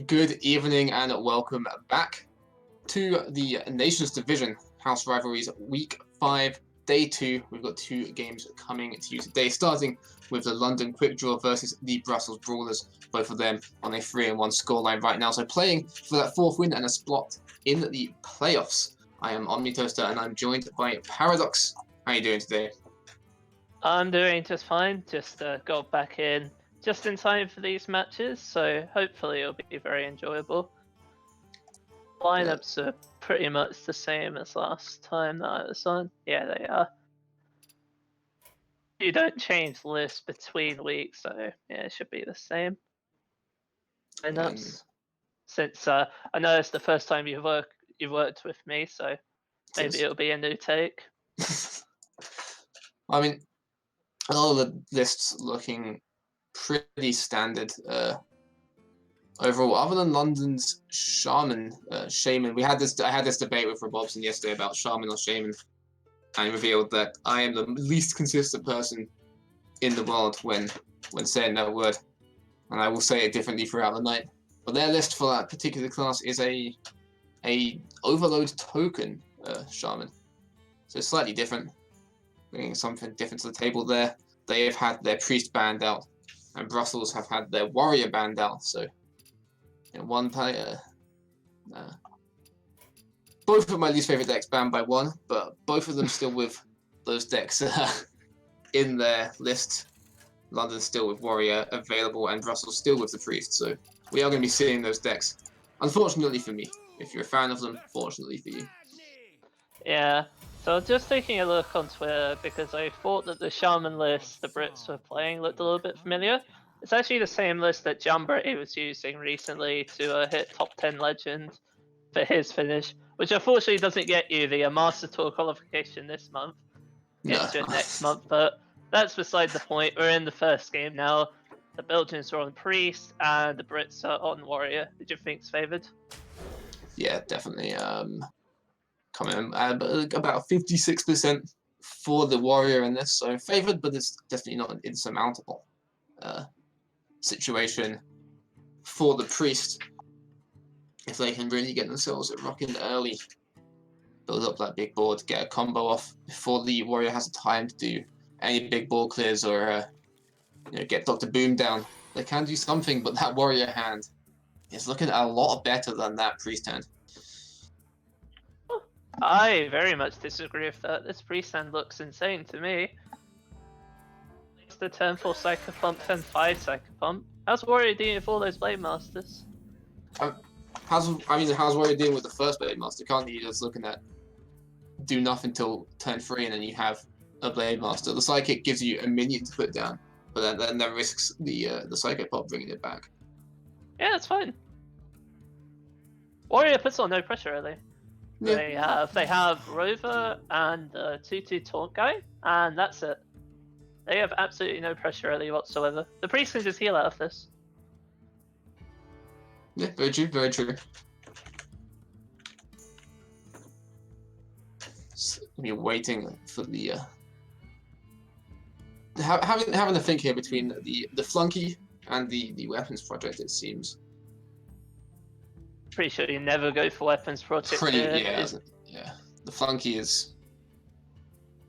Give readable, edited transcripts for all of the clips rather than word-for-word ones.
Good evening and welcome back to the Nations Division House Rivalries Week 5, Day 2. We've got two games coming to you today, starting with the London Quick Draw versus the Brussels Brawlers, both of them on a 3-1 scoreline right now. So playing for that fourth win and a spot in the playoffs. I am OmniToaster and I'm joined by Paradox. How are you doing today? I'm doing just fine. Just got back in just in time for these matches, so hopefully it'll be very enjoyable. Lineups are pretty much the same as last time that I was on. Yeah, they are. You don't change lists between weeks, so yeah, it should be the same. Lineups. Since I know it's the first time you've worked with me, so maybe it'll be a new take. I mean, a lot of the lists looking pretty standard overall, other than London's Shaman. I had this debate with Robobson yesterday about Shaman or Shaman, and revealed that I am the least consistent person in the world when saying that word, and I will say it differently throughout the night. But their list for that particular class is a overload token Shaman, so it's slightly different, bringing something different to the table there. They have had their priest banned out, and Brussels have had their warrior banned out. So, one player. Both of my least favorite decks banned by one, but both of them still with those decks in their list. London still with warrior available, and Brussels still with the priest. So we are going to be seeing those decks. Unfortunately for me, if you're a fan of them, fortunately for you. Yeah. So just taking a look on Twitter, because I thought that the Shaman list the Brits were playing looked a little bit familiar. It's actually the same list that Jamboree was using recently to hit top 10 legend for his finish, which unfortunately doesn't get you the Master Tour qualification this month. Gets you it next month, but that's beside the point. We're in the first game now. The Belgians are on Priest and the Brits are on Warrior. Did you think's favoured? Yeah, definitely. Coming about 56% for the warrior in this, so favoured, but it's definitely not an insurmountable situation for the priest if they can really get themselves rocking early, build up that big board, get a combo off before the warrior has time to do any big ball clears or get Dr. Boom down. They can do something, but that warrior hand is looking a lot better than that priest hand. I very much disagree with that. This priest hand looks insane to me. It's the turn 4 Psycho Pump, turn 5 Psycho Pump. How's Warrior dealing with all those Blade Masters? How's Warrior dealing with the first Blade Master? Can't you just looking at do nothing till turn 3 and then you have a Blade Master? The Psychic gives you a minion to put down, but then that risks the Psycho Pop bringing it back. Yeah, that's fine. Warrior puts on no pressure really. Yeah. They have Rover and 2/2 Taunt guy, and that's it. They have absolutely no pressure really whatsoever. The priest can just heal out of this. Yeah, very true, very true. So we're waiting for the having a think here between the flunky and the weapons project. It seems. Pretty sure you never go for weapons project. Yeah. The flunky is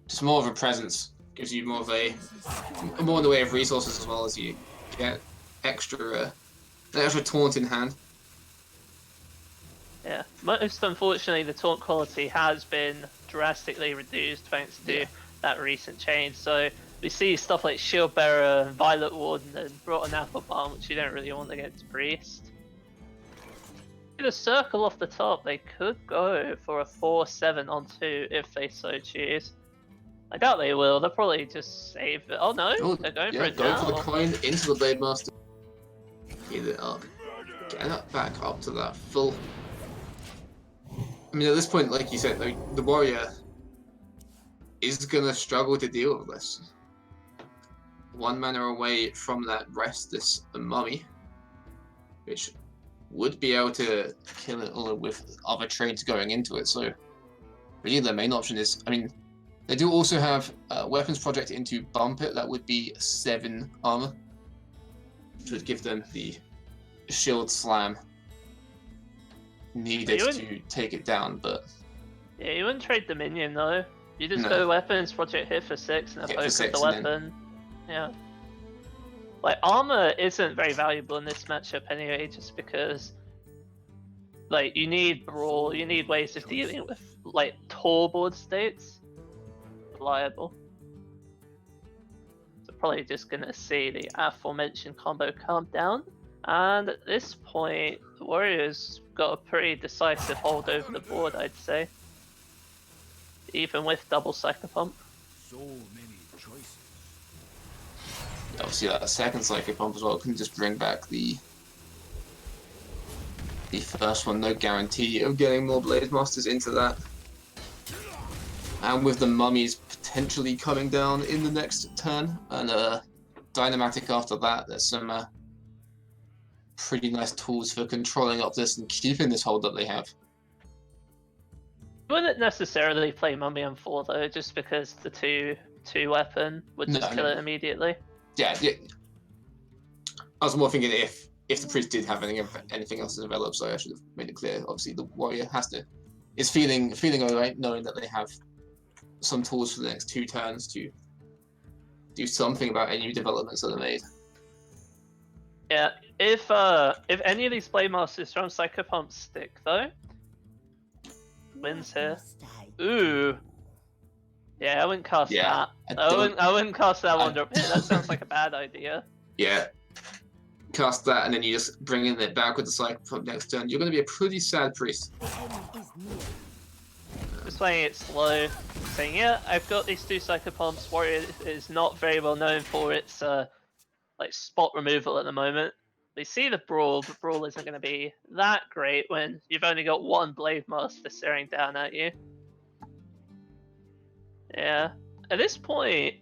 just more of a presence. Gives you more in the way of resources, as well as you get extra taunt in hand. Yeah, most unfortunately, the taunt quality has been drastically reduced thanks to that recent change. So we see stuff like Shield Bearer, Violet Warden, and brought an Apple Bomb, which you don't really want against Priest. The circle off the top, they could go for a 4/7 on 2 if they so choose. I doubt they will. They'll probably just save it. Oh no, they're going for it now. Going for the coin into the Blade Master. Heal it up. Get it back up to that full. I mean, at this point, like you said, the warrior is gonna struggle to deal with this. 1 mana away from that Restless Mummy, which would be able to kill it all with other trades going into it. So really the main option is, I mean, they do also have weapons project into bump it. That would be 7 armor, which would give them the shield slam needed to take it down, but yeah, you wouldn't trade the minion though. You just go weapons, project hit for 6, and a poke with the weapon. Yeah. Like, armor isn't very valuable in this matchup anyway, just because, like, you need brawl, you need ways of dealing with, like, tall board states. Reliable. So probably just gonna see the aforementioned combo calm down. And at this point, the Warriors got a pretty decisive hold over the board, I'd say. Even with double Psycho Pump. So many choices. Obviously, that second Psycho Pump as well can just bring back the first one. No guarantee of getting more Blade Masters into that. And with the mummies potentially coming down in the next turn, and Dynamatic after that, there's some pretty nice tools for controlling up this and keeping this hold that they have. I wouldn't necessarily play Mummy on 4 though, just because the two weapon would just kill it immediately. Yeah, I was more thinking if the priest did have anything else to develop, so I should have made it clear. Obviously, the warrior is feeling alright, knowing that they have some tools for the next 2 turns to do something about any developments that are made. Yeah, if any of these Blade Masters from Psycho Pump stick though, wins here. Ooh. Yeah, I wouldn't cast that. I wouldn't cast that one drop here. That sounds like a bad idea. Yeah. Cast that and then you just bring in it back with the Psycho Pump next turn. You're going to be a pretty sad priest. Just playing it slow, saying, yeah, I've got these 2 Psycho Pumps. Warrior is not very well known for its like spot removal at the moment. We see the Brawl, but Brawl isn't going to be that great when you've only got 1 Blade Master staring down at you. Yeah. At this point,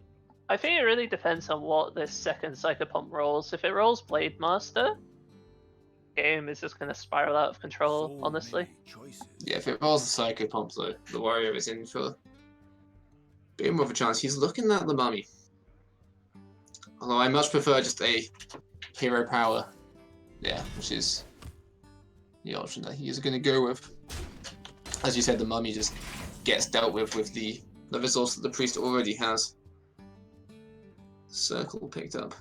I think it really depends on what this second Psycho Pump rolls. If it rolls Blade Master, the game is just going to spiral out of control, honestly. Yeah, if it rolls the Psycho Pump, though, the Warrior is in for a bit more of a chance. He's looking at the Mummy. Although I much prefer just a hero power. Yeah, which is the option that he is going to go with. As you said, the Mummy just gets dealt with the resource that the priest already has. Circle picked up.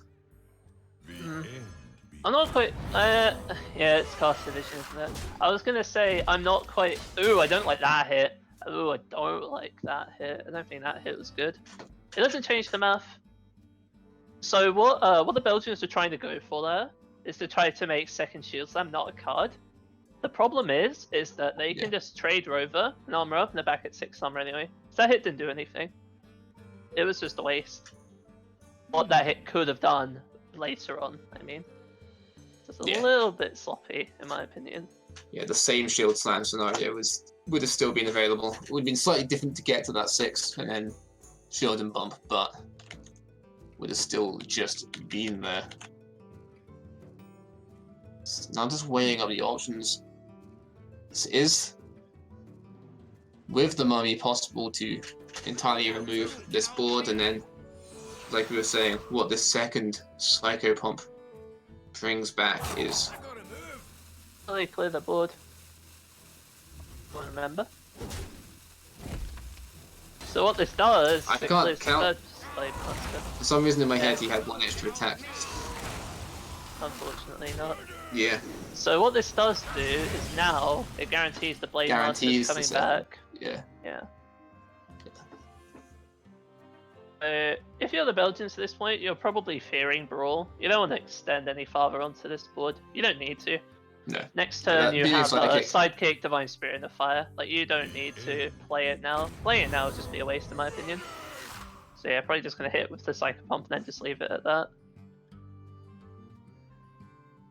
I'm not quite. Yeah, it's cast division, isn't it? I was gonna say I'm not quite. Ooh, I don't like that hit. Ooh, I don't like that hit. I don't think that hit was good. It doesn't change the math. So what the Belgians are trying to go for there is to try to make second Shield Slam not a card. The problem is that they can just trade Rover and armor up and they're back at 6 armor anyway. So that hit didn't do anything. It was just a waste. What that hit could have done later on, I mean. Just a little bit sloppy, in my opinion. Yeah, the same Shield Slam scenario would have still been available. It would have been slightly different to get to that 6 and then Shield and Bump, but would have still just been there. So now I'm just weighing up the options. This is, with the Mummy, possible to entirely remove this board, and then, like we were saying, what this second Psycho Pump brings back is... Really clear the board. Remember? So what this does... I can't count. For some reason in my head he had 1 extra attack. Unfortunately not. Yeah. So what this does do is now it guarantees the Blade Master's coming back. Yeah. Yeah. If you're the Belgians at this point, you're probably fearing Brawl. You don't want to extend any farther onto this board. You don't need to. No. Next turn you have Sidekick, Divine Spirit, and a Fire. Like, you don't need to play it now. Playing it now would just be a waste in my opinion. So yeah, probably just going to hit with the Psycho Pump and then just leave it at that.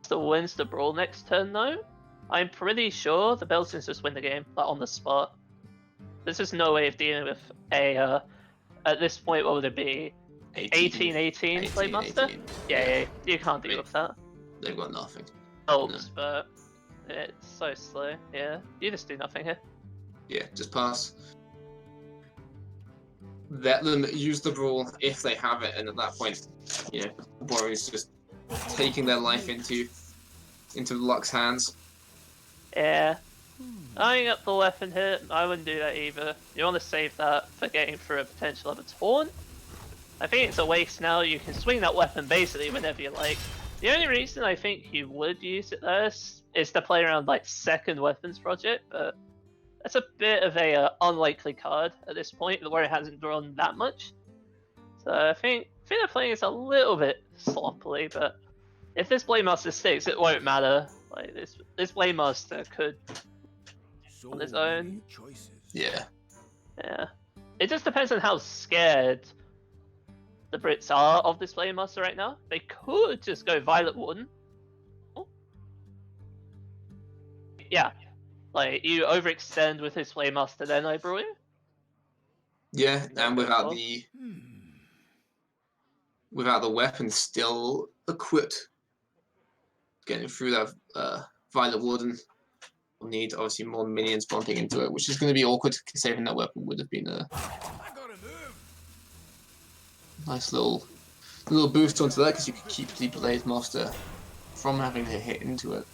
Still wins the Brawl next turn though. I'm pretty sure the Belgians just win the game, like on the spot. There's just no way of dealing with a, at this point, what would it be? 18-18 Blade Master? Yeah, you can't deal with that. They've got nothing. Helps, but it's so slow. Yeah, you just do nothing here. Yeah, just pass. Let them use the Brawl if they have it, and at that point, you know, Warriors just taking their life into Luck's hands. Yeah, Eyeing up the weapon here, I wouldn't do that either. You want to save that for getting through a potential of a taunt. I think it's a waste now. You can swing that weapon basically whenever you like. The only reason I think you would use it there is to play around like second weapons project, but that's a bit of a unlikely card at this point, where it hasn't drawn that much. So I think they're playing this a little bit sloppily, but if this Blade Master sticks, it won't matter. Like this Blade Master could on his own. Choices. Yeah. Yeah. It just depends on how scared the Brits are of this Blade Master right now. They could just go Violet Warden. Oh. Yeah. Like, you overextend with his Blade Master then, I brew you. Yeah, No, and no, without the weapon still equipped, getting through that Violet Warden will need obviously more minions bumping into it, which is going to be awkward. Saving that weapon would have been a nice little boost onto that, because you could keep the Blade Master from having to hit into it.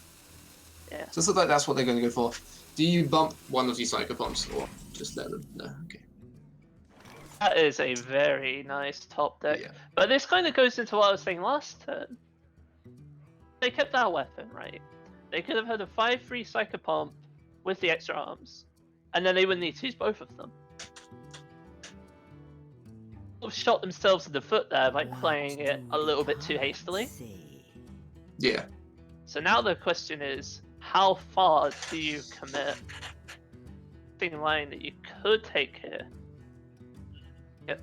Yeah. So it looks like that's what they're going to go for. Do you bump one of these Psycho Pumps, or just let them? No, okay. That is a very nice top deck. Yeah. But this kind of goes into what I was saying last turn. They kept that weapon, right? They could have had a 5/3 Psycho Pump with the extra arms, and then they wouldn't need to use both of them. They've shot themselves in the foot there by playing it a little bit too hastily. Yeah. So now the question is, how far do you commit? Thing line that you could take here. Yep.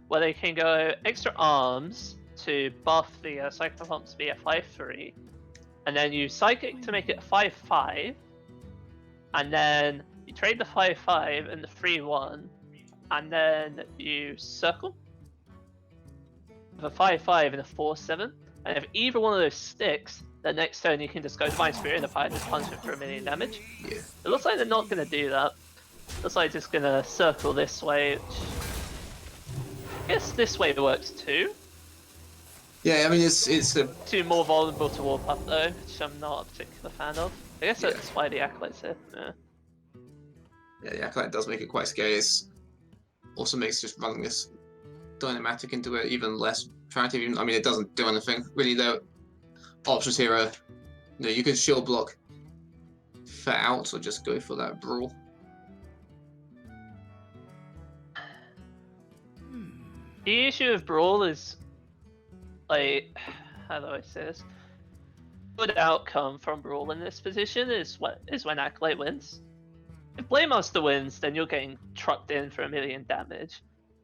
Where they can go extra arms to buff the Psycho Pump to be a 5/3, and then you Psychic to make it a 5/5, and then you trade the 5/5 and the 3/1, and then you circle with a 5/5 and a 4/7, and if either one of those sticks, the next turn you can just go Divine Spirit in the fire and just punch it for 1,000,000 damage. Yeah. It looks like they're not going to do that. Looks like just going to circle this way, which I guess this way works too. Yeah, I mean it's a Too more vulnerable to warp up though, which I'm not a particular fan of. I guess Yeah. that's why the Acolyte's here. Yeah. Yeah, the Acolyte does make it quite scary. It also makes just running this Dynamatic into it even less attractive. I mean, it doesn't do anything really though. Options here are, you can shield block for out or just go for that brawl. The issue of Brawl is, like, how do I say this? Good outcome from Brawl in this position is when Acolyte wins. If Blade Master wins, then you're getting trucked in for 1,000,000 damage.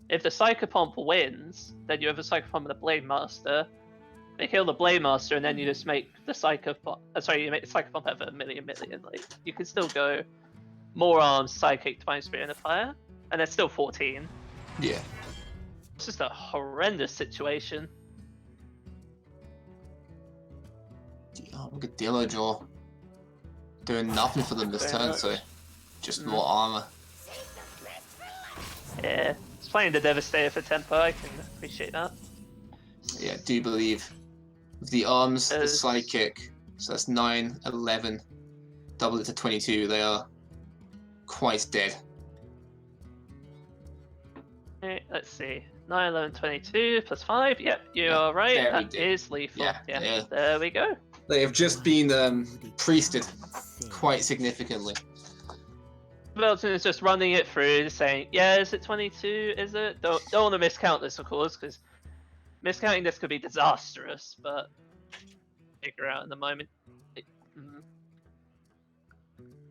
If the Psycho Pump wins, then you have a Psycho Pump and a Blade Master. They kill the Blade Master, and then you just make the Psycho Pump. You make the Psycho Pump have a million. Like, you can still go more arms, Psychic, Divine Spirit, and a Fire, and it's still 14. Yeah. It's just a horrendous situation. Oh, look at Dillo Jaw doing nothing for them this Very turn, much. so just more armor. Yeah, it's playing the Devastator for tempo. I can appreciate that. Yeah, do believe with the arms, the As- Psychic, so that's 9, 11, double it to 22. They are quite dead. Okay, let's see. 9, 11, 22 plus 5. Yep, you Yeah, are right. very That dead. is lethal. Yeah, Yeah, yeah. there we go. They have just been priested quite significantly. Belton is just running it through, just saying, yeah, is it 22? Is it? Don't want to miscount this, of course, because miscounting this could be disastrous, but figure out in the moment.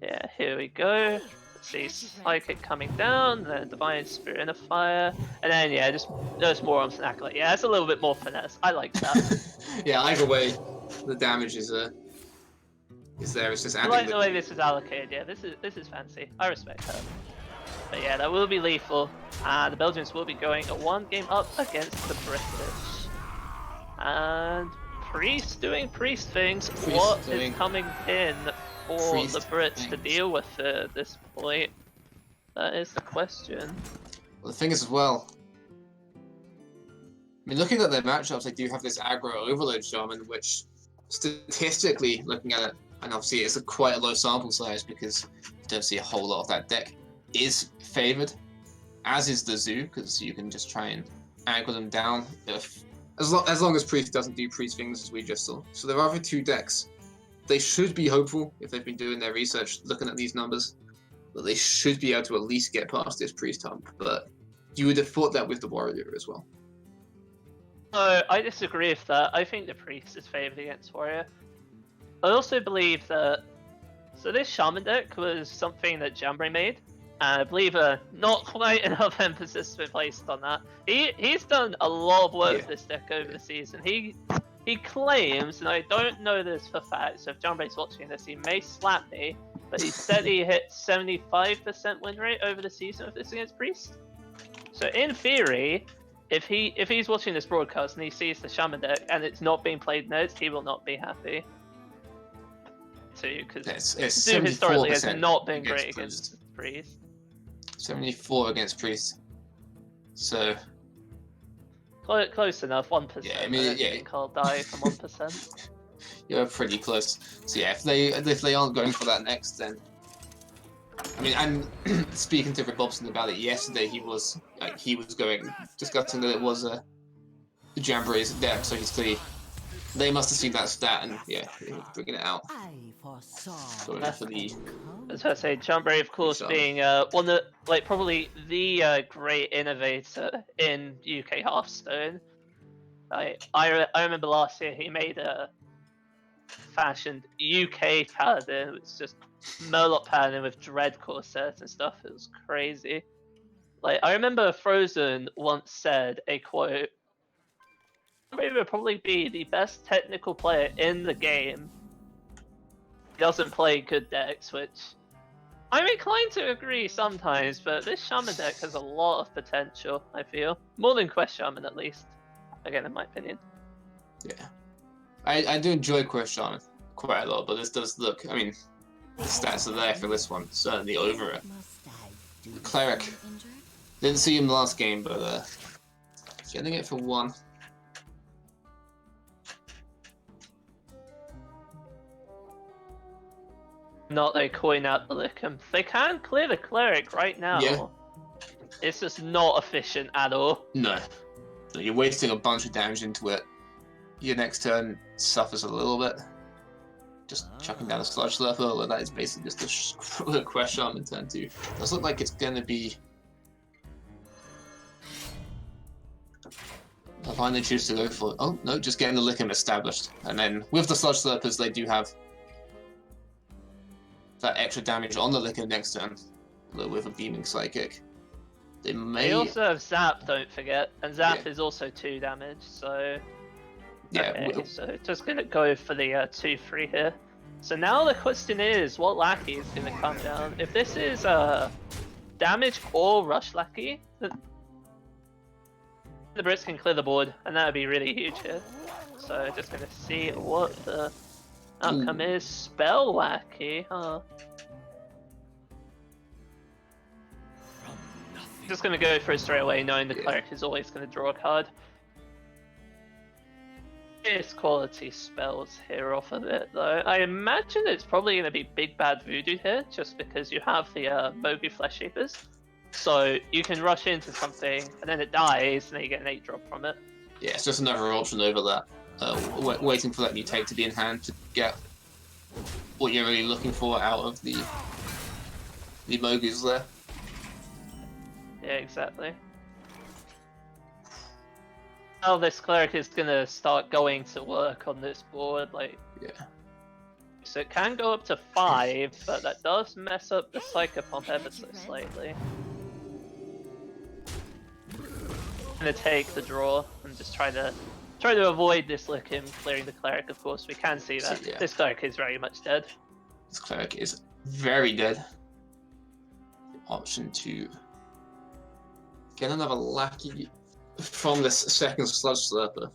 Yeah, here we go. Let's see, Psychic coming down, then Divine Spirit in a Fire, and then yeah, just more arms and Acolyte. Yeah, it's a little bit more finesse. I like that. Yeah, either way, the damage is there. It's just I adding like the way this is allocated. Yeah, this is fancy. I respect that. But yeah, that will be lethal, and the Belgians will be going a 1 game up against the British. And Priest doing Priest things. What is coming in for the Brits to deal with at this point? That is the question. Well, the thing is as well, I mean, looking at their matchups, they do have this aggro overload shaman, which statistically, looking at it, and obviously it's quite a low sample size because you don't see a whole lot of that deck is favoured, as is the Zoo, because you can just try and aggro them down as long as Priest doesn't do Priest things as we just saw. So there are other two decks. They should be hopeful if they've been doing their research, looking at these numbers, that they should be able to at least get past this Priest hump. But you would have thought that with the Warrior as well. No, I disagree with that. I think the Priest is favoured against Warrior. I also believe that... So this Shaman deck was something that Jamboree made. And I believe not quite enough emphasis has been placed on that. He's done a lot of work with this deck over the season. He claims, and I don't know this for fact, so if Jamboree's watching this, he may slap me, but he said he hit 75% win rate over the season with this against Priest. So in theory, if he's watching this broadcast and he sees the Shaman deck and it's not being played next, he will not be happy. Too, because Zoo historically has not been great against Priest. 74 against Priest. So close enough, 1%. Yeah, I mean, I think I'll die from 1%. You're pretty close. So yeah, if they aren't going for that next, then I mean, and speaking to Rick Bobson about it yesterday, he was discussing that it was a Jamboree's deck, so he's clearly they must have seen that stat and yeah, bringing it out. Going for the. As I say, Jamboree, of course, being one of probably the great innovator in UK Hearthstone. I remember last year he made a fashioned UK Paladin, which is just Murloc Paladin with Dread core sets and stuff. It was crazy. I remember Frozen once said a quote. Jamboree would probably be the best technical player in the game. He doesn't play good decks, which I'm inclined to agree sometimes, but this Shaman deck has a lot of potential, I feel. More than Quest Shaman, at least. Again, in my opinion. Yeah. I do enjoy Quest Shaman quite a lot, but this does look, I mean, the stats are there for this one, certainly over it. The Cleric. Didn't see him last game, but getting it for one. Not they coin out the Lickham. They can clear the Cleric right now. Yeah. It's just not efficient at all. No. You're wasting a bunch of damage into it. Your next turn suffers a little bit. Just chucking down a Sludge Slurper, although that is basically just a Quest Shaman turn 2. Does look like it's going to be... I finally choose to go for... Oh, no, just getting the Lickham established. And then with the Sludge Slurpers, they do have that extra damage on the Lickham next turn with a Beaming Psychic. They also have Zap, don't forget, and Zap is also 2 damage, so... Yeah, okay, so just gonna go for the 2-3 here. So now the question is, what Lackey is gonna come down? If this is damage or Rush Lackey, the Brits can clear the board, and that would be really huge here. So just gonna see what the outcome is. Spell Lackey, huh? Just gonna go for it straight away, knowing the Cleric is always gonna draw a card. Highest quality spells here off of it, though. I imagine it's probably gonna be Big Bad Voodoo here, just because you have the Mogu Flesh Shapers. So you can rush into something, and then it dies, and then you get an 8-drop from it. Yeah, it's just another option over that. Waiting for that Mutate to be in hand to get what you're really looking for out of the Mogus there. Yeah, exactly. Now this Cleric is gonna start going to work on this board, Yeah. So it can go up to 5, but that does mess up the Psychopomp ever so slightly. I'm gonna take the draw and just try to avoid this Lickham clearing the Cleric. Of course, we can see that this Cleric is very much dead. This Cleric is very dead. Option to get another Lackey from this second Sludge Slurper.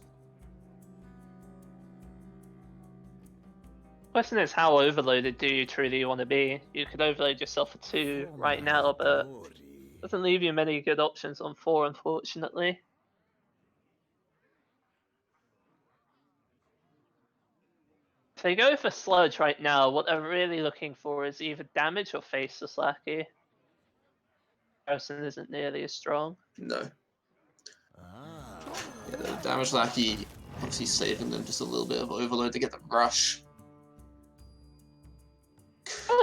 Question is, how overloaded do you truly want to be? You could overload yourself for 2 right now, but doesn't leave you many good options on 4, unfortunately. they go for Sludge right now, what they're really looking for is either damage or face the Slacky. Person isn't nearly as strong. No. Ah. Yeah, the damage lackey obviously saving them just a little bit of overload to get the rush.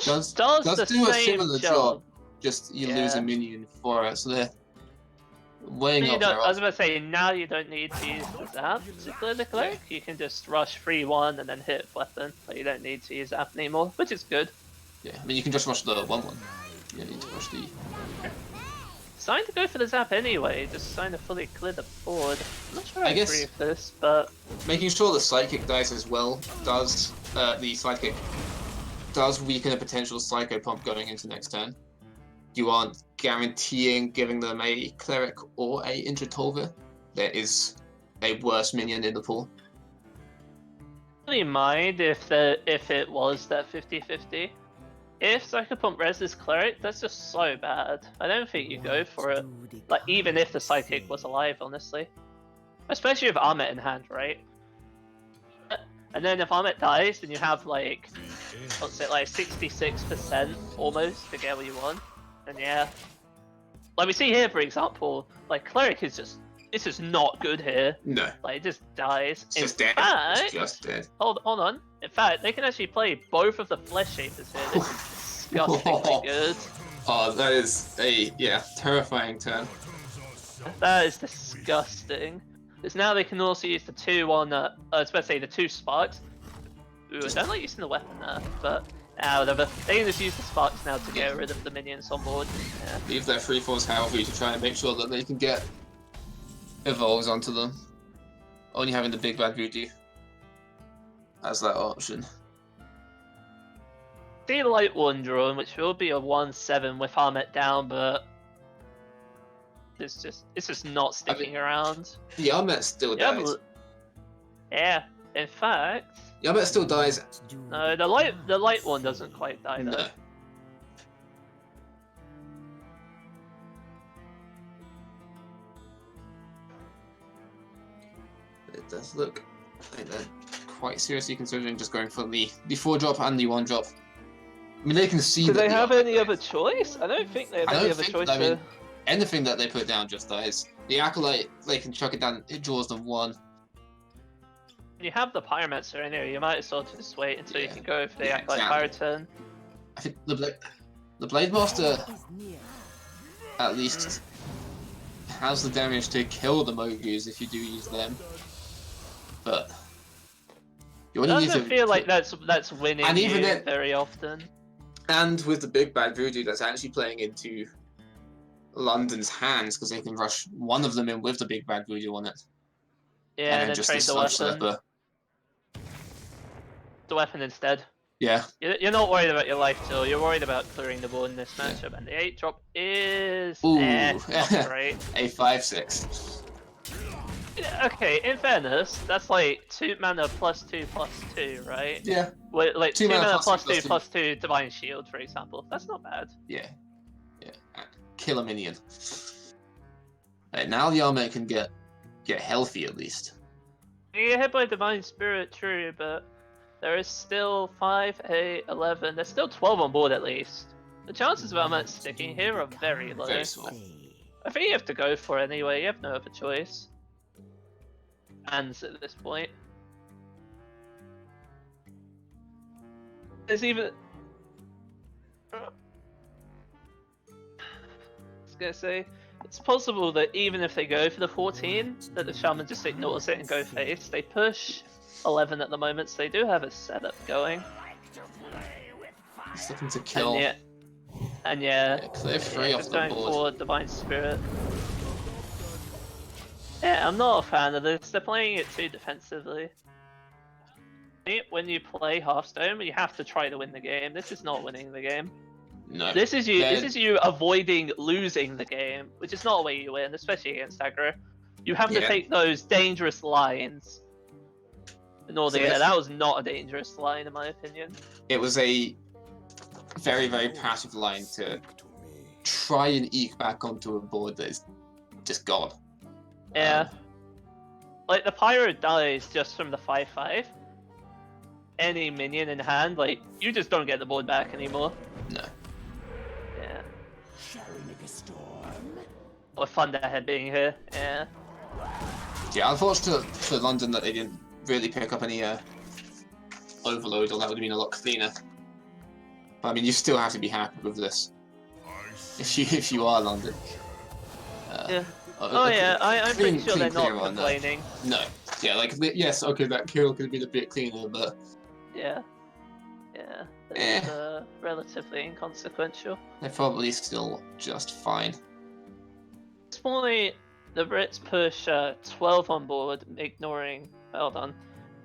Does Does the do a same similar job, just you lose a minion for it, so they're weighing You up don't, their I was about to say, now you don't need to use the Zap to clear the Cleric. You can just rush 3-1 and then hit weapon. Like, you don't need to use Zap anymore, which is good. Yeah, I mean you can just rush the 1-1. You don't need to rush the... Starting to go for the Zap anyway, just trying to fully clear the board. I'm not sure I guess- agree with this, but... Making sure the sidekick dies as well does, the sidekick does weaken a potential Psycho Pump going into next turn. You aren't guaranteeing giving them a Cleric or a Intratolva. There is a worse minion in the pool. I don't really mind if it was that 50-50. If Psycho Pump res Cleric, that's just so bad. I don't think you go for it. Like, even if the Psychic was alive, honestly. Especially with Armet in hand, right? And then if Armet dies, then you have like, what's it, like 66% almost to get what you want. And yeah. Like we see here, for example, like Cleric is just, this is not good here. No, Like, it just dies. it's just dead. It's just dead. Hold on. In fact, they can actually play both of the Flesh Shapers here. This is disgustingly good. Oh, that is a, terrifying turn. That is disgusting. Because now they can also use the 2 on, I was about to say the 2 Sparks. Ooh, I don't like using the weapon there, but whatever. They can just use the Sparks now to get rid of the minions on board. Yeah. Leave their 3-4's Cavalry to try and make sure that they can get evolves onto them. Only having the big bad Voodoo as that option. See Light One drawn, which will be a 1-7 with Armet down, but it's just not sticking around. The Armet still dies. Yeah, in fact, The Armet still dies. no, the light one doesn't quite die though. No. It does look like they're quite seriously considering just going for the 4-drop and the 1-drop. I mean, they can see. Do that they the have Armet any dies. other choice? I don't think they have I any don't other think- choice I mean, here. Anything that they put down just dies. The Acolyte, they can chuck it down, it draws them 1. You have the Pyromancer in here, you might as well just wait until you Yeah. can go for the Yeah, Acolyte exactly. Pyro turn. I think the Blade Master at least has the damage to kill the Mogus if you do use them. But you It only need doesn't to feel like that's winning And even you then- very often. And with the big bad Voodoo, that's actually playing into London's hands because they can rush one of them in with the big bad Voodoo on it, Yeah, and then just trade the Sludge weapon. Slurper. The weapon instead. Yeah, You're not worried about your life till you're worried about clearing the board in this matchup, and the 8-drop is Ooh. not great. a 5/6. Yeah, okay, in fairness, that's like 2 mana +2/+2, right? Yeah, Wait, like 2 2 mana mana +2/+2. +2/+2 Divine Shield, for example. That's not bad. yeah. Kill a minion. Right, now the Armet can get healthy at least. You get hit by Divine Spirit, true, but there is still 5, 8, 11. There's still 12 on board at least. The chances of Armet sticking here are very low. Very small. I think you have to go for it anyway. You have no other choice. Hands at this point. There's even. I was gonna say, it's possible that even if they go for the 14, that the Shaman just ignores it and go face. They push 11 at the moment, so they do have a setup going. He's looking to kill. And yeah, Clear 3 off just the going board. for Divine Spirit. Yeah, I'm not a fan of this. They're playing it too defensively. When you play Hearthstone, you have to try to win the game. This is not winning the game. No. This is you. They're- This is you avoiding losing the game, which is not a way you win, especially against aggro. You have to Yeah. take those dangerous lines. In order So to get if- that was not a dangerous line, in my opinion. It was a very, very passive line to try and eke back onto a board that is just gone. Yeah. Like the Pyro dies just from the 5/5. any minion in hand, like, you just don't get the board back anymore. No. Yeah. Shall we make a storm? What fun that had being here. Yeah. Yeah, unfortunate for London that they didn't really pick up any overload, or that would have been a lot cleaner. But I mean, you still have to be happy with this if you are London. Yeah. I'm pretty sure they're not complaining. No. Yeah, like, yes, okay, that kill could have been a bit cleaner, but... Yeah. Yeah. It's relatively inconsequential. They're probably still just fine. At this point, the Brits push 12 on board, ignoring... Hold on.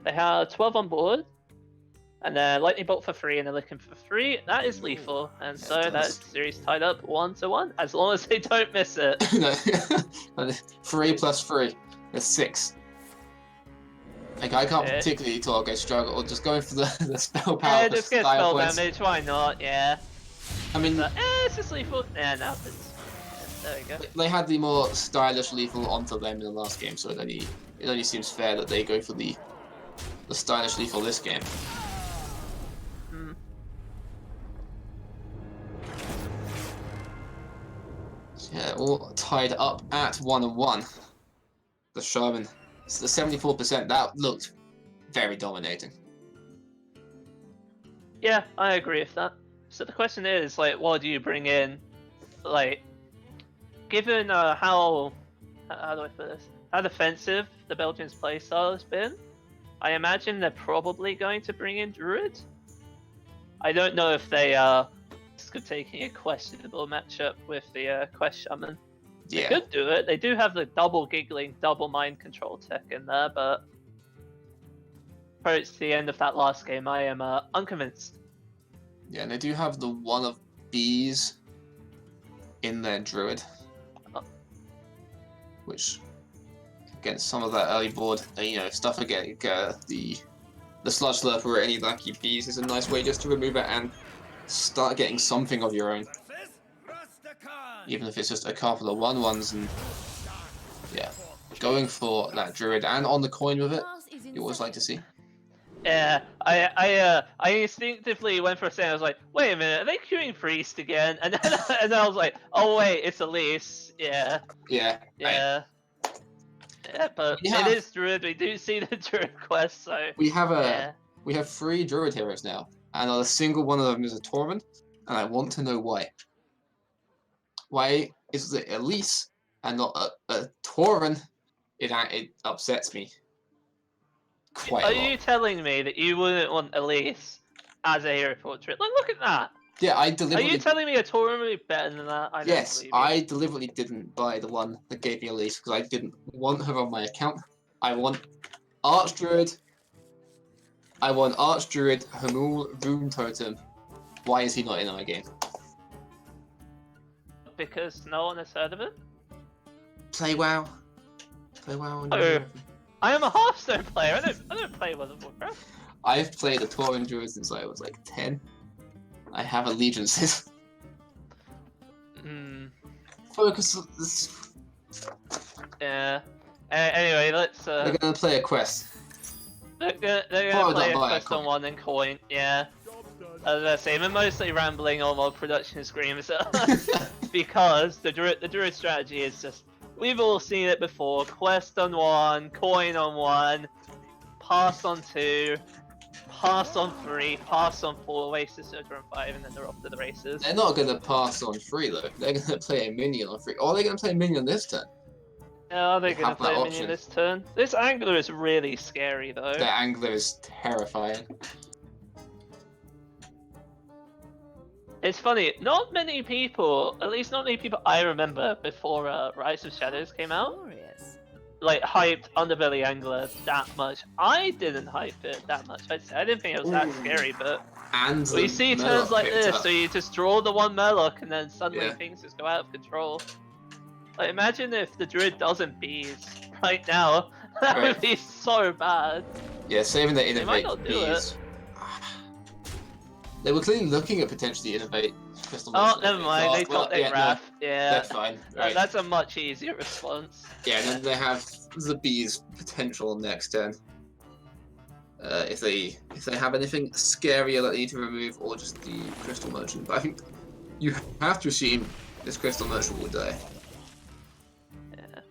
They have 12 on board, and then lightning bolt for 3, and they're looking for 3. That is lethal, and so that series tied up 1-1, as long as they don't miss it. No, 3 plus 3, that's 6. Like, I can't particularly talk, I struggle, just going for the spell power. Yeah, just get spell damage, why not, yeah. I mean... it's just lethal. Yeah, no, there we go. They had the more stylish lethal onto them in the last game, so it only seems fair that they go for the stylish lethal this game. So yeah, all tied up at 1-1. The Shaman, it's the 74%, that looked very dominating. Yeah, I agree with that. So the question is, like, what do you bring in? Like, given how do I put this? How defensive the Belgians' playstyle has been, I imagine they're probably going to bring in Druid. I don't know if they are taking a questionable matchup with the Quest Shaman. They could do it. They do have the double giggling, double mind control tech in there, but approach the end of that last game, I am unconvinced. Yeah, and they do have the one of bees in their Druid, which against some of that early board, stuff again, the Sludge Slurper or any lucky bees is a nice way just to remove it and start getting something of your own. Even if it's just a couple of 1/1s, and yeah, going for that Druid and on the coin with it, you always like to see. Yeah, I instinctively went for a second. I was like, wait a minute, are they queuing Priest again? And then I was like, oh wait, it's Elise. Yeah. Yeah. Yeah. Yeah, but it is Druid. We do see the Druid quest, so we have 3 Druid heroes now, and not a single one of them is a Torment, and I want to know why. Why is it Elise and not a Torment? It upsets me quite a lot. Are you telling me that you wouldn't want Elise as a hero portrait? Like, look at that. Yeah, I deliberately... Are you telling me a Torment would be better than that? Yes, I deliberately didn't buy the one that gave me Elise because I didn't want her on my account. I want Archdruid. I want Archdruid, Hamul, Rune Totem. Why is he not in our game? Because no one has heard of it? Play WoW. Play WoW. I am a Hearthstone player. I don't play World of Warcraft. I've played a Tauren Druid since I was like 10. I have allegiances. Focus. Yeah. Anyway, let's. They're gonna play a quest. They're gonna play a quest on 1 and coin. Yeah. As I say, I'm mostly rambling on while production screams because the druid strategy is just, we've all seen it before: quest on 1, coin on 1, pass on 2, pass on 3, pass on 4, waste the Surger on 5, and then they're off to the races. They're not gonna pass on 3 though. They're gonna play a minion on 3. Or are they gonna play a minion this turn? Are they gonna play a minion this turn? This Angler is really scary though. The Angler is terrifying. It's funny, not many people, at least not many people I remember before Rise of Shadows came out, like hyped Underbelly Angler that much. I didn't hype it that much. I didn't think it was that scary, but we see turns like this, so you just draw the 1 Murloc and then suddenly things just go out of control. Like, imagine if the Druid doesn't bees right now. That would be so bad. Yeah, saving the innovate might not do bees. They were clearly looking at potentially innovate Crystal Monster. Oh, never mind. They got their graph. Yeah, that's fine. Right. That's a much easier response. Yeah, and then they have the bees potential next turn. if they have anything scarier that they need to remove, or just the Crystal Merchant. But I think you have to assume this Crystal Merchant will die. Yeah.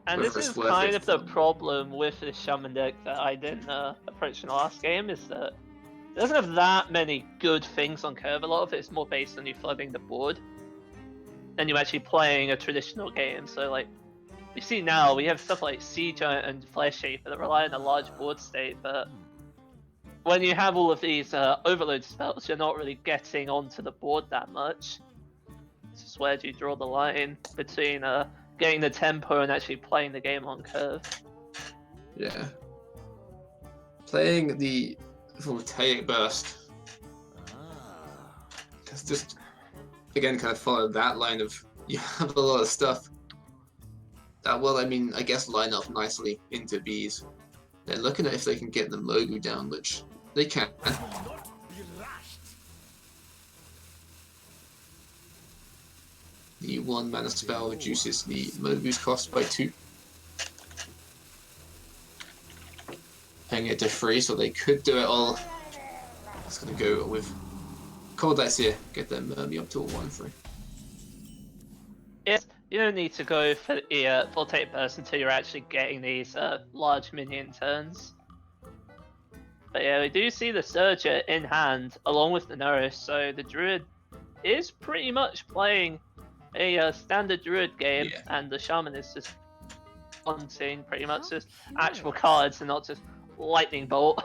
And Whether this it's is worth kind it of the for them. problem with the Shaman deck that I didn't approach in the last game, is that it doesn't have that many good things on curve. A lot of it's more based on you flooding the board than you actually playing a traditional game. So like, you see now, we have stuff like Sea Giant and Flesh Shaper that rely on a large board state, but when you have all of these overload spells, you're not really getting onto the board that much. This is where do you draw the line between getting the tempo and actually playing the game on curve? Yeah. Playing the Voltaic Burst has just, again, kind of followed that line of, you have a lot of stuff that will, I mean, I guess line up nicely into Bs. They're looking at if they can get the Mogu down, which they can. The 1 mana spell reduces the Mogu's cost by 2. Paying it to 3, so they could do it all. It's gonna go with Cold Dice here, get them Murmy up to a 1-3. Yes, you don't need to go for the Voltaic Burst until you're actually getting these large minion turns. But yeah, we do see the Surger in hand along with the Nourish, so the Druid is pretty much playing a standard Druid game, Yeah. and the Shaman is just wanting pretty much just actual cards and not just Lightning Bolt.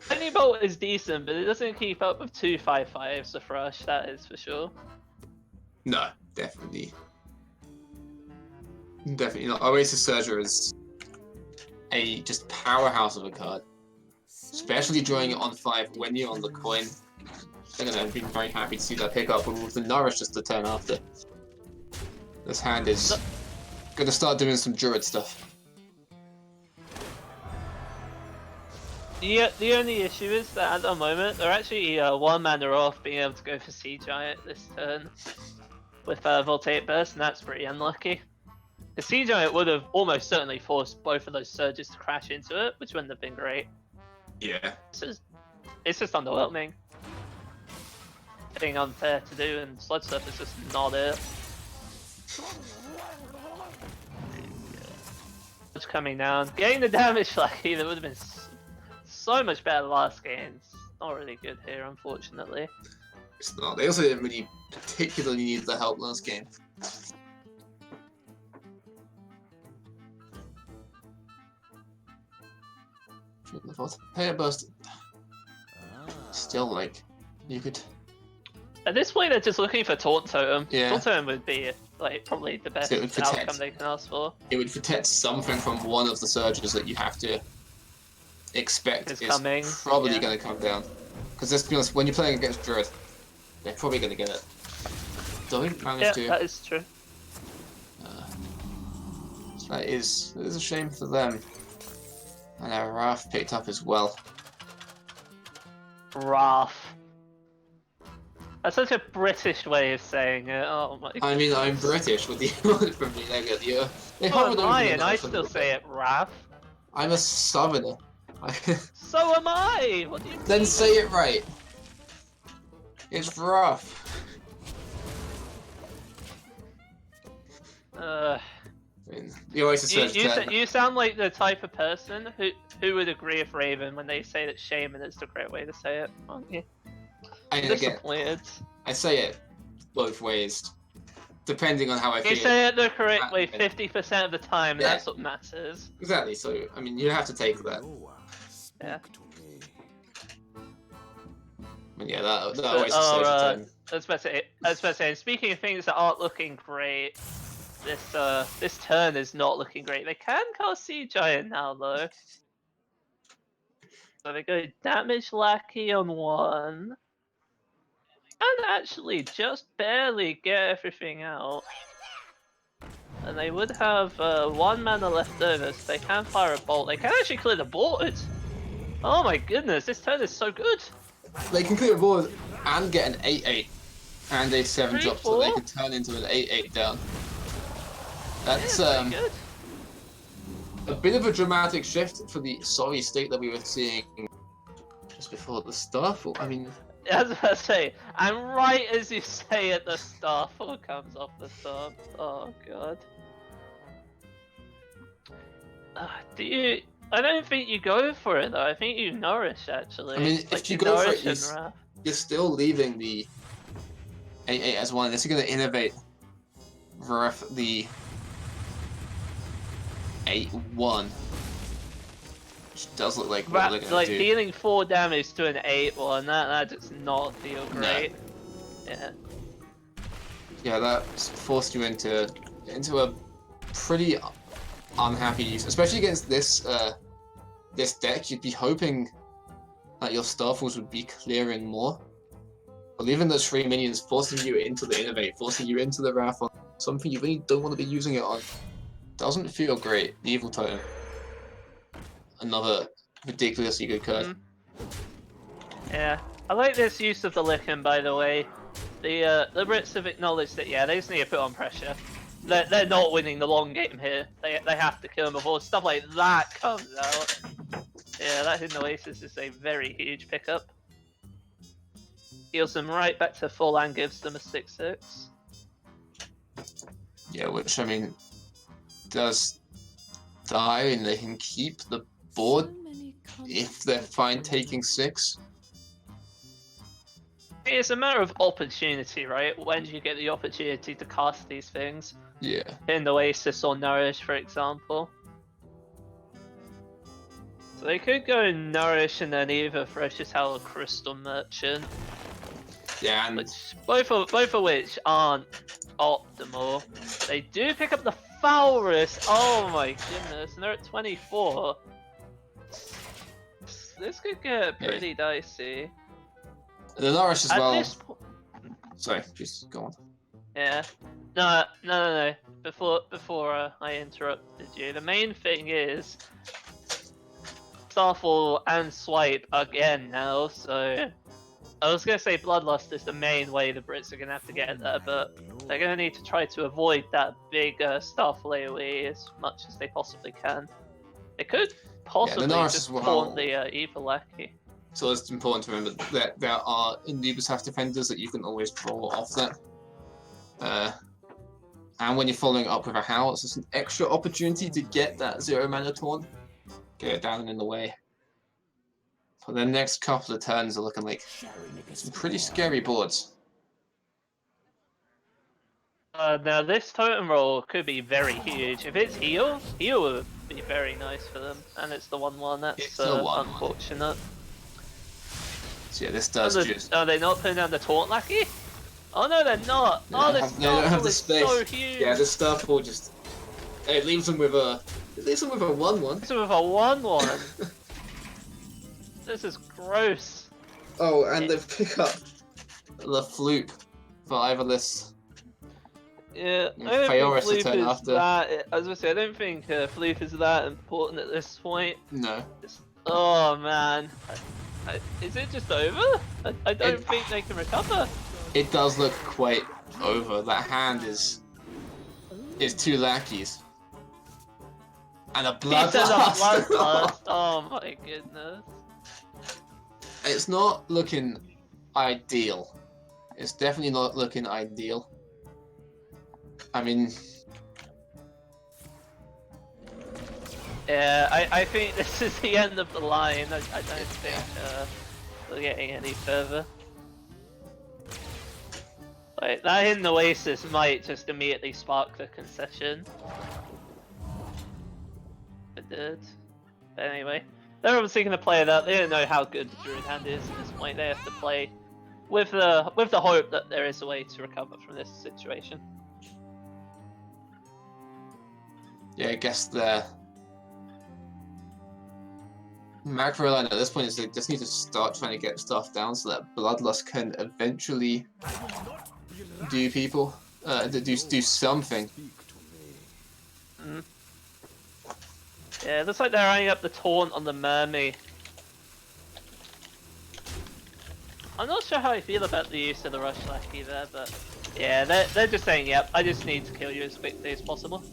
Lightning Bolt is decent, but it doesn't keep up with 2/5/5s of Rush, that is for sure. No, definitely. Definitely not. Oasis Surger is a just powerhouse of a card. Especially drawing it on 5 when you're on the coin. They're gonna be very happy to see that pick up, but with the Nourish just the turn after. This hand is gonna start doing some Druid stuff. The only issue is that at the moment they're actually 1 mana off being able to go for Sea Giant this turn with Voltaic Burst, and that's pretty unlucky. The Sea Giant would have almost certainly forced both of those surges to crash into it, which wouldn't have been great. Yeah. It's just underwhelming. Being unfair to do, and Sludge Surf is just not it. It's coming down. Getting the damage lucky, that would have been so much better last game. It's not really good here, unfortunately. It's not. They also didn't really particularly need the help last game. The Voltaic Burst. Still, like, you could. At this point, they're just looking for Taunt Totem. Yeah. Taunt Totem would be like probably the best So it would protect. outcome they can ask for. It would protect something from one of the surges that you have to expect It's is coming, probably yeah. going to come down. Because let's be honest, when you're playing against Druid, they're probably going to get it. Don't manage Yeah, to. that is true. So that is a shame for them. And our Wrath picked up as well. Wrath. That's such a British way of saying it. Oh my god. I mean, I'm British with the from me. They get the. They So hovered am over I, the and I knife a still little say bit. it Wrath. I'm a Southerner. So am I! What do you Then mean? say it right. It's rough. Uh, I mean, the Oasis Surge turn. you sound like the type of person who would agree with Raven when they say that Shaman is the correct way to say it, aren't you? And again, Disappointed. I say it both ways, depending on how I You feel. say it the correct way Yeah. 50% of the time, and Yeah. that's what matters. Exactly. So I mean, you have to take that. Yeah. But yeah, that Oasis Oh, Surge turn. I was about to say, speaking of things that aren't looking great, this turn is not looking great. They can cast Sea Giant now though. So they go damage lackey on 1. And actually just barely get everything out. And they would have 1 mana left over, so they can fire a bolt. They can actually clear the board! Oh my goodness, this turn is so good! They can clear a board and get an 8/8 and a 7 drop, so they 3/4? can turn into an 8/8 down. That's Yeah, pretty good. a bit of a dramatic shift for the sorry state that we were seeing just before the Starfall. I mean, I was about to say, and right as you say it, the Starfall comes off the top. Oh god. Do you? I don't think you go for it though. I think you nourish actually. I mean, like if you go for nourish it, and wrath. you're still leaving the 8-8 as one. This is going to innovate the 8-1. Which does look like what they're going Like to do. dealing 4 damage to an 8-1, that does not feel great. No. Yeah. Yeah, that forced you into a pretty unhappy use, especially against this this deck. You'd be hoping that your Starfalls would be clearing more. But leaving those 3 minions, forcing you into the Innovate, forcing you into the Wrath on something you really don't want to be using it on, doesn't feel great. The Evil Totem. Another ridiculously good card. Yeah, I like this use of the Lichen, by the way. The Brits have acknowledged that, yeah, they just need to put on pressure. They're not winning the long game here. They have to kill him before stuff like that comes out. Yeah, that Hidden Oasis is a very huge pickup. Heals them right back to full and gives them a 6/6. Yeah, which, I mean, does die and they can keep the board if they're fine taking 6. It's a matter of opportunity, right? When do you get the opportunity to cast these things? Yeah. In the Oasis or Nourish, for example. So they could go Nourish and then either Thresh's Howl or Crystal Merchant. Yeah, and Both of which aren't optimal. They do pick up the Foul Risk. Oh my goodness, and they're at 24. This could get pretty dicey. the Nourish as At well. this Sorry, just go on. Yeah. No. Before I interrupted you, the main thing is Starfall and Swipe again now, so I was gonna say Bloodlust is the main way the Brits are gonna have to get there, but they're gonna need to try to avoid that big Starfall AoE as much as they possibly can. They could possibly just taunt the Evil Lackey. So it's important to remember that there are Anubis defenders that you can always draw off that. And when you're following up with a Howl, it's just an extra opportunity to get that 0 mana taunt. Get it down and in the way. For the next couple of turns are looking like some pretty scary boards. Now this totem roll could be very huge. If it's heal would be very nice for them. And it's the 1/1, that's unfortunate. So yeah, this does just... Are they not putting down the taunt lackey? Oh no, they're not! Yeah, this Starfall is so huge! Yeah, this Starfall just... It leaves them with a... 1/1. Leaves them with a 1/1! This is gross. Oh, and they've picked up the Floop for either this... Yeah, I don't think Floop is that... As I say, I don't think Floop is that important at this point. No. Oh man. Is it just over? I don't think they can recover. It does look quite over. That hand is 2 lackeys. And a Bloodlust! Oh my goodness. It's not looking ideal. It's definitely not looking ideal. I mean... Yeah, I think this is the end of the line. I don't think we're getting any further. Like, that Hidden Oasis might just immediately spark the concession. It did. But anyway, they're obviously going to play that. They don't know how good the Druid hand is at this point. They have to play with the hope that there is a way to recover from this situation. Yeah, I guess the macro line at this point is they just need to start trying to get stuff down so that Bloodlust can eventually do do something. Yeah, it looks like they're eyeing up the taunt on the Mermaid. I'm not sure how I feel about the use of the Rush Lackey there, but yeah, they're just saying, yep, I just need to kill you as quickly as possible.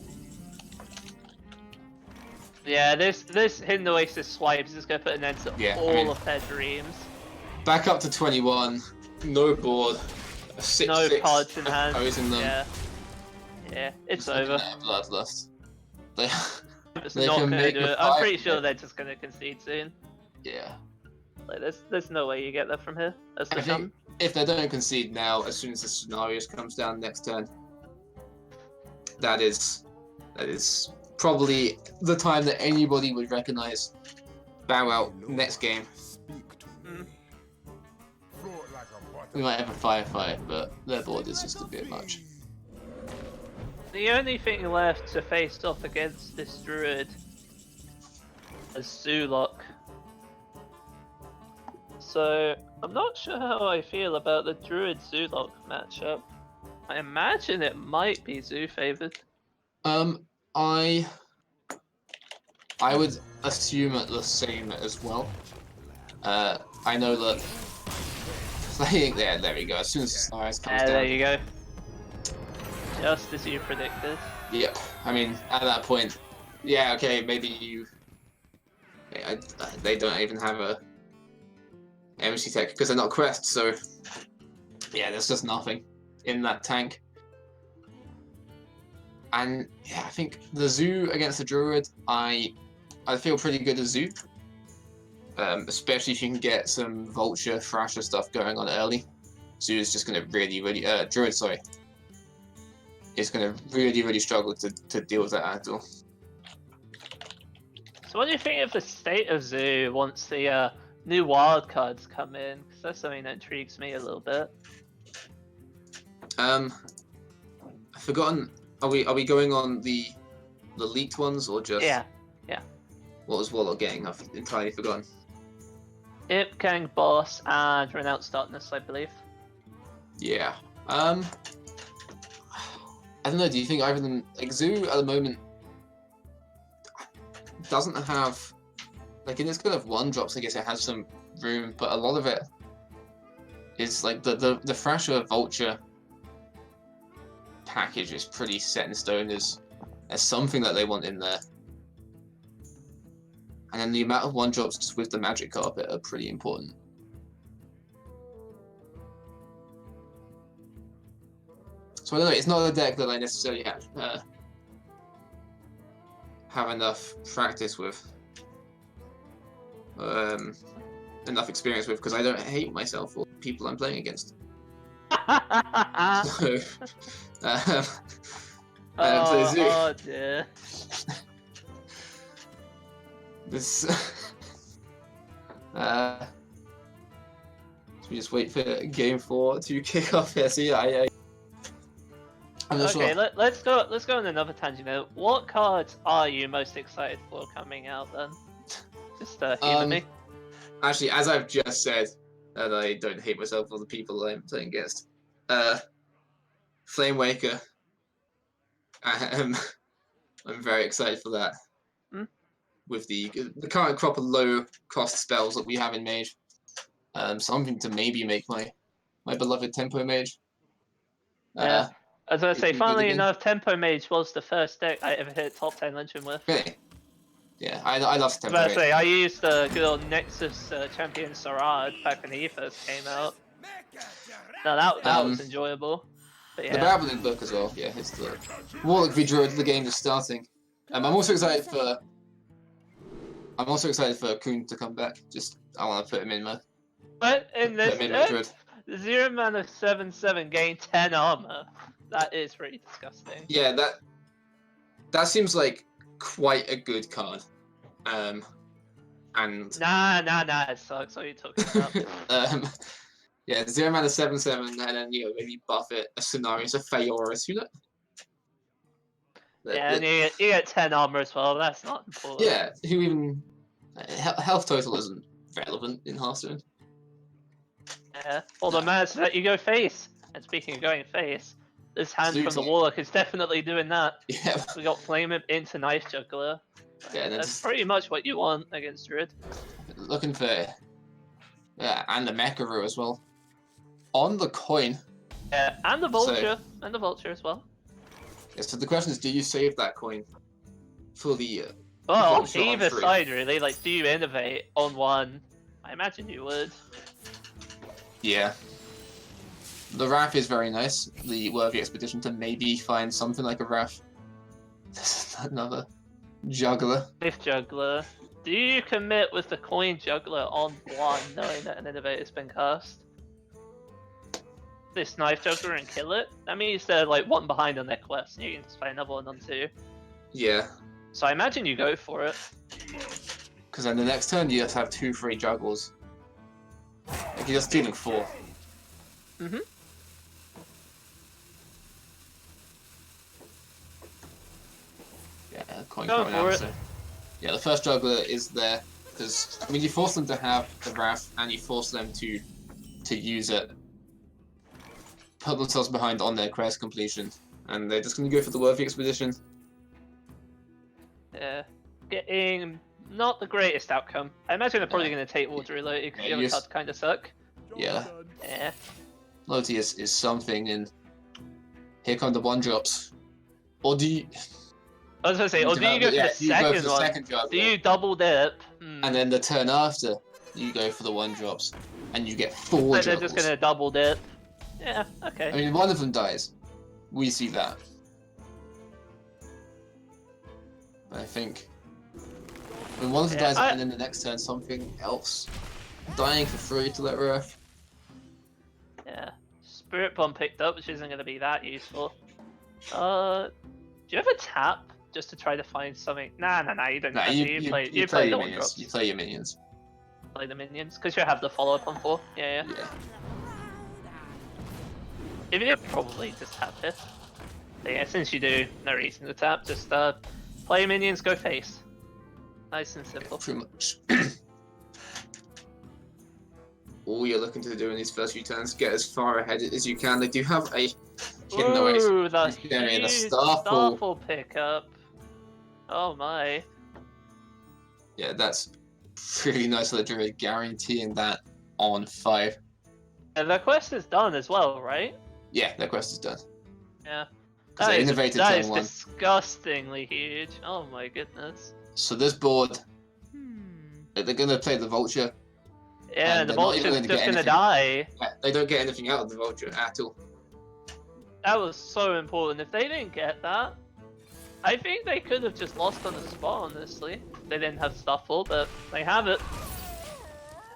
Yeah, this Hidden Oasis swipe is just gonna put an end to Yeah, I all mean- of their dreams. Back up to 21, no board, a 6-6 No cards in hand. opposing them. Yeah. Yeah, it's Just looking over. at bloodlust. They, It's they not can gonna make do a it. I'm 5 pretty sure bet. they're just gonna concede soon. Yeah. Like there's no way you get that from here. That's I the think if they don't concede now, as soon as the scenarios comes down next turn, that is probably the time that anybody would recognize bow out next game. We might have a firefight, but their board is just a bit much. The only thing left to face off against this druid is Zulok. So I'm not sure how I feel about the druid Zulok matchup. I imagine it might be Zoo favored. I would assume it the same as well. I know that playing there we go. As soon as the stars comes down. There you go. Just as you predicted. Yep. I mean, at that point, yeah, okay, maybe you. They don't even have a MC tech because they're not Crest, so yeah, there's just nothing in that tank. And yeah, I think the Zoo against the Druid, I feel pretty good as Zoo. Especially if you can get some Vulture, Thrasher stuff going on early. Zoo is just going to really, Druid, sorry, is going to really struggle to deal with that at all. So what do you think of the state of Zoo once the new wildcards come in? Because that's something that intrigues me a little bit. I've forgotten. Are we going on the leaked ones or just? Yeah. What was Warlock getting? I've entirely forgotten. Ip, Gang, Boss, and Renounced Darkness, I believe. Yeah. I don't know. Do you think either of them, like Zoo at the moment, doesn't have, like in its kind of one drops? I guess it has some room, but a lot of it is like the Thrasher Vulture package is pretty set in stone as something that they want in there. And then the amount of one drops just with the Magic Carpet are pretty important. So I don't know, it's not a deck that I necessarily have enough practice with. Enough experience with, because I don't hate myself or people I'm playing against. So, oh dear. This. Should we just wait for game 4 to kick off here? So yeah, I'm not Okay, sure. let's go on another tangent now. What cards are you most excited for coming out then? Just humor me. Actually, as I've just said, that I don't hate myself or the people I'm playing against. Flame Waker. I'm very excited for that. With the current crop of low cost spells that we have in Mage. Something to maybe make my beloved Tempo Mage. Yeah. I was gonna say, good funnily again. enough, Tempo Mage was the first deck I ever hit top 10 Legend with. Really? Yeah, I love I was Tempo about to Mage. say, I used the good old Nexus champion Sarad back when he first came out. No, that was enjoyable. But yeah. The Babbling book as well. Yeah, it's the Warlock v Druid. The game just starting. I'm also excited for Kuhn to come back. Just I want to put him in my. But in Put this him in my deck, Druid. 0 mana 7/7 gain 10 armor. That is pretty disgusting. Yeah, that seems like quite a good card. And Nah, it sucks. What are you talking about? yeah, 0 mana 7/7, and then maybe buff it a scenario. It's a Feoris, Yeah, and you get 10 armor as well. That's not important. Yeah, who even health total isn't relevant in Hearthstone. Yeah. Although matters that you go face. And speaking of going face, this hand from the Absolutely. Warlock is definitely doing that. Yeah, We got Flame Imp into Knife Juggler. yeah, and then That's just pretty much what you want against Druid. looking for and the Mecharo as well. On the coin. Yeah, and the Vulture. And the Vulture as well. Yeah, so the question is, do you save that coin for the Well, Vulture on either 3. side really. Like, do you innovate on one? I imagine you would. Yeah. The Wrath is very nice. The Worthy Expedition to maybe find something like a Wrath. Another Juggler. If Juggler. Do you commit with the Coin Juggler on one, knowing that an innovator's been cast? This Knife Juggler and kill it? That means they're like one behind on their quest, and you can just play another one on 2. Yeah. So I imagine you go for it. Because then the next turn you just have 2 free Juggles. Like you're just dealing 4. Mm-hmm. Yeah, coin Go coming for out. it. So. Yeah, the first Juggler is there because I mean you force them to have the Wrath and you force them to use it, put themselves behind on their quest completion, and they're just going to go for the Worthy Expedition. Yeah. Getting not the greatest outcome. I imagine they're probably Yeah. going to take Water Reloaded because Yeah, the other you cards kind of suck. Yeah, Yeah. Lotus is something, and here come the 1-drops. Or do you? I was going to say, or do you go for yeah, the you go for second the one? second Juggler, Do you double dip? and then the turn after you go for the 1-drops, and you get 4 Like Juggles. they're just going to double dip? Yeah, okay. I mean, one of them dies. We see that. I think. I mean, one of them dies, and then the next turn something else. Dying for free to let Wrath. Yeah. Spirit Bomb picked up, which isn't going to be that useful. Do you ever tap just to try to find something? Nah, you don't. Nah, Have you play play the your 1 minions. drops. You play your minions. Play the minions because you have the follow up on 4. Yeah. Yeah. If you probably just tap it. But yeah, since you do, no reason to tap. Just play minions, go face. Nice and simple. Pretty much. All you're looking to do in these first few turns, get as far ahead as you can. They do have a hidden away Ooh, the area, the huge Starfall. Starfall pickup. Oh my. Yeah, that's pretty nice of the Druid, guaranteeing that on 5. And the quest is done as well, right? Yeah, that quest is done. Yeah. Because they innovated that turn is 1. disgustingly huge. Oh my goodness. So this board, they're going to play the Vulture. Yeah, And the they're not even Vulture's gonna just get gonna anything. die. Yeah, they don't get anything out of the Vulture at all. That was so important. If they didn't get that, I think they could have just lost on the spot, honestly. They didn't have Stuffle, but they have it.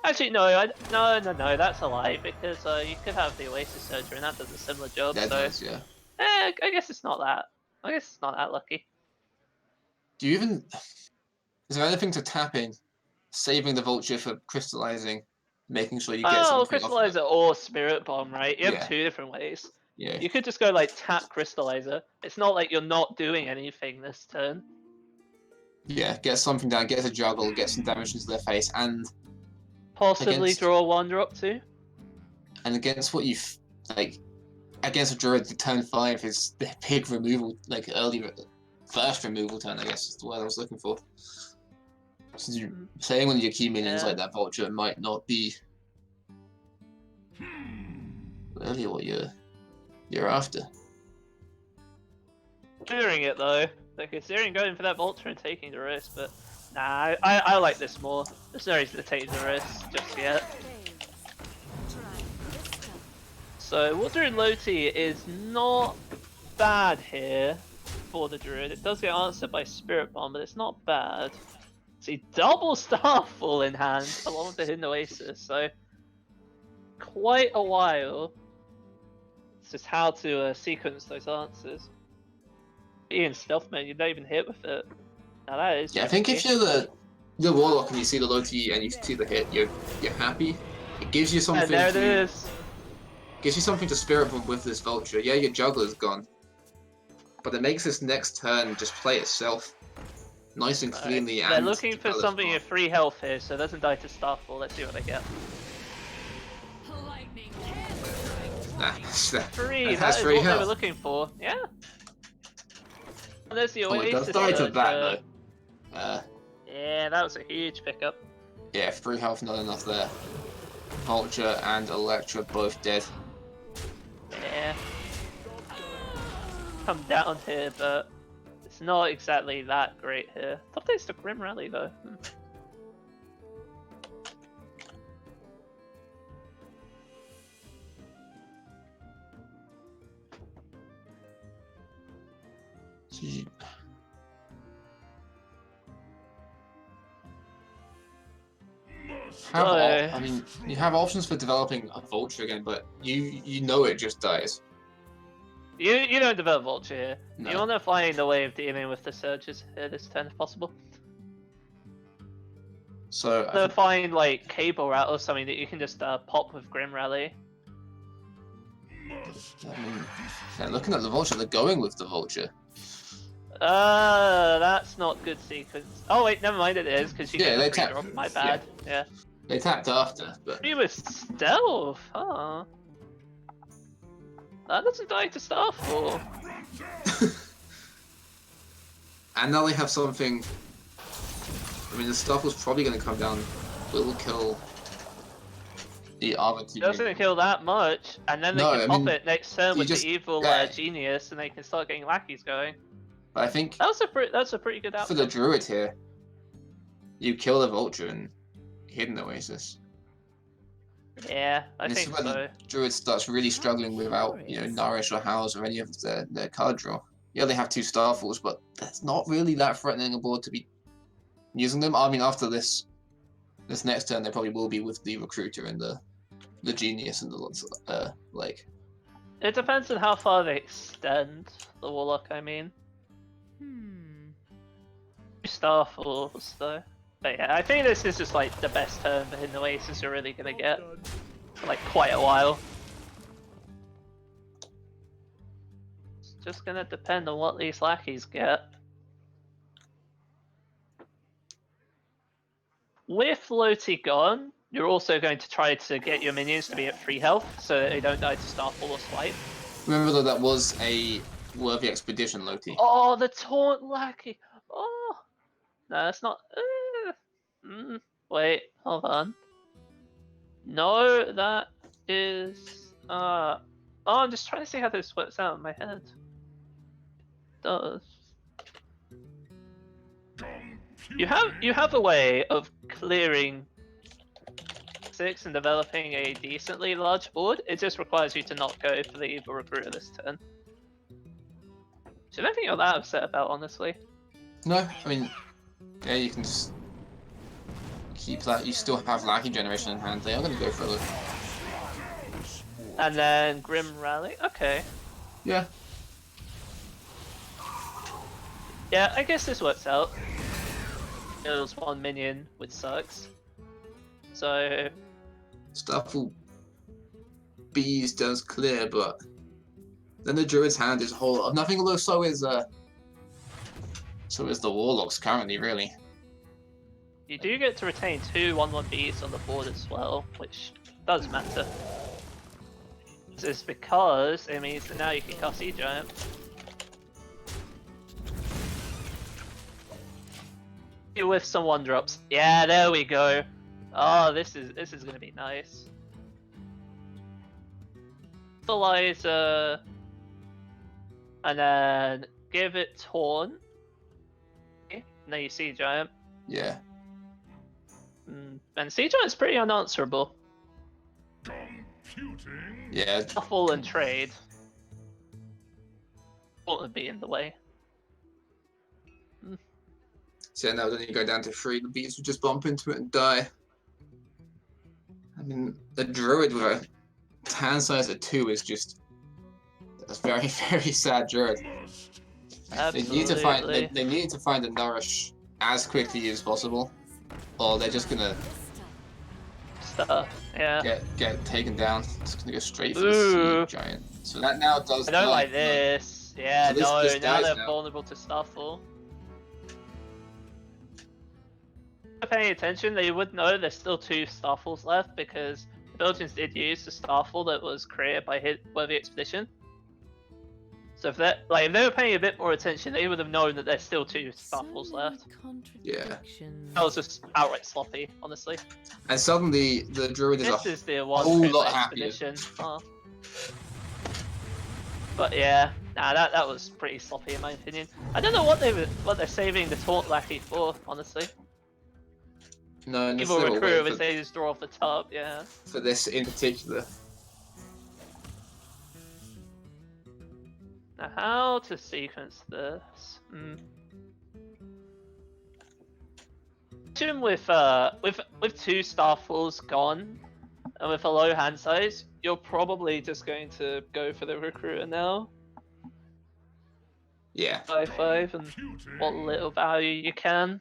Actually, no, no, that's a lie, because you could have the Oasis Surgery, and that does a similar job, That so... does, yeah. I guess it's not that. I guess it's not that lucky. Do you even... Is there anything to tapping, saving the Vulture for crystallizing, making sure you get Oh, something off of it? Crystallizer or Spirit Bomb, right? You have Yeah. 2 different ways. Yeah. You could just go like tap Crystallizer. It's not like you're not doing anything this turn. Yeah, get something down, get a juggle, get some damage into their face, and Possibly Against- draw a 1-drop too. against what you like, against a Druid, the turn 5 is the big removal, like early first removal turn, I guess is the word I was looking for. So you're playing one of your key minions Yeah. like that Vulture might not be really what you're after. Considering it though, like considering going for that Vulture and taking the risk, but nah, I like this more. There's no reason to take the risk just yet. So Water and Loti is not bad here for the Druid. It does get answered by Spirit Bomb, but it's not bad. See, double Starfall in hand along with the Hidden Oasis, so quite a while. It's just how to sequence those answers. In stealth mode, you don't even hit with it. Now that is. Yeah, I think if you're the Warlock and you see the Loti and you see the hit, you're happy. It gives you something. And there it is. Gives you something to Spirit Bomb with this Vulture. Yeah, your Juggler's gone, but it makes this next turn just play itself, nice and cleanly. They're and looking for something in free health here, so it doesn't die to Starfall. Let's see what they get. Free. That is what they were looking for. Yeah. And there's the Oh, it Oasis. does die to Surge, that though. Yeah, that was a huge pickup. Yeah, free health not enough there. Vulture and Electra both dead. Yeah. Come down here, but this not exactly that great here. Top days to Grim Rally though. So I mean, you have options for developing a vulture again, but you know it just dies. You don't develop vulture here. No. You want to find a way of dealing with the surges here this turn if possible. So I So think, find like cable route or something that you can just pop with Grim Rally. I mean, yeah, looking at the vulture, they're going with the vulture. That's not good sequence. Oh wait, never mind, it is because you Yeah, get they the free tap- drop. My bad. Yeah. They tapped after, but He was stealth, huh? That doesn't die to Starfall. and now they have something. I mean, the stuff was probably going to come down. Will kill the other two. Doesn't kill that much, and then they No, can I pop mean, it next turn you with just- the evil yeah. genius, and they can start getting lackeys going. But I think That's a pretty good outcome. for the druid here, you kill the vulture and hidden oasis. Yeah, I And this think is when so. the druid starts really struggling without, nourish or house or any of their card draw. Yeah, they have 2 Starfalls, but that's not really that threatening a board to be using them. I mean, after this next turn, they probably will be with the recruiter and the genius and the lake. It depends on how far they extend the warlock. I mean, Starfalls though. But yeah, I think this is just like the best turn for Hidden Oasis you're really gonna get for like quite a while. It's just gonna depend on what these lackeys get. With Loti gone, you're also going to try to get your minions to be at 3 health so that they don't die to Starfall or Swipe. Remember though, that was a worthy expedition, Loti. Oh, the Taunt lackey! Oh! No, that's not... Wait, hold on. No, that is... Oh, I'm just trying to see how this works out in my head. It does. You have a way of clearing 6 and developing a decently large board. It just requires you to not go for the evil recruiter this turn. So I don't think you're that upset about, honestly. No, I mean, yeah, you can just keep that. You still have lackey generation in hand. They are going to go for a look. And then Grim Rally. Okay. Yeah. Yeah, I guess this works out. It was 1 minion, which sucks. So Starfall Bees does clear, but then the druid's hand is whole of nothing. Although so is the warlocks currently, really. you do get to retain 2 1/1 bees on the board as well, which does matter. This is because it means that now you can cast Sea Giant. With some 1-drops. Yeah, there we go. Oh, this is gonna be nice. Fertilizer, and then give it Taunt. Okay. Now you Sea Giant. Yeah. And Sea Giant's pretty unanswerable. Yeah. Shuffle and trade. What would be in the way? So now then you go down to 3, the bees would just bump into it and die. I mean, the druid with a hand size of 2 is just a very, very sad druid. Absolutely. They need to find a nourish as quickly as possible, or they're just gonna Yeah. get taken down. It's gonna go straight for Ooh. the Sea Giant. So that now does. I don't die. like this. Yeah, So this no, now dies they're now. vulnerable to Starfall. If they're paying attention, they would know there's still 2 Starfalls left because the Belgians did use the Starfall that was created by Worthy Expedition. So if they were paying a bit more attention, they would have known that there's still 2 Starfalls left. Yeah. That was just outright sloppy, honestly. And suddenly the druid is This is the one whole created lot by happier. Expedition. But yeah, Nah, that was pretty sloppy in my opinion. I don't know what they're saving the taunt lackey for, honestly. No, and Evil they were recruiter waiting was they just draw off the top, yeah. for this in particular. Now how to sequence this? Imagine with two Starfalls gone and with a low hand size, you're probably just going to go for the recruiter now. Yeah. 5/5 and what little value you can.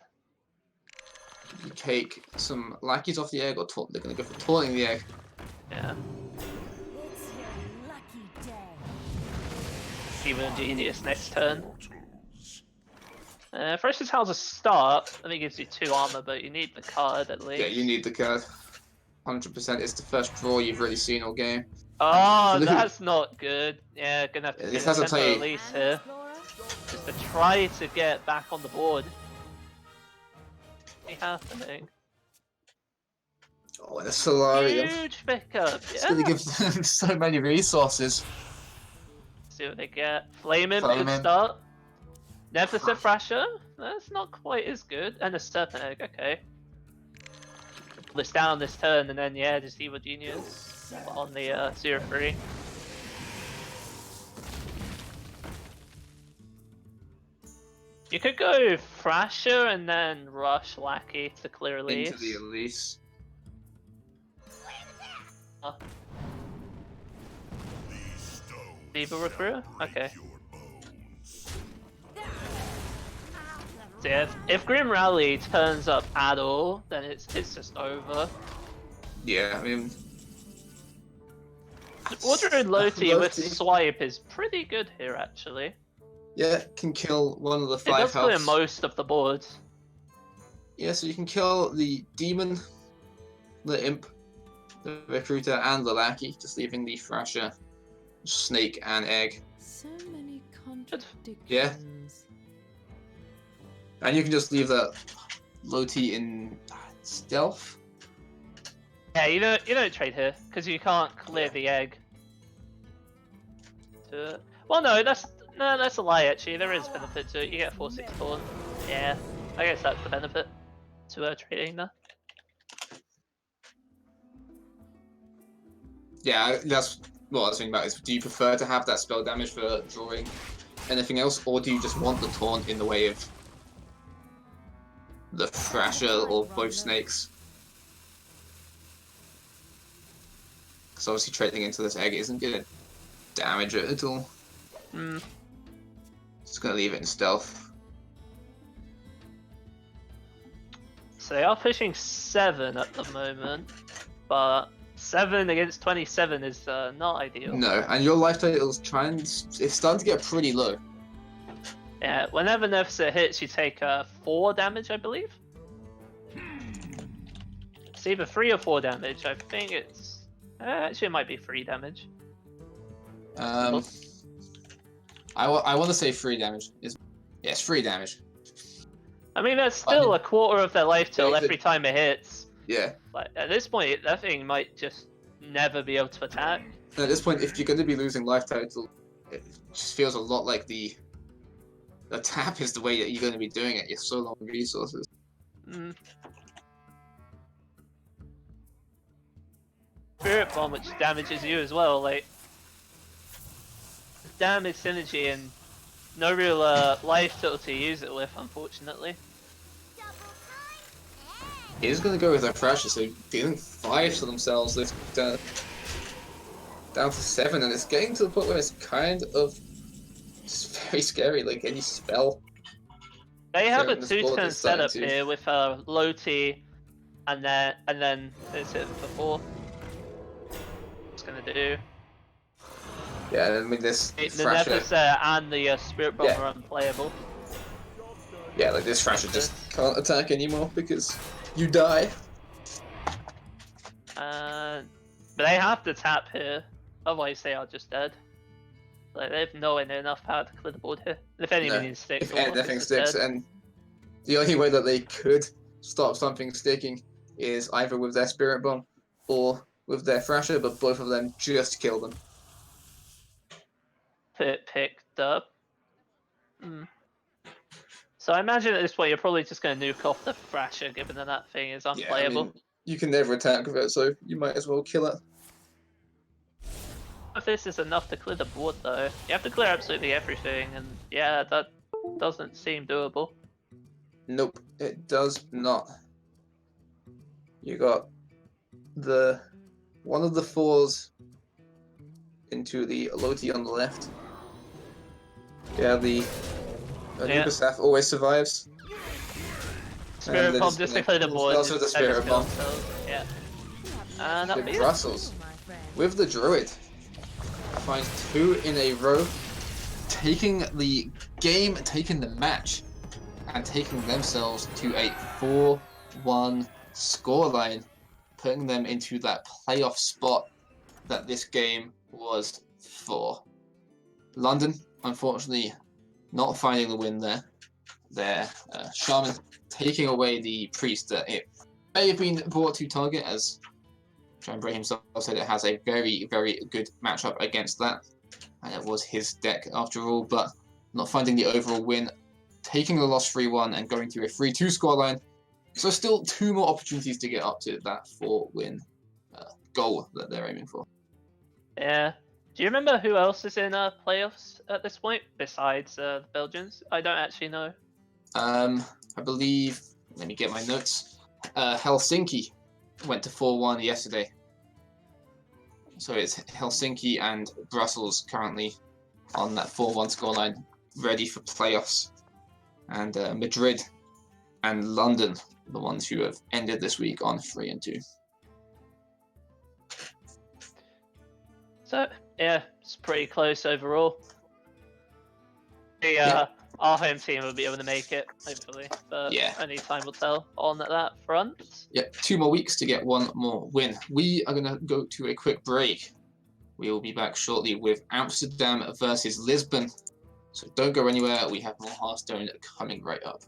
You take some lackeys off the egg, or they're going to go for taunting the egg. Yeah. It's your lucky day. Even genius next turn. Fresh is how to start. I think it gives you 2 armor, but you need the card at least. Yeah, you need the card. 100%. It's the first draw you've really seen all game. Oh, Blue. that's not good. Yeah, gonna have to Yeah, do this a has to tempo tell you- release I'm here. Explorer. Just to try to get back on the board. What's happening? Oh, and a Solarium. Huge pickup, It's yeah. going to give them so many resources. See what they get. Flaming, Flame good in. start. Nemesis Thrasher, that's not quite as good. And a Serpent Egg, okay. Pull this down this turn, and then yeah, just Evil Genius on the 0-3. You could go Thrasher and then Rush Lackey to clear Elise. Into the Elise. Diva Recruiter? Okay. So yeah, if Grim Rally turns up at all, then it's just over. Yeah, I mean... Ordering Loti with Loti. Swipe is pretty good here, actually. Yeah, can kill one of the It 5 does clear healths. most of the board. Yeah, so you can kill the Demon, the Imp, the Recruiter, and the Lackey, just leaving the Thrasher, Snake, and Egg. So many contradictions. Yeah. And you can just leave that Loti in Stealth. Yeah, you don't trade here because you can't clear the egg. Well, no, that's a lie. Actually, there is benefit to it. You get 4/6 taunt. Yeah, I guess that's the benefit to trading there. Yeah, that's what I was thinking about. Is do you prefer to have that spell damage for drawing anything else, or do you just want the taunt in the way of the Thrasher or both snakes? Because obviously trading into this egg isn't going to damage it at all. Just going to leave it in stealth. So they are pushing 7 at the moment, but 7 against 27 is not ideal. No, and your life total is it's starting to get pretty low. Yeah, whenever Nemesis hits, you take 4 damage, I believe. It's either 3 or 4 damage. I think it's actually it might be 3 damage. I want to say 3 damage. It's 3 damage. I mean, that's still a quarter of their life total every time it hits. Yeah. Like at this point, that thing might just never be able to attack. And at this point, if you're going to be losing life total, it just feels a lot like the tap is the way that you're going to be doing it. You're so low on resources. Spirit Bomb, which damages you as well, like damage synergy and no real life total to use it with, unfortunately. He's going to go with a Thrasher, so dealing 5 to themselves this down to 7, and it's getting to the point where it's kind of very scary. Like any spell. They have a Sharing this board 2-turn is starting setup to- here with Loti, and then it's it for 4. What's gonna do? Yeah, I mean this The Thrasher. Nemesis and the Spirit Bomb are unplayable. Yeah, like this Thrasher just can't attack anymore because you die. But they have to tap here, otherwise they are just dead. Like they have nowhere near enough power to clear the board here. If any minion sticks, If or anything it's sticks, dead. and the only way that they could stop something sticking is either with their Spirit Bomb or with their Thrasher, but both of them just kill them. Pick Derp. Hmm. So I imagine at this point you're probably just going to nuke off the Thrasher, given that that thing is Yeah, I unplayable. mean, you can never attack with it, so you might as well kill it. If this is enough to clear the board, though, you have to clear absolutely everything, and yeah, that doesn't seem doable. Nope, it does not. You got the one of the 4s into the Loti on the left. Yeah, the Yeah. Anubis always survives. Spirit Bomb just to clear the board. Also the and just Spirit kill Bomb. themselves. Yeah. And that'll be it. Brussels with the Druid finds 2 in a row, taking the game, taking the match, and taking themselves to a 4-1 scoreline, putting them into that playoff spot that this game was for. London, unfortunately, not finding the win there. Their Shaman taking away the Priest that it may have been brought to target, as Chambray himself said it has a very, very good matchup against that. And it was his deck after all, but not finding the overall win, taking the loss 3-1 and going to a 3-2 scoreline. So still 2 more opportunities to get up to that 4-win goal that they're aiming for. Yeah. Do you remember who else is in playoffs at this point besides the Belgians? I don't actually know. I believe, let me get my notes. Helsinki went to 4-1 yesterday. So it's Helsinki and Brussels currently on that 4-1 scoreline, ready for playoffs. And Madrid and London, the ones who have ended this week on 3-2. So yeah, it's pretty close overall. Our home team will be able to make it, hopefully, but only time will tell on that front. Yep, 2 more weeks to get 1 more win. We are going to go to a quick break. We will be back shortly with Amsterdam versus Lisbon. So don't go anywhere. We have more Hearthstone coming right up.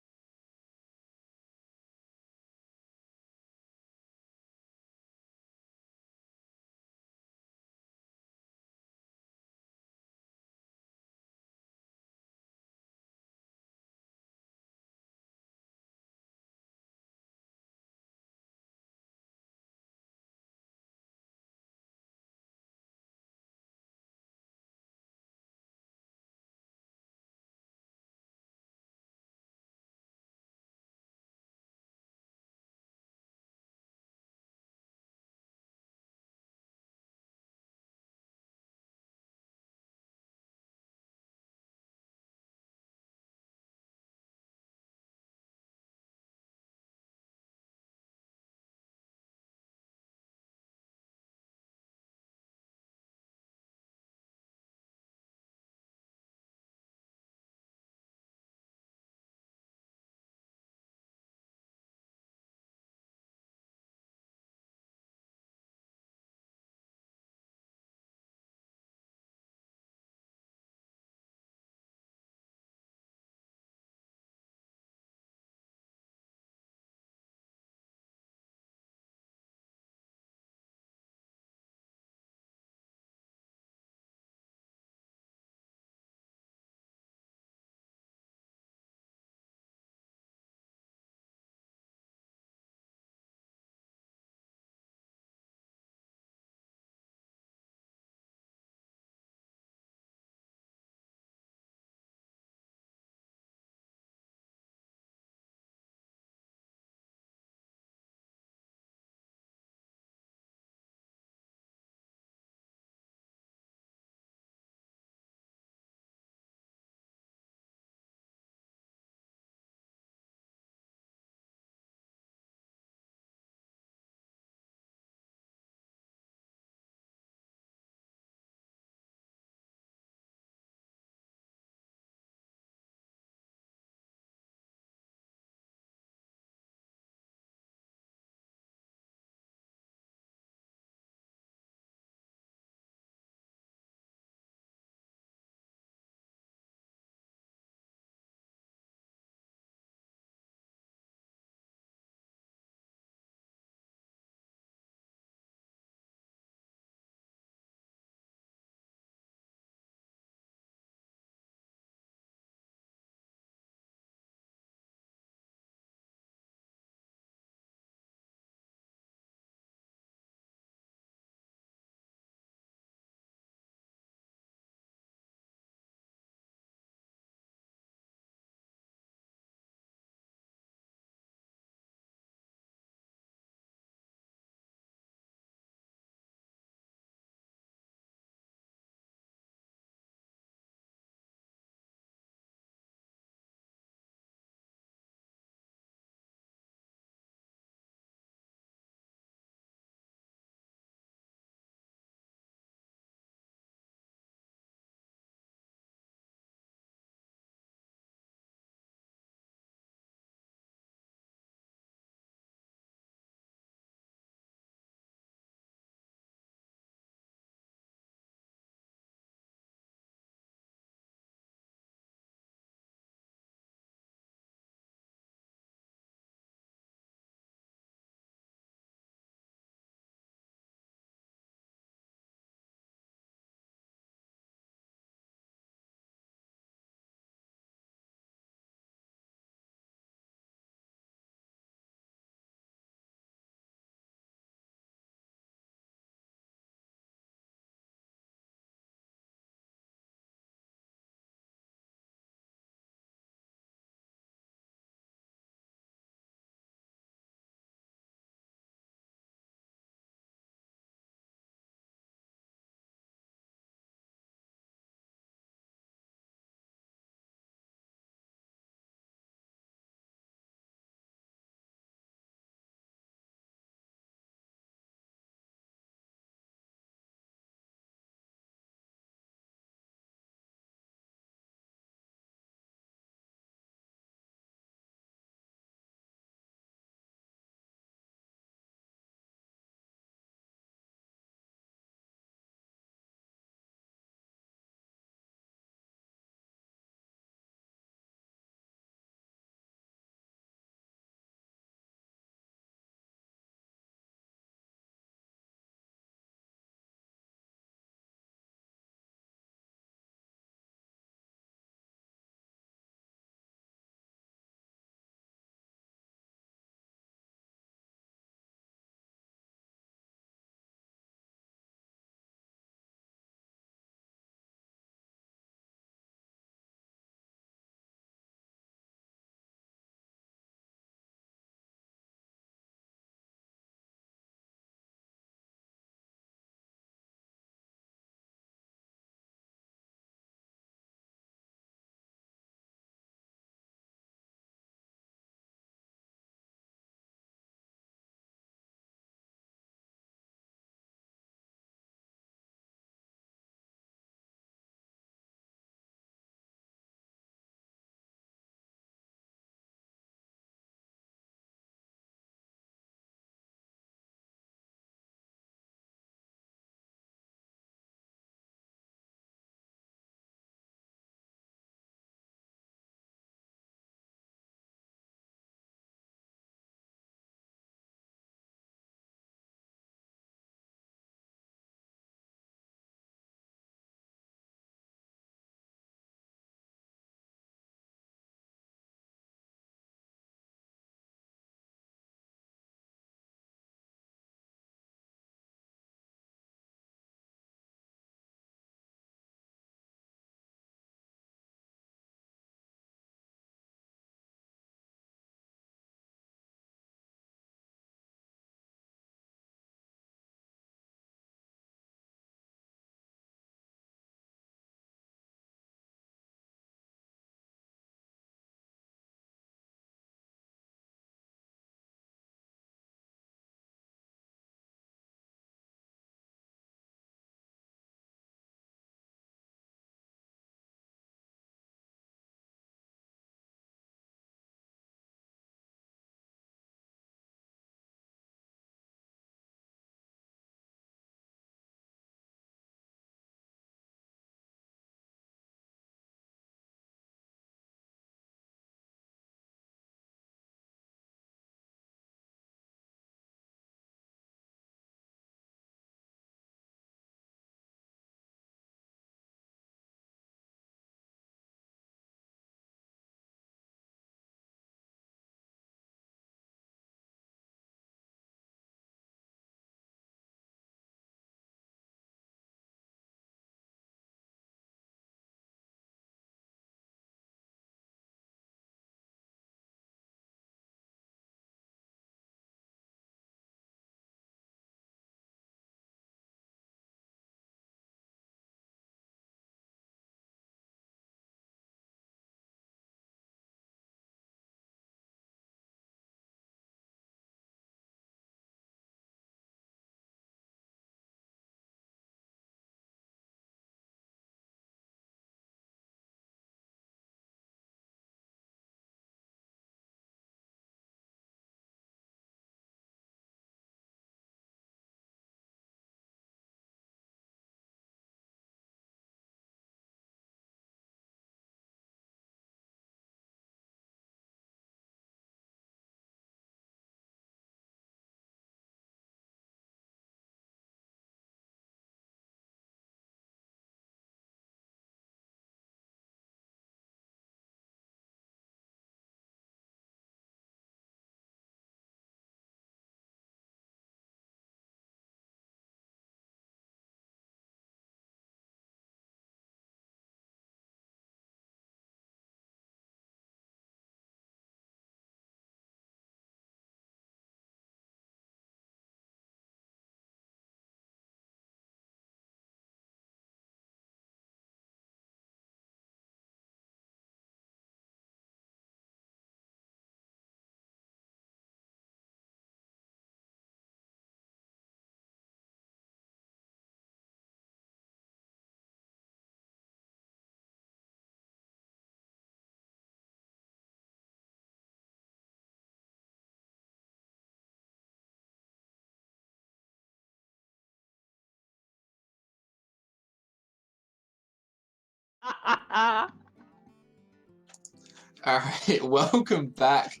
Alright, welcome back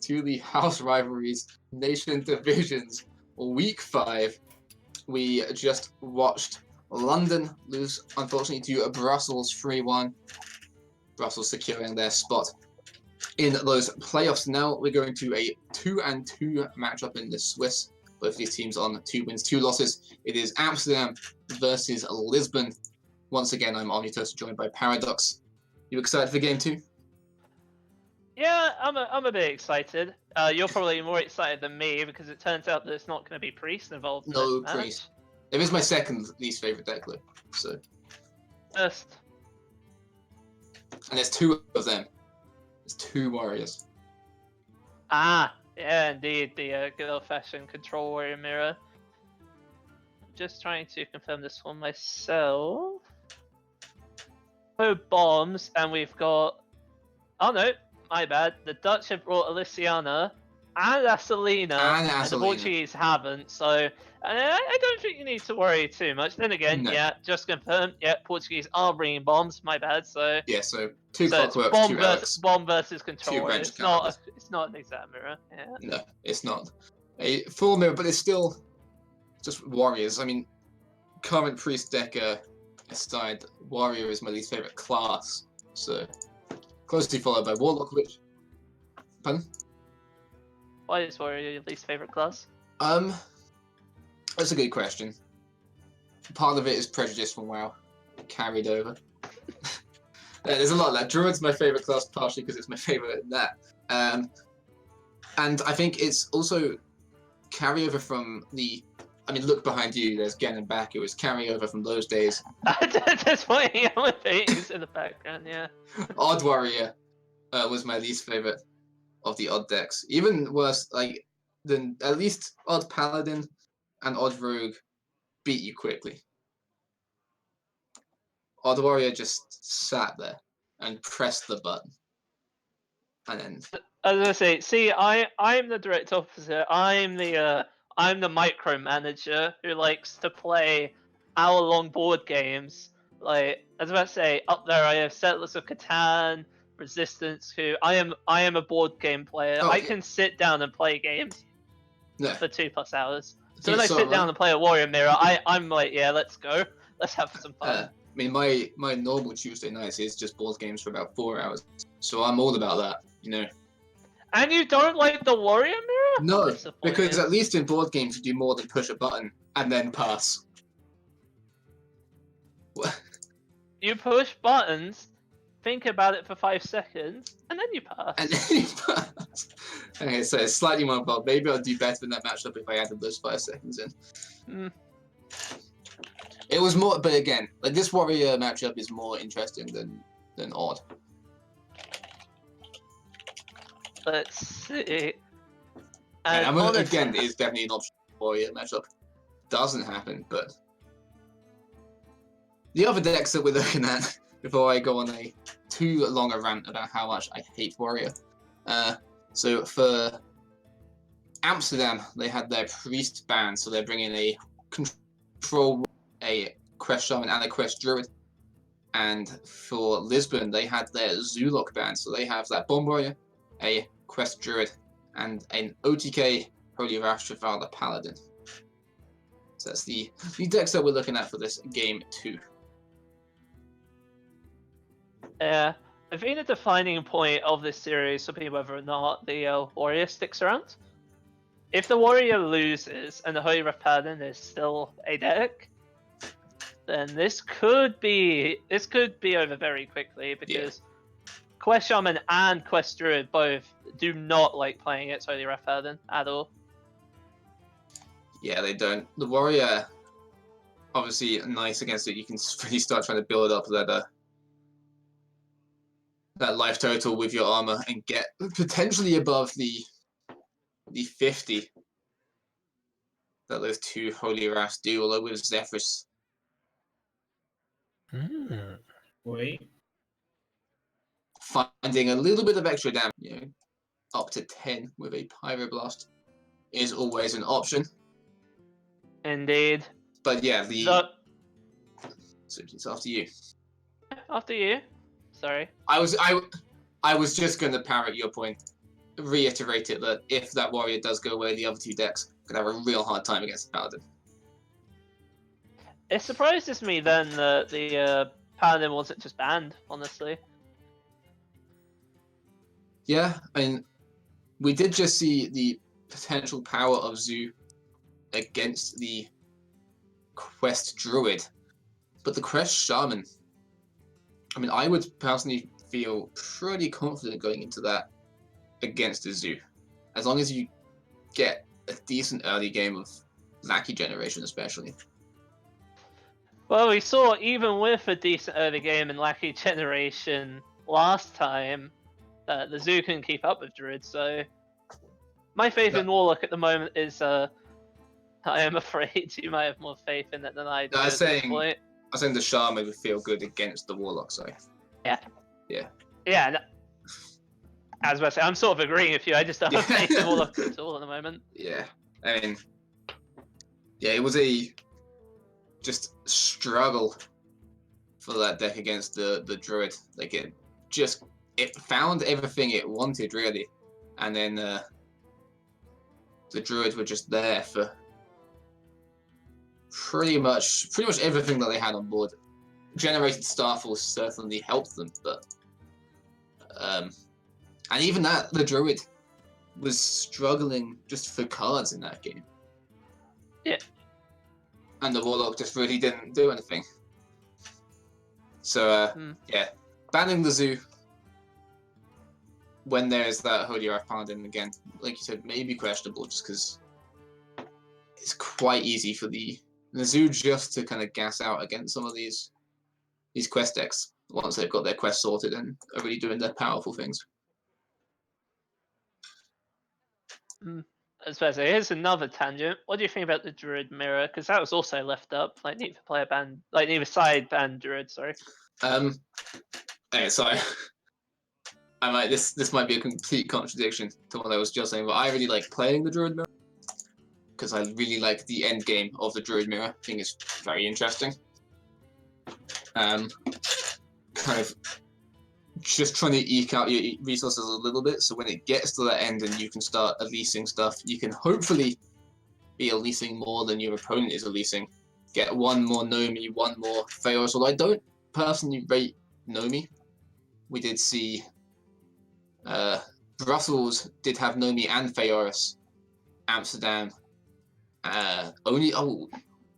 to the House Rivalries Nation Divisions Week 5. We just watched London lose, unfortunately, to Brussels 3-1. Brussels securing their spot in those playoffs. Now we're going to a 2-2 matchup in the Swiss. Both these teams on 2 wins, 2 losses. It is Amsterdam versus Lisbon. Once again, I'm Omnitus, joined by Paradox. You excited for game 2? Yeah, I'm a bit excited. You're probably more excited than me because it turns out that it's not going to be Priest involved in No this Priest. match. It is my second least favorite deck, though. So, First, and there's 2 of them. There's 2 warriors. yeah, indeed, the good old-fashioned control warrior mirror. Just trying to confirm this one myself. Oh, bombs, and we've got. Oh no, my bad. The Dutch have brought Aliciana and Asalina, and the Asalina. Portuguese haven't. So, and I don't think you need to worry too much. Then again, No. yeah, just confirmed. Yeah, Portuguese are bringing bombs. My bad. So Yeah, so 2 so it's Clockworks, 2 Alex. bomb versus control. wrench It's not. counters. It's not an exact mirror. Yeah. No, it's not a full mirror, but it's still just warriors. I mean, current Priest deck aside, warrior is my least favorite class. So, closely followed by Warlock, which... Pardon? Why is warrior your least favorite class? That's a good question. Part of it is prejudice from WoW, carried over. There's a lot of that. Druid's my favorite class, partially because it's my favorite in that. And I think it's also carryover from the... I mean, look behind you, there's Gen and Baku. It's carryover from those days. That's pointing out my things in the background. Yeah. Odd Warrior was my least favorite of the odd decks. Even worse, like, than at least Odd Paladin and Odd Rogue beat you quickly. Odd Warrior just sat there and pressed the button. And then... I was gonna say, see, I'm the direct opposite. I'm the micromanager who likes to play hour-long board games. Like, I was about to say, up there I have Settlers of Catan, Resistance. Who I am a board game player. Oh, I yeah. can sit down and play games No. for 2+ hours. So Yeah, when I so sit am down I. and play a Warrior Mirror, I'm like, yeah, let's go. Let's have some fun. I mean, my normal Tuesday nights is just board games for about 4 hours. So I'm all about that, you know. And you don't like the Warrior Mirror? No, Disappointed. because at least in board games you do more than push a button and then pass. You push buttons, think about it for 5 seconds, and then you pass. And then you pass. Okay, so it's slightly more involved. Maybe I'll do better in that matchup if I added those 5 seconds in. It was more, but again, like this warrior matchup is more interesting than odd. Let's see. And And honestly, again, it is definitely an option warrior matchup. Doesn't happen, but the other decks that we're looking at before I go on a too long a rant about how much I hate warrior. So for Amsterdam, they had their priest ban, so they're bringing a control, a quest shaman, and a quest druid. And for Lisbon, they had their Zulok ban, so they have that bomb warrior, a quest druid, and an OTK Holy Rashtravala paladin. So that's the decks that we're looking at for this game 2. yeah, I think the defining point of this series will be whether or not the warrior sticks around. If the warrior loses and the Holy Wrath Paladin is still a deck, then this could be over very quickly because Quest Shaman and Quest Druid both do not like playing its Holy Wrath Paladin at all. Yeah, they don't. The warrior, obviously nice against it. You can really start trying to build up that life total with your armor and get potentially above the 50 that those 2 Holy Wraths do, although with Zephyrus. Wait. Finding a little bit of extra damage, you know, up to 10 with a Pyroblast is always an option. Indeed. But yeah, so it's after you. after you. Sorry. I was just going to parrot your point, reiterate it that if that warrior does go away, the other two decks could have a real hard time against the paladin. It surprises me then that the paladin wasn't just banned. Honestly. Yeah, I mean, we did just see the potential power of Zoo against the Quest Druid, but the Quest Shaman, I mean, I would personally feel pretty confident going into that against the Zoo, as long as you get a decent early game of Lackey Generation, especially. Well, we saw even with a decent early game in Lackey Generation last time that the Zoo couldn't keep up with Druid, so my faith in Warlock at the moment is I am afraid you might have more faith in it than I do No, I was at this point. I was saying the Shaman would feel good against the Warlock side. Yeah. Yeah. Yeah, no, as I say, I'm sort of agreeing with you, I just don't have faith in Warlock at all at the moment. Yeah, I mean, yeah, it was a just struggle for that deck against the Druid. Like it found everything it wanted really, and then the Druids were just there for pretty much everything that they had on board. Generated Starfall certainly helped them, but and even that the Druid was struggling just for cards in that game. Yeah. And the Warlock just really didn't do anything. So, yeah, banning the Zoo when there's that Holy Wrath Paladin again, like you said, may be questionable just because it's quite easy for the Zoo just to kind of gas out against some of these quest decks once they've got their quest sorted and are really doing their powerful things. I suppose here's another tangent. What do you think about the Druid Mirror? Because that was also left up. Like neither player banned, like neither side banned Druid. Sorry. Okay, so I might this might be a complete contradiction to what I was just saying, but I really like playing the Druid Mirror because I really like the end game of the Druid Mirror. I think it's very interesting. Kind of just trying to eke out your resources a little bit, so when it gets to that end and you can start leasing stuff, you can hopefully be leasing more than your opponent is leasing. Get one more Nomi, one more Theos, although I don't personally rate Nomi. We did see Brussels did have Nomi and Theoris. Amsterdam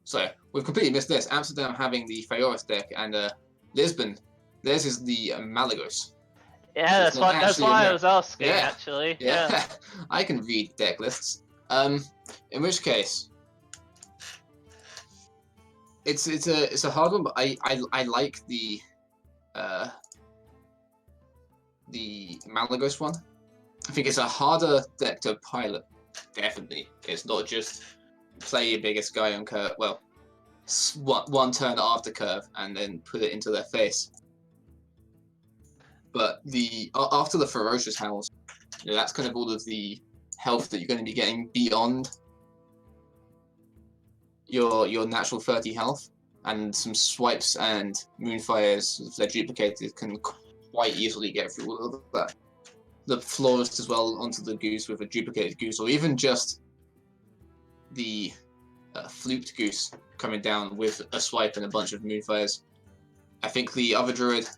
sorry, we've completely missed this. Amsterdam having the Theoris deck, and Lisbon, theirs is the Malagos. Yeah, that's why I was asking actually. Yeah. I can read deck lists. In which case, it's a hard one, but I like the Malagos one. I think it's a harder deck to pilot. Definitely, it's not just play your biggest guy on curve. Well, one turn after curve and then put it into their face. But after the Ferocious Howls, that's kind of all of the health that you're going to be getting beyond your natural 30 health, and some swipes and Moonfires, if they're duplicated, can quite easily get through all of that. The Florist as well onto the Goose with a duplicated Goose, or even just the Fluked Goose coming down with a swipe and a bunch of Moonfires. I think the other Druid,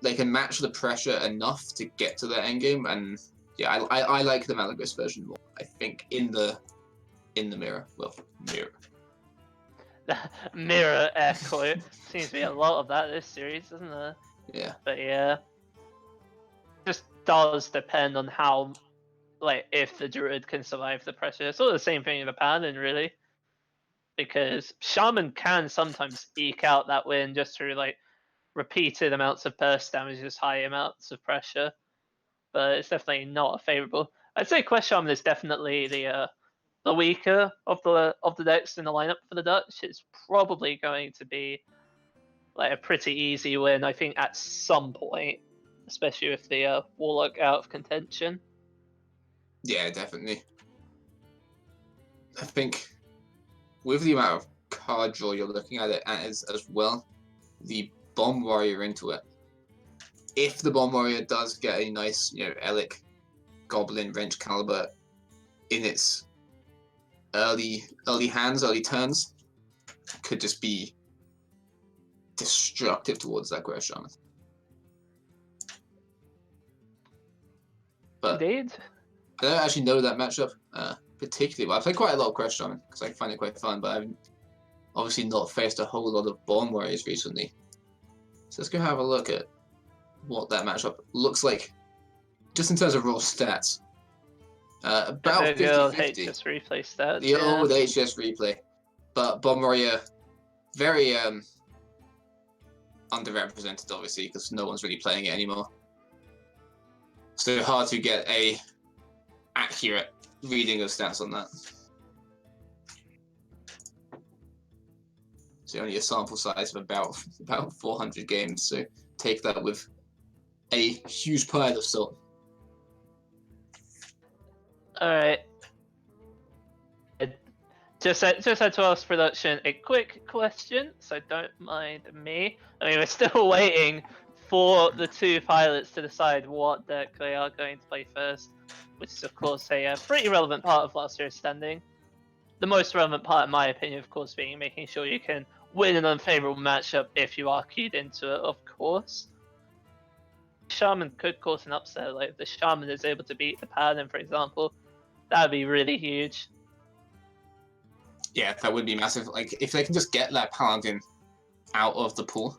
they can match the pressure enough to get to their endgame, and yeah, I like the Malagos version more. I think in the mirror. Well, mirror. Mirror air quote. Seems to be a lot of that this series, doesn't there? Yeah. But yeah, just does depend on how, like, if the Druid can survive the pressure. It's sort of the same thing with a Paladin, really, because Shaman can sometimes eke out that win just through like repeated amounts of burst damage, just high amounts of pressure. But it's definitely not favourable. I'd say Quest Shaman is definitely the weaker of the decks in the lineup for the Dutch. It's probably going to be like a pretty easy win, I think, at some point, especially with the Warlock out of contention. Yeah, definitely. I think with the amount of card draw you're looking at it as well, the Bomb Warrior into it. If the Bomb Warrior does get a nice, Elic, Goblin, Wrench caliber in its early hands, early turns, could just be destructive towards that Growth Shaman. But Indeed. I don't actually know that matchup particularly well. I played quite a lot of Growth Shaman because I find it quite fun, but I've obviously not faced a whole lot of Bomb Warriors recently. So let's go have a look at what that matchup looks like, just in terms of raw stats. About 50-50. HS replay stats. The old HS replay. But Bomb Warrior, very underrepresented, obviously, because no one's really playing it anymore. So hard to get a accurate reading of stats on that. So only a sample size of about 400 games. So take that with a huge pile of salt. All right. Just had to ask production a quick question, so don't mind me. I mean, we're still waiting for the two pilots to decide what deck they are going to play first, which is of course a pretty relevant part of last year's standing. The most relevant part, in my opinion, of course, being making sure you can win an unfavorable matchup if you are keyed into it, of course. Shaman could cause an upset, like if the Shaman is able to beat the Paladin, for example, that would be really huge. Yeah, that would be massive. Like, if they can just get that Paladin out of the pool.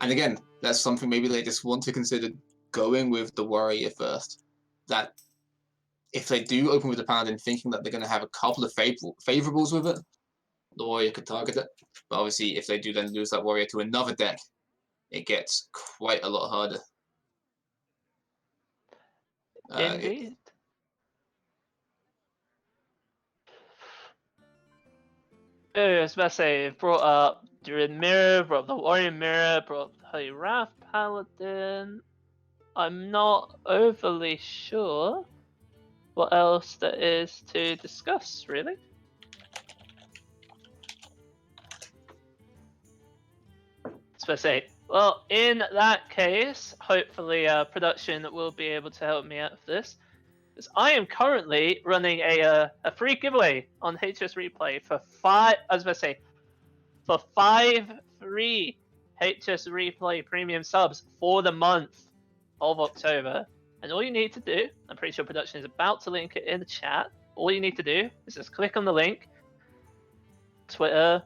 And again, that's something maybe they just want to consider going with the Warrior first. That if they do open with the Paladin thinking that they're going to have a couple of favorables with it, the Warrior could target it. But obviously, if they do then lose that Warrior to another deck, it gets quite a lot harder. Indeed. I was about to say, it brought up Druid Mirror, brought up the Warrior Mirror, brought up the Holy Wrath Paladin. I'm not overly sure what else there is to discuss, really. I was about to say, well, in that case, hopefully production will be able to help me out with this. Because I am currently running a free giveaway on HS Replay for five free HS Replay premium subs for the month of October. And all you need to do, I'm pretty sure production is about to link it in the chat. All you need to do is just click on the link. Twitter,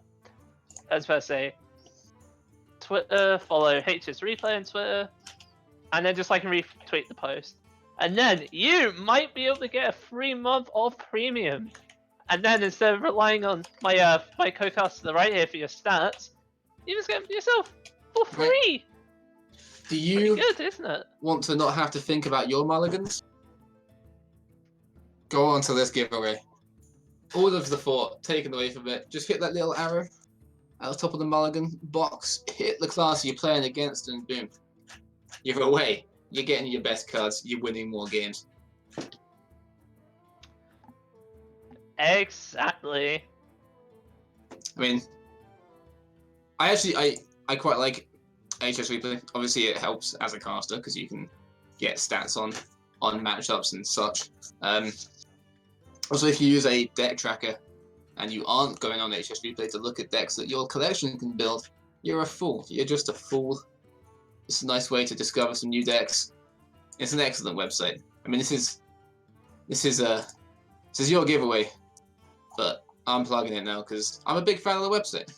Twitter, follow HS Replay on Twitter, and then just retweet the post. And then you might be able to get a free month of premium. And then instead of relying on my my co-cast to the right here for your stats, you just get them yourself for free. Do you Pretty good, isn't it? want to not have to think about your mulligans? Go on to this giveaway. All of the thought taken away from it. Just hit that little arrow at the top of the mulligan box. Hit the class you're playing against, and boom, you're away. You're getting your best cards. You're winning more games. Exactly. I mean, I quite like HS Replay. Obviously, it helps as a caster because you can get stats on matchups and such. Also, if you use a deck tracker and you aren't going on HS Replay to look at decks that your collection can build, you're a fool. You're just a fool. It's a nice way to discover some new decks. It's an excellent website. I mean, this is your giveaway, but I'm plugging it now because I'm a big fan of the website.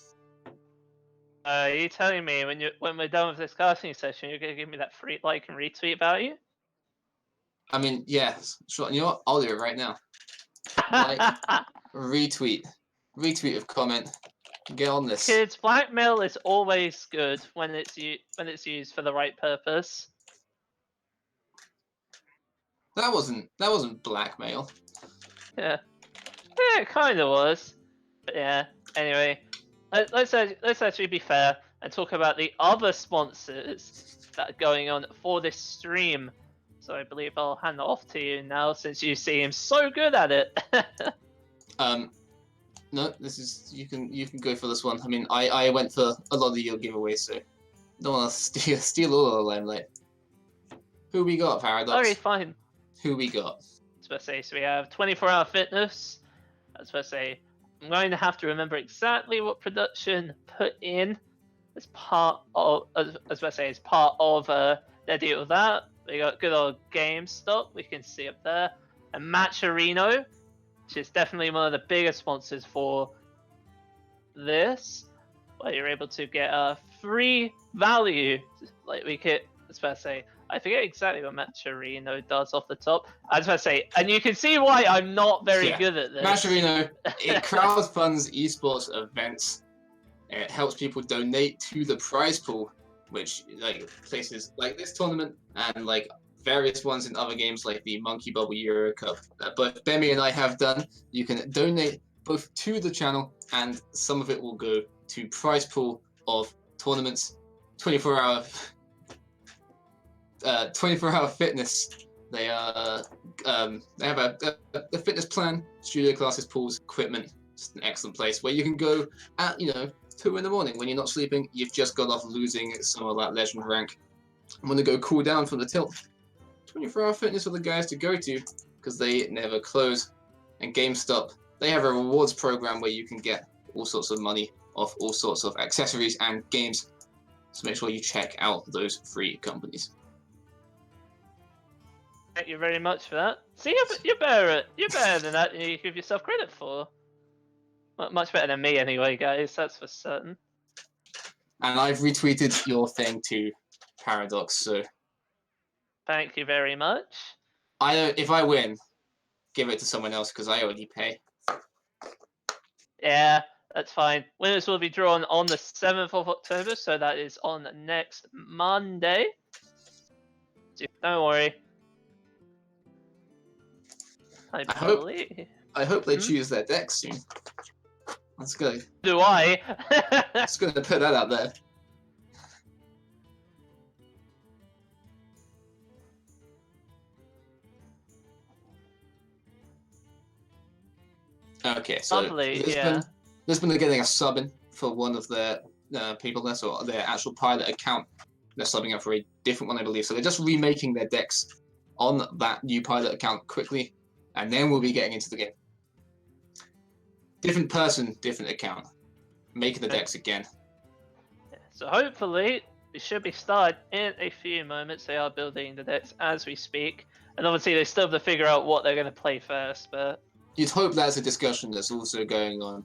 Are you telling me when we're done with this casting session, you're gonna give me that free like and retweet value? I mean, yeah, sure. You know what? I'll do it right now. Like, retweet of comment. Get on this. Kids, blackmail is always good when it's used for the right purpose. That wasn't blackmail. Yeah, it kind of was. But yeah. Anyway, let's actually be fair and talk about the other sponsors that are going on for this stream. So I believe I'll hand it off to you now, since you seem so good at it. No, this is you can go for this one. I mean, I went for a lot of your giveaways, so Don't want to steal all of the limelight. Who we got, Paradox? Alright, fine. Who we got? I was about to say, so we have 24-hour fitness. I was about to say, I'm going to have to remember exactly what production put in as part of, as part of their deal with that. We got good old GameStop, we can see up there, and Matcherino, which is definitely one of the biggest sponsors for this, where you're able to get a free value. Like we could, I was about to say, I forget exactly what Matcherino does off the top. I was about to say, and you can see why I'm not very good at this. Matcherino, it crowdfunds esports events. It helps people donate to the prize pool, which like places like this tournament and like various ones in other games like the Monkey Bubble Euro Cup that both Bemi and I have done. You can donate both to the channel and some of it will go to prize pool of tournaments, 24-hour 24-hour fitness. They have a fitness plan, studio classes, pools, equipment. Just an excellent place where you can go at 2 in the morning when you're not sleeping. You've just got off losing some of that legend rank. I'm gonna go cool down from the tilt. 24-hour fitness are the guys to go to because they never close. And GameStop, they have a rewards program where you can get all sorts of money off all sorts of accessories and games. So make sure you check out those free companies. Thank you very much for that. See, you're better than that than you give yourself credit for. Much better than me anyway, guys, that's for certain. And I've retweeted your thing too, Paradox, so... Thank you very much. If I win, give it to someone else because I already pay. Yeah, that's fine. Winners will be drawn on the 7th of October, so that is on next Monday. Don't worry. I hope they choose their deck soon. Let's go. Do I? Just gonna put that out there. Okay, so Lovely, Lisbon are getting a sub in for one of their people there, so their actual pilot account. They're subbing up for a different one, I believe. So they're just remaking their decks on that new pilot account quickly, and then we'll be getting into the game. Different person, different account. Making the decks again. So hopefully we should be started in a few moments. They are building the decks as we speak, and obviously they still have to figure out what they're going to play first. But you'd hope that's a discussion that's also going on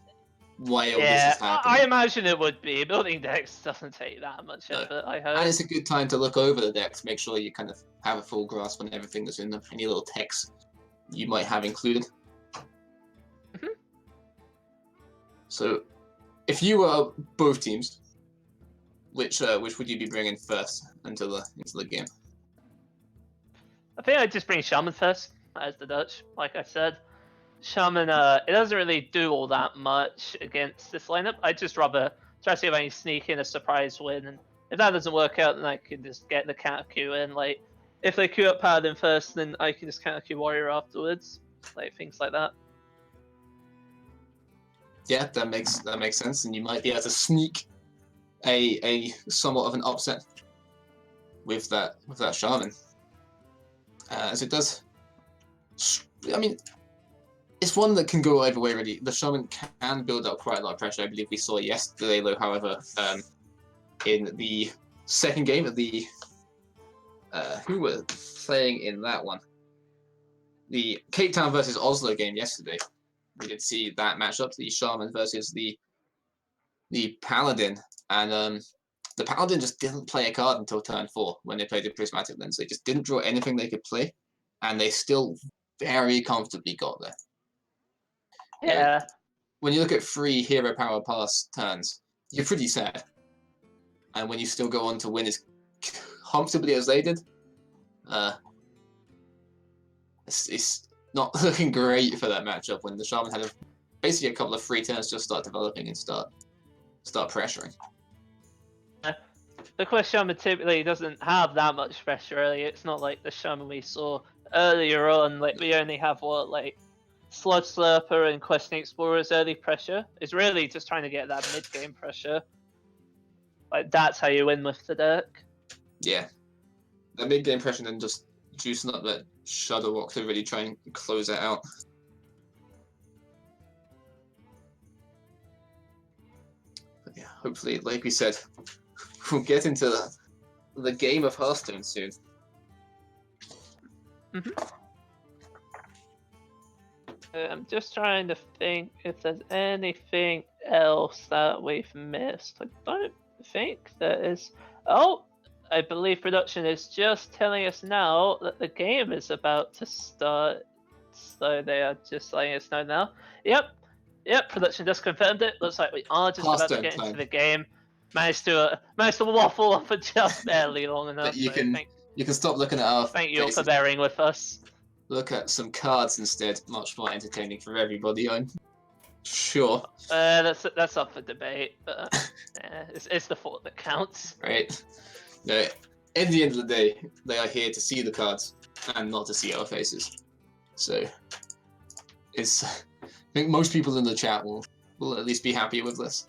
while this is happening. I imagine it would be. Building decks doesn't take that much effort, I hope. And it's a good time to look over the decks, make sure you kind of have a full grasp on everything that's in them, any little text you might have included. Mm-hmm. So, if you were both teams, which would you be bringing first into the game? I think I'd just bring Shaman first, as the Dutch, like I said. Shaman, it doesn't really do all that much against this lineup. I'd just rather try to see if I can sneak in a surprise win, and if that doesn't work out, then I can just get the counter queue in. Like, if they queue up Paladin first, then I can just counter queue Warrior afterwards. Like, things like that. Yeah, that makes sense, and you might be able to sneak a somewhat of an upset with that Shaman, as it does. I mean, it's one that can go either way, really. The Shaman can build up quite a lot of pressure. I believe we saw yesterday, though, however, in the second game of the... who were playing in that one? The Cape Town versus Oslo game yesterday. We did see that matchup, the Shaman versus the Paladin. And the Paladin just didn't play a card until turn 4 when they played the Prismatic Lens. They just didn't draw anything they could play, and they still very comfortably got there. Yeah. When you look at 3 hero power pass turns, you're pretty sad. And when you still go on to win as comfortably as they did, it's not looking great for that matchup when the Shaman had basically a couple of free turns to just start developing and start pressuring. The Quest Shaman typically doesn't have that much pressure early. It's not like the Shaman we saw earlier on. Like, we only have Sludge Slurper and Questing Explorer's early pressure. It's really just trying to get that mid-game pressure. Like that's how you win with the deck. Yeah. That mid game pressure and just juicing up that Shadow Walk to really try and close it out. But yeah, hopefully, like we said, we'll get into the game of Hearthstone soon. I'm just trying to think if there's anything else that we've missed. I don't think there is. Oh, I believe production is just telling us now that the game is about to start. So they are just letting us know now. Yep, production just confirmed it. Looks like we are just about to Hearthstone get time. into the game. Managed to waffle on for just barely long enough. But you so can stop looking at our thank you all for faces. bearing with us. Look at some cards instead. Much more entertaining for everybody, I'm sure. That's up for debate, but it's the thought that counts. Right? No, at the end of the day, they are here to see the cards and not to see our faces. So, I think most people in the chat will at least be happy with this.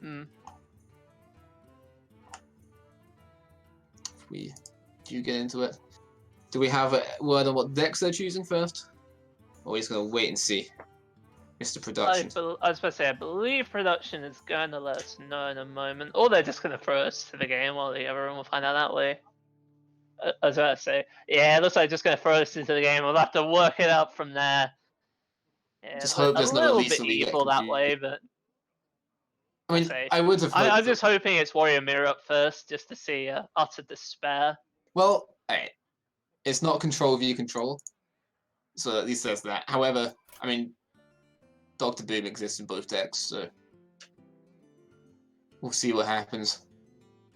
If we do get into it, do we have a word on what decks they're choosing first? Or are we just going to wait and see? Mr. Production. I was about to say, I believe production is going to let us know in a moment, or they're just going to throw us to the game while the other room will find out that way. I was about to say, yeah, it looks like just going to throw us into the game. We'll have to work it out from there. Yeah, Just hope there's a no little release bit and we get evil that confused. way, but I mean, I would have hoped I'm just hoping it's Warrior Mirror up first, just to see utter despair. Well, alright. It's not control view control, so at least there's that. However, I mean, Dr. Boom exists in both decks, so we'll see what happens.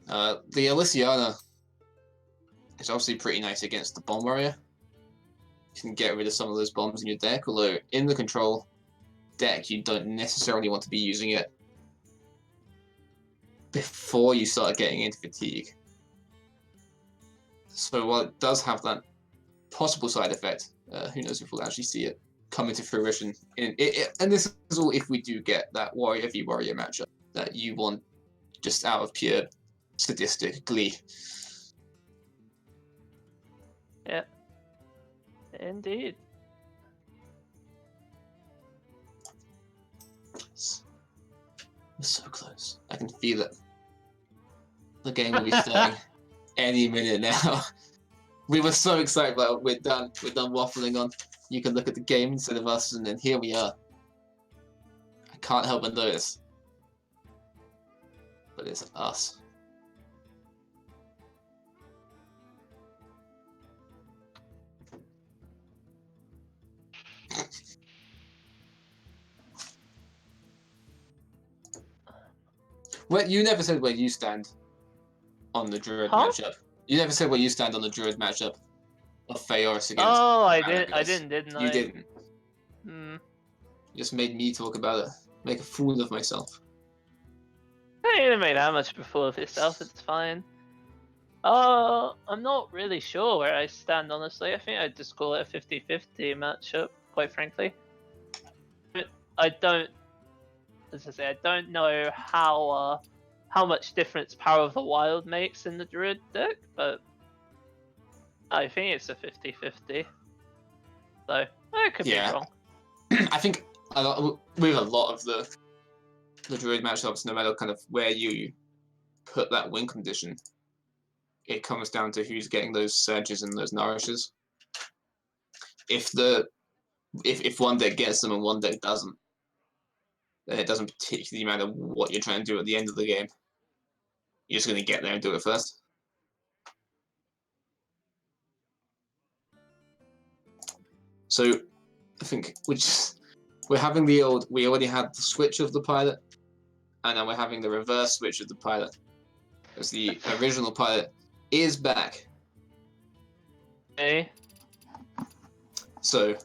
The Elysiana is obviously pretty nice against the Bomb Warrior. You can get rid of some of those bombs in your deck, although in the control deck, you don't necessarily want to be using it before you start getting into fatigue. So while it does have that possible side effect, who knows if we'll actually see it come into fruition. And this is all if we do get that Warrior v Warrior matchup that you want just out of pure sadistic glee. Yeah. Indeed. We're so close. I can feel it. The game will be starting any minute now. We were so excited, but we're done. We're done waffling on. You can look at the game instead of us, and then here we are. I can't help but notice. But it's us. Well, you never said where you stand on the Druid matchup. You never said where you stand on the Druid matchup of Feoris against. Oh, I Malagos. didn't I? You didn't. Hmm. You just made me talk about it. Make a fool of myself. I didn't make that much of a fool of yourself. It's fine. I'm not really sure where I stand, honestly. I think I'd just call it a 50-50 matchup, quite frankly. But I don't, as I say, I don't know how much difference Power of the Wild makes in the Druid deck, but I think it's a 50-50. So, I could be wrong. I think with a lot of the Druid matchups, no matter kind of where you put that win condition, it comes down to who's getting those surges and those nourishes. If one deck gets them and one deck doesn't, then it doesn't particularly matter what you're trying to do at the end of the game. You're just going to get there and do it first. So I think we're having we already had the switch of the pilot, and now we're having the reverse switch of the pilot. Because the original pilot is back. Okay. So,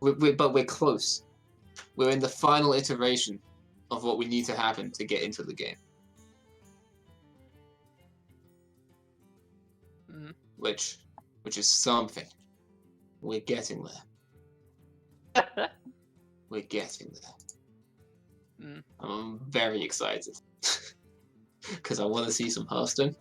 but we're close. We're in the final iteration of what we need to happen to get into the game. Mm-hmm. Which is something. We're getting there. We're getting there. I'm very excited. because I want to see some Hearthstone.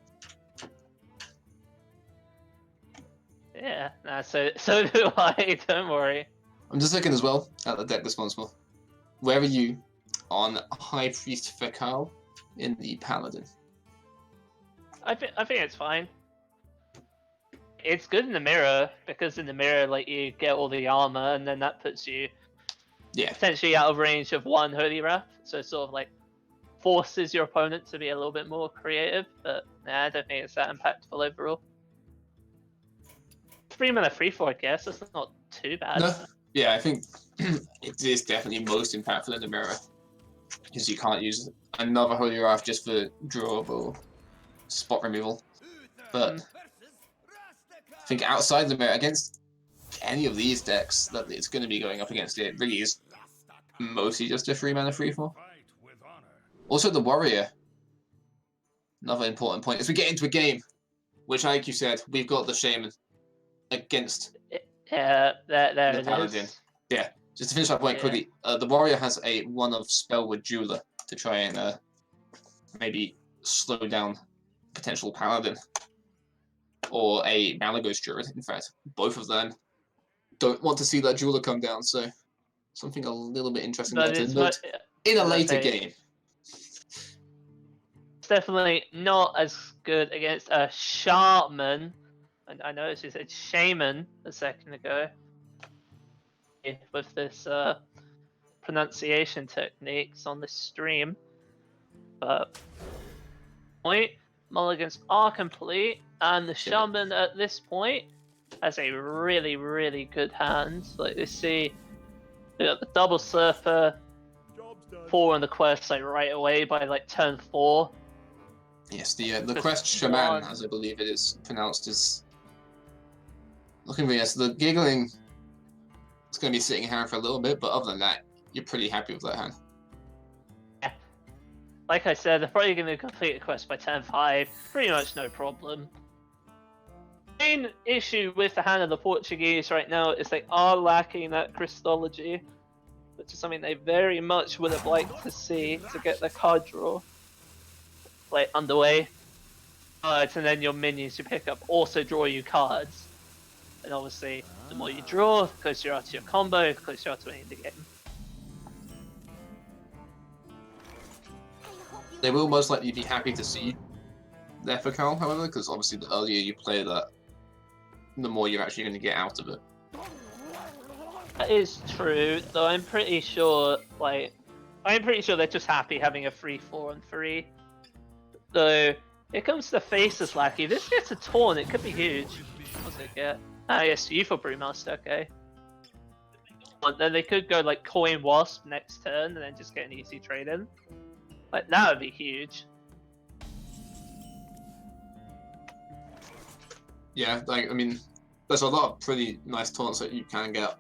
Yeah, nah, so do I. Don't worry. I'm just looking as well at the deck responsible. Where are you on High Priest Fekal in the Paladin? I think it's fine. It's good in the mirror because in the mirror, like you get all the armor, and then that puts you Yeah, potentially out of range of one Holy Wrath. So it sort of like forces your opponent to be a little bit more creative. But nah, I don't think it's that impactful overall. 3 mana 3/4, I guess. That's not too bad. no, yeah, I think it is definitely most impactful in the mirror because you can't use another Holy Wrath just for drawable spot removal. But I think outside the mirror, against any of these decks that it's going to be going up against, it really is mostly just a 3 mana 3/4. Also, the Warrior. Another important point. As we get into a game, which, like you said, we've got the Shaman against Yeah, there the it Paladin. is. Yeah, just to finish that point quickly, the Warrior has a 1-of Spellwood Jeweler to try and maybe slow down potential Paladin. Or a Malagos Druid, in fact. Both of them don't want to see that Jeweler come down, so something a little bit interesting But there to it's note in a later game. It's definitely not as good against a Shaman. And I noticed you said Shaman a second ago. With this pronunciation techniques on this stream. But point mulligans are complete, and the Shaman at this point has a really, really good hand. Like you see, they got the double surfer, 4 on the quest like right away by like turn 4. Yes, the quest Shaman, as I believe it is pronounced, is looking for yes. The giggling is going to be sitting here for a little bit, but other than that, you're pretty happy with that hand. Yeah. Like I said, they're probably going to complete the quest by turn 5. Pretty much no problem. Main issue with the hand of the Portuguese right now is they are lacking that Christology, which is something they very much would have liked to see to get their card draw like underway. And then your minions you pick up also draw you cards. And obviously, the more you draw, the closer you are to your combo, the closer you are to winning the game. They will most likely be happy to see their Fekal, however, because obviously the earlier you play that, the more you're actually going to get out of it. That is true, though I'm pretty sure, they're just happy having a 3/4 and 3. Though, it comes to the Faceless Lackey. If this gets a taunt, it could be huge. What's it get? Ah, yes, Youthful Brewmaster, okay. But then they could go like Coin Wasp next turn and then just get an easy trade in. Like, that would be huge. Yeah, like, I mean, there's a lot of pretty nice taunts that you can get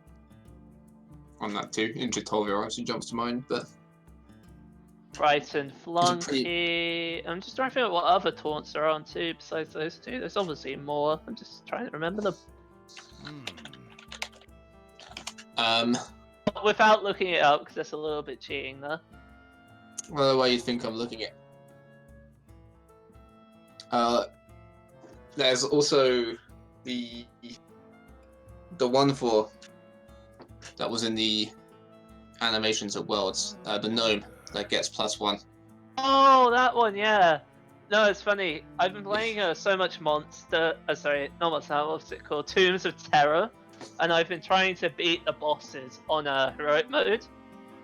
on that too. Injured obviously jumps to mind, but Brighton, Flunky. I'm just trying to figure out what other taunts are on too besides those two. There's obviously more. I'm just trying to remember them. Without looking it up, because that's a little bit cheating there. Well, the way you think I'm looking at. There's also the 1/4 that was in the animations at Worlds, the gnome that gets +1. Oh, that one, yeah. No, it's funny. I've been playing so much Monster. Sorry, not Monster. What's it called? Tombs of Terror, and I've been trying to beat the bosses on heroic mode,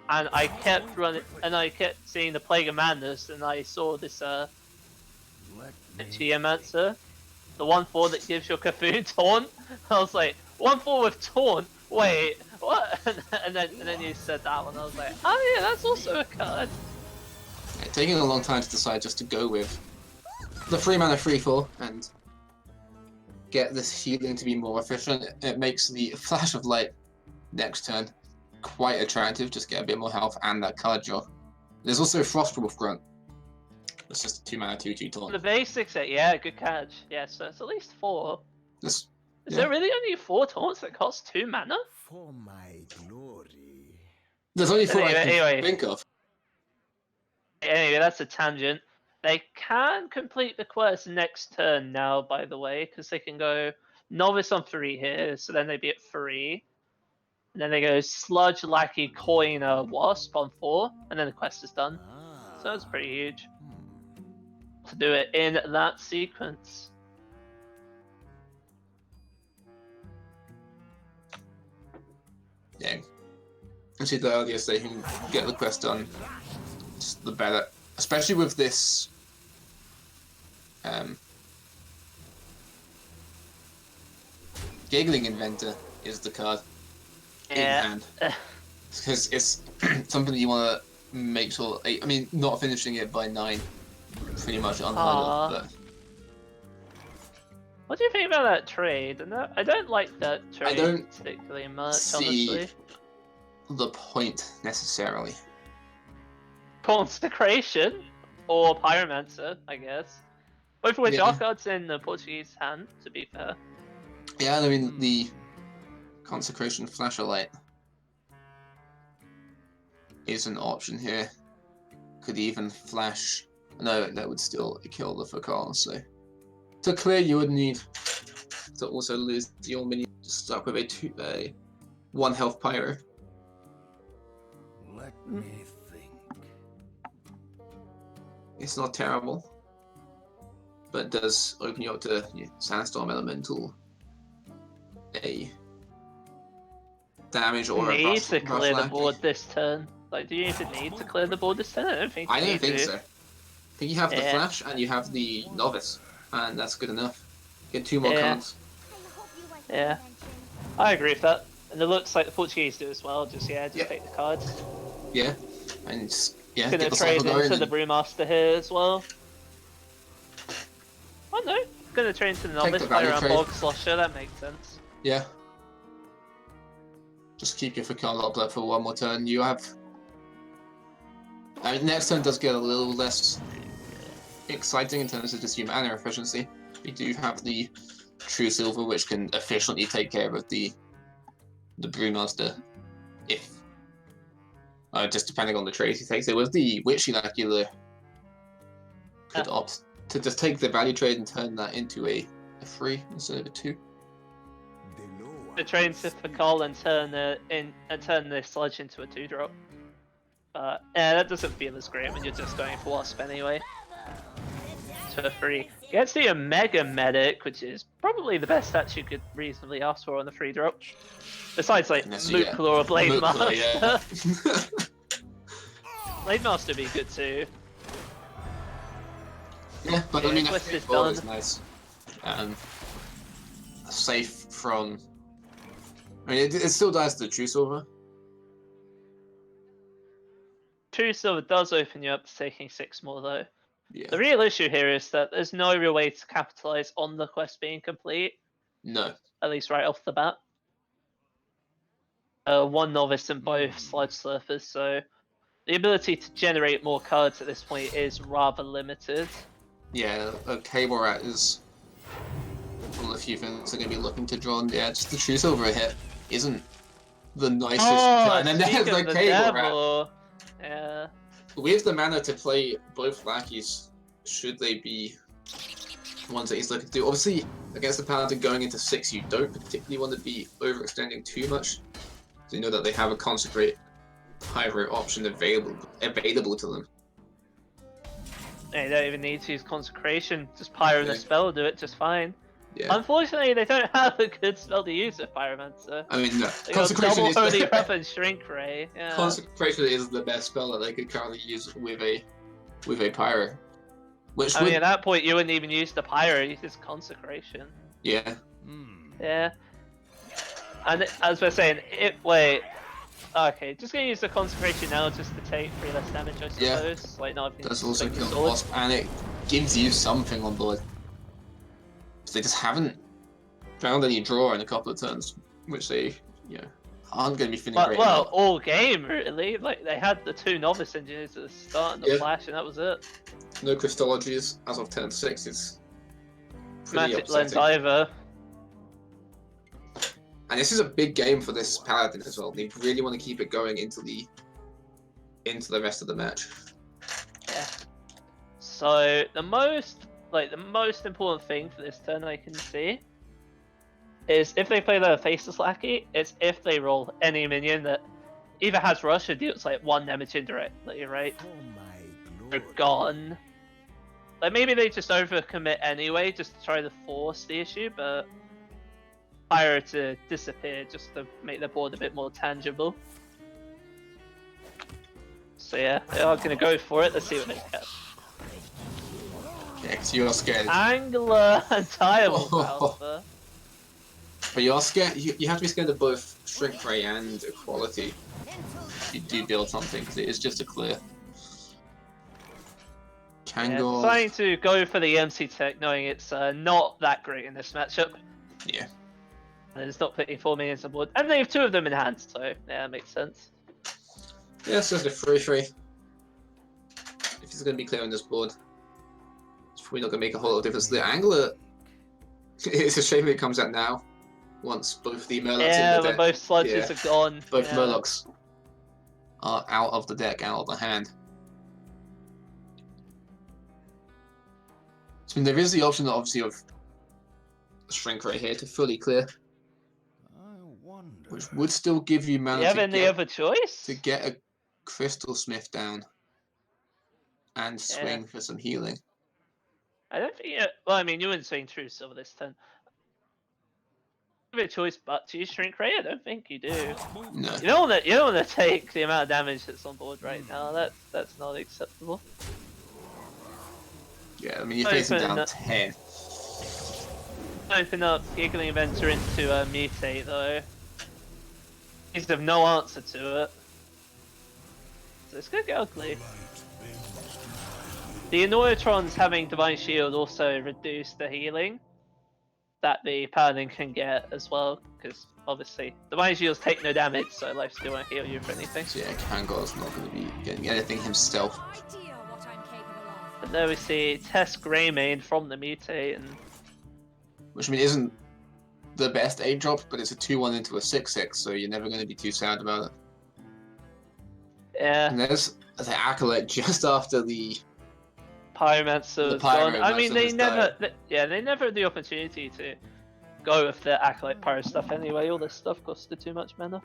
and I kept running, and I kept seeing the Plague of Madness, and I saw this Geomancer, the 1/4 that gives your Cthulhu taunt. I was like, 1/4 with taunt. Wait, what? and then you said that one. I was like, oh yeah, that's also a card. Yeah, taking a long time to decide just to go with the 3 mana 3/4 and get this healing to be more efficient. It makes the Flash of Light next turn quite attractive. Just get a bit more health and that card draw. There's also Frostwolf Grunt. It's just a 2 mana 2/2 taunt. The basics, yeah, good catch. Yeah, so it's at least 4. Is there really only 4 taunts that cost 2 mana? For my glory. There's only 4 I can Anyway. think of. Anyway, that's a tangent. They can complete the quest next turn now, by the way, because they can go Novice on 3 here, so then they'd be at 3. And then they go Sludge, Lackey, Coiner, Wasp on 4, and then the quest is done. So that's pretty huge to do it in that sequence. Yeah. Actually, the earliest they can get the quest done, just the better. Especially with this. Giggling Inventor is the card in hand. Because it's something that you want to make sure. I mean, not finishing it by 9, pretty much unheard of. But what do you think about that trade? No, I don't like that trade I don't particularly much, see honestly. the point necessarily. Consecration or Pyromancer, I guess. Both of which Yeah. are cards in the Portuguese hand, to be fair. Yeah, I mean the Consecration Flashlight is an option here. Could even flash. No, that would still kill the Fakal. So to clear, you would need to also lose your minion. Stuck with a 1 health Pyro. Let me think. It's not terrible, but it does open you up to Sandstorm Elemental, a damage or a Need to brush clear the lackey. board this turn. Like, do you even need to clear the board this turn? I don't think. I you don't need think to. so. I think you have the Yeah. Flash and you have the Novice, and that's good enough. Get 2 more Yeah. cards. Yeah, I agree with that. And it looks like the Portuguese do as well. Just Yep. take the cards. Yeah, and just Gonna get the trade cycle going. into the And Brewmaster here as well. Oh no, gonna trade into the Take Novice the player value around trade. Bog Slosher. That makes sense. yeah, just keep your Fakal up there for 1 more turn. You have. I mean, next turn does get a little less exciting in terms of just your mana efficiency. We do have the True Silver, which can efficiently take care of the Brewmaster, if just depending on the trades he takes. It was the Witchy Lacula could opt to just take the value trade and turn that into a 3 instead of a 2. The trade into Fakal and turn the Sludge into a 2-drop. But yeah, that doesn't feel as great when you're just going for Wasp anyway. To a 3. Gets the Omega Medic, which is probably the best stat you could reasonably ask for on the 3-drop. Besides, like, Unless you get Moot Claw or Blade Moot Claw, Master. yeah. Blade Master would be good too. Yeah, but I mean, I Quest think is Ball done. is nice. Safe from. I mean, it still dies to the True Silver. True Silver does open you up to taking 6 more though. Yeah. The real issue here is that there's no real way to capitalize on the quest being complete, No. at least right off the bat. 1 Novice and both Sludge Surfers, so the ability to generate more cards at this point is rather limited. Yeah, Cable Rat is one of the few things they're going to be looking to draw. And yeah, just the True Silver hit isn't the nicest. And then there's speaking the of the Cable Rat. devil, yeah. With the mana to play both lackeys, should they be ones that he's looking to do? Obviously, against the Paladin going into 6, you don't particularly want to be overextending too much. So you know that they have a Consecrate Pyro option available to them. They don't even need to use Consecration, just Pyro and a Yeah. spell will do it just fine. Yeah. Unfortunately, they don't have a good spell to use with Pyromancer. I mean, no. They got Consecration double is Holy the Breath and Shrink Ray. Yeah. Consecration is the best spell that they could currently use with a Pyro. Which I would mean, at that point, you wouldn't even use the Pyro, you use Consecration. yeah. Yeah. And as we're saying, wait. Okay, just gonna use the Consecration now just to take 3 less damage, I Yeah. suppose. Like, not Does also swing the kill the sword. Wasp, and it gives you something on board. So they just haven't found any draw in a couple of turns, which they, aren't going to be feeling But, great well, about. all game, really. Like, they had the 2 Novice Engineers at the start and the Yeah. Flash, and that was it. No Crystallogies as of turn 6. It's pretty Magic Lens upsetting. either. And this is a big game for this Paladin as well. They really want to keep it going into the rest of the match. Yeah. So the most important thing for this turn I can see is if they play the Faceless Lackey, it's if they roll any minion that either has rush or deals like 1 damage indirectly, right? For my They're glory. gone. Like maybe they just overcommit anyway, just to try to force the issue, but fire to disappear just to make the board a bit more tangible. So yeah, they are gonna go for it. Let's see what they get. Yeah, 'cause you're scared. Angler and Direwolf Alpha. But you're scared. You have to be scared of both Shrink Ray and Equality. If you do build something, because it is just a clear. Yeah, Kangor. deciding to go for the MC tech, knowing it's not that great in this matchup. Yeah. And it's not putting 4 minions on board. And they have 2 of them in hand, so yeah, that makes sense. Yeah, so it's a 3-3. If he's going to be clear on this board, it's probably not going to make a whole lot of difference. The Angler, it's a shame it comes out now, once both the Murlocs Yeah, in the when deck. both sludges Yeah. are gone. Both yeah. Murlocs are out of the deck, out of the hand. I mean, there is the option, obviously, of Shrink Ray here to fully clear, I wonder. which would still give you Do mana you have to any get, other choice? to get a Crystal Smith down and swing for some healing. I don't think. Well, I mean, you wouldn't swing through Silver this turn. You have a choice, but to use Shrink Ray, I don't think you do. No. You don't want to take the amount of damage that's on board right now. That's not acceptable. Yeah, I mean, you're facing down Open 10. Open up Giggling Inventor into a Mutate though. He's have no answer to it. So it's gonna get ugly. The Annoyatrons having Divine Shield also reduce the healing that the Paladin can get as well, because obviously Divine Shields take no damage, so life still won't heal you for anything. So yeah, Kangor's not going to be getting anything himself. Idea what I'm capable of. And there we see Test Greymane from the Mutate, and Which, I mean, isn't the best 8-drop, but it's a 2-1 into a 6-6, so you're never going to be too sad about it. yeah, And there's the Acolyte just after the... Pyromancer was gone. I mean, Pyromancer they has never, they never had the opportunity to go with the Acolyte Pyro stuff anyway. All this stuff costed too much mana.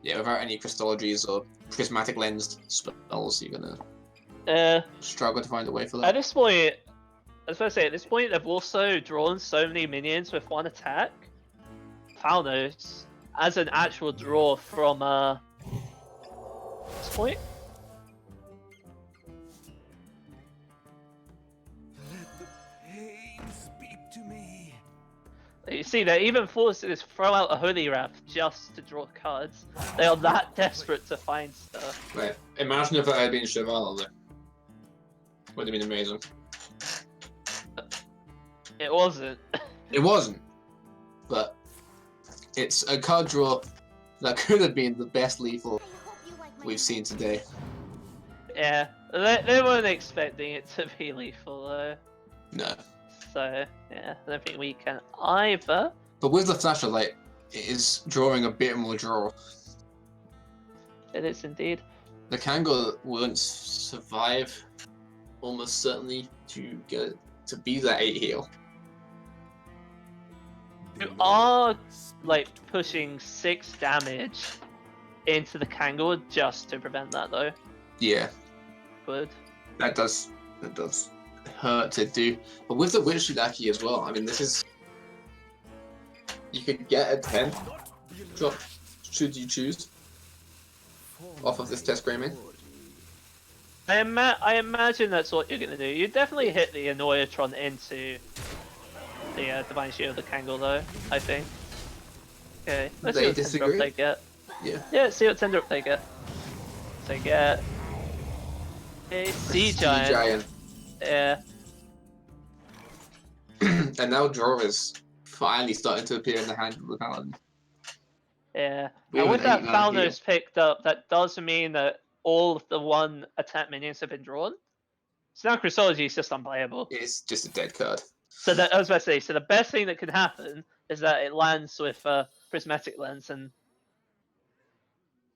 Yeah, without any Crystologies or Prismatic Lensed spells, you're going to struggle to find a way for At that. this point, I was going to say, at this point, they've also drawn so many minions with 1 attack. Falnos as an actual draw from this point. Let the pain speak to me. You see, they're even forced to just throw out a Holy Wrath just to draw cards. They are that desperate to find stuff. Right, imagine if that had been Cheval on there. Would have been amazing. It wasn't. It wasn't, but it's a card draw that could have been the best lethal we've seen today. Yeah, they weren't expecting it to be lethal though. No. So, yeah, I don't think we can either. But with the Flasher Light, it is drawing a bit more draw. It is indeed. The Kangor won't survive almost certainly to get to be that 8 heal. You are, like, pushing 6 damage into the Kangor just to prevent that though. Yeah, Good. that does hurt to do. But with the Witch Lackey as well, I mean, this is... You could get a 10 drop, should you choose, off of this Test Greymane. I imagine that's what you're gonna do. You definitely hit the Annoyatron into the Divine Shield of the Kangor though, I think. Okay, let's see They what 10 drop disagree? they get. Yeah. Yeah, see what 10 drop they get. So they get a Sea Giant. Yeah. And now draw is finally starting to appear in the hand of the Paladin. Yeah. We And have with an that 8/9 Falnos picked up, that does mean that all of the 1 attack minions have been drawn. So now Chrysology is just unplayable. It's just a dead card. So that, I was about to say, so the best thing that can happen is that it lands with Prismatic Lens and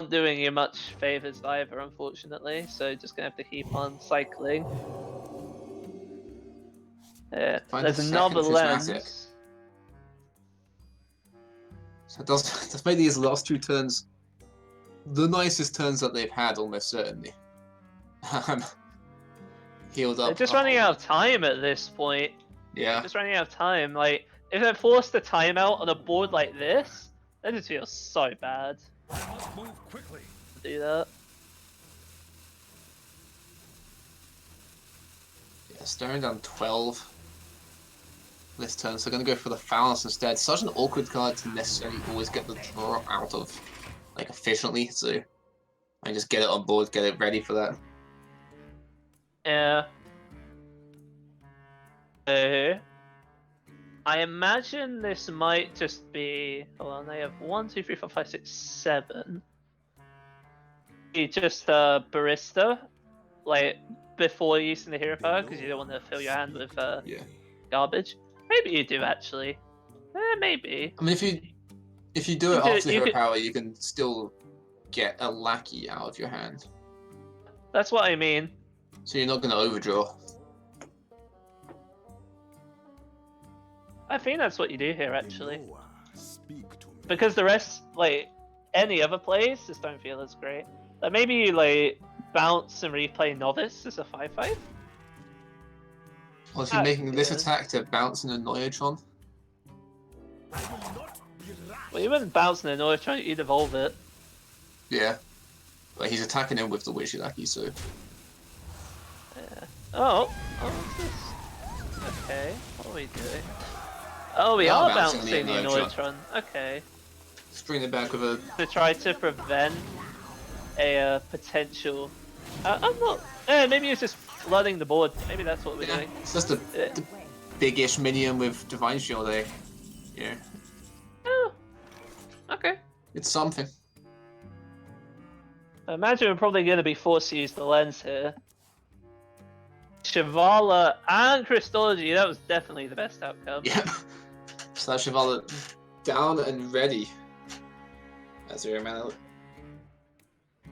not doing you much favors either, unfortunately. So just gonna have to keep on cycling. Find There's a another second prismatic. lens. So it does make these last 2 turns the nicest turns that they've had, almost certainly. Healed up. They're just running out of time at this point. Yeah. Just running out of time. Like, if they're forced to timeout on a board like this, that just feels so bad I must move quickly. to do that. Yeah, staring down 12 this turn, so going to go for the Phallus instead. Such an awkward card to necessarily always get the draw out of, like, efficiently, so I just get it on board, get it ready for that. Yeah. I imagine this might just be. Hold on, they have 1, 2, 3, 4, 5, 6, 7. Be just a barista, like before using the hero power, because you don't want to fill your hand with Yeah. garbage. Maybe you do actually. Maybe. I mean, if you do it You could- after the you hero could- power, you can still get a lackey out of your hand. That's what I mean. So you're not going to overdraw. I think that's what you do here actually, Eloa, speak to me. because the rest, like any other plays, just don't feel as great. Like maybe you like bounce and replay novice as a 5/5. Or if you're making this Yeah. attack to bounce in a Noyatron. I will not be rash. Well, you wouldn't bounce in a Noitron, you'd evolve it. Yeah. But he's attacking him with the Wishilacky, so. Yeah. Oh, what's this? Okay, what are we doing? Oh, we We are are bouncing bouncing the the Noitron. Noitron. Okay. String it back with a. To try to prevent a potential. I'm not. Maybe it's just flooding the board. Maybe that's what we're Yeah, doing. it's just a Uh, big-ish minion with Divine Shield, eh? Yeah. oh, okay. It's something. I imagine we're probably going to be forced to use the lens here. Shivala and Christology, that was definitely the best outcome. Yep. So that Shivala down and ready. As a mana.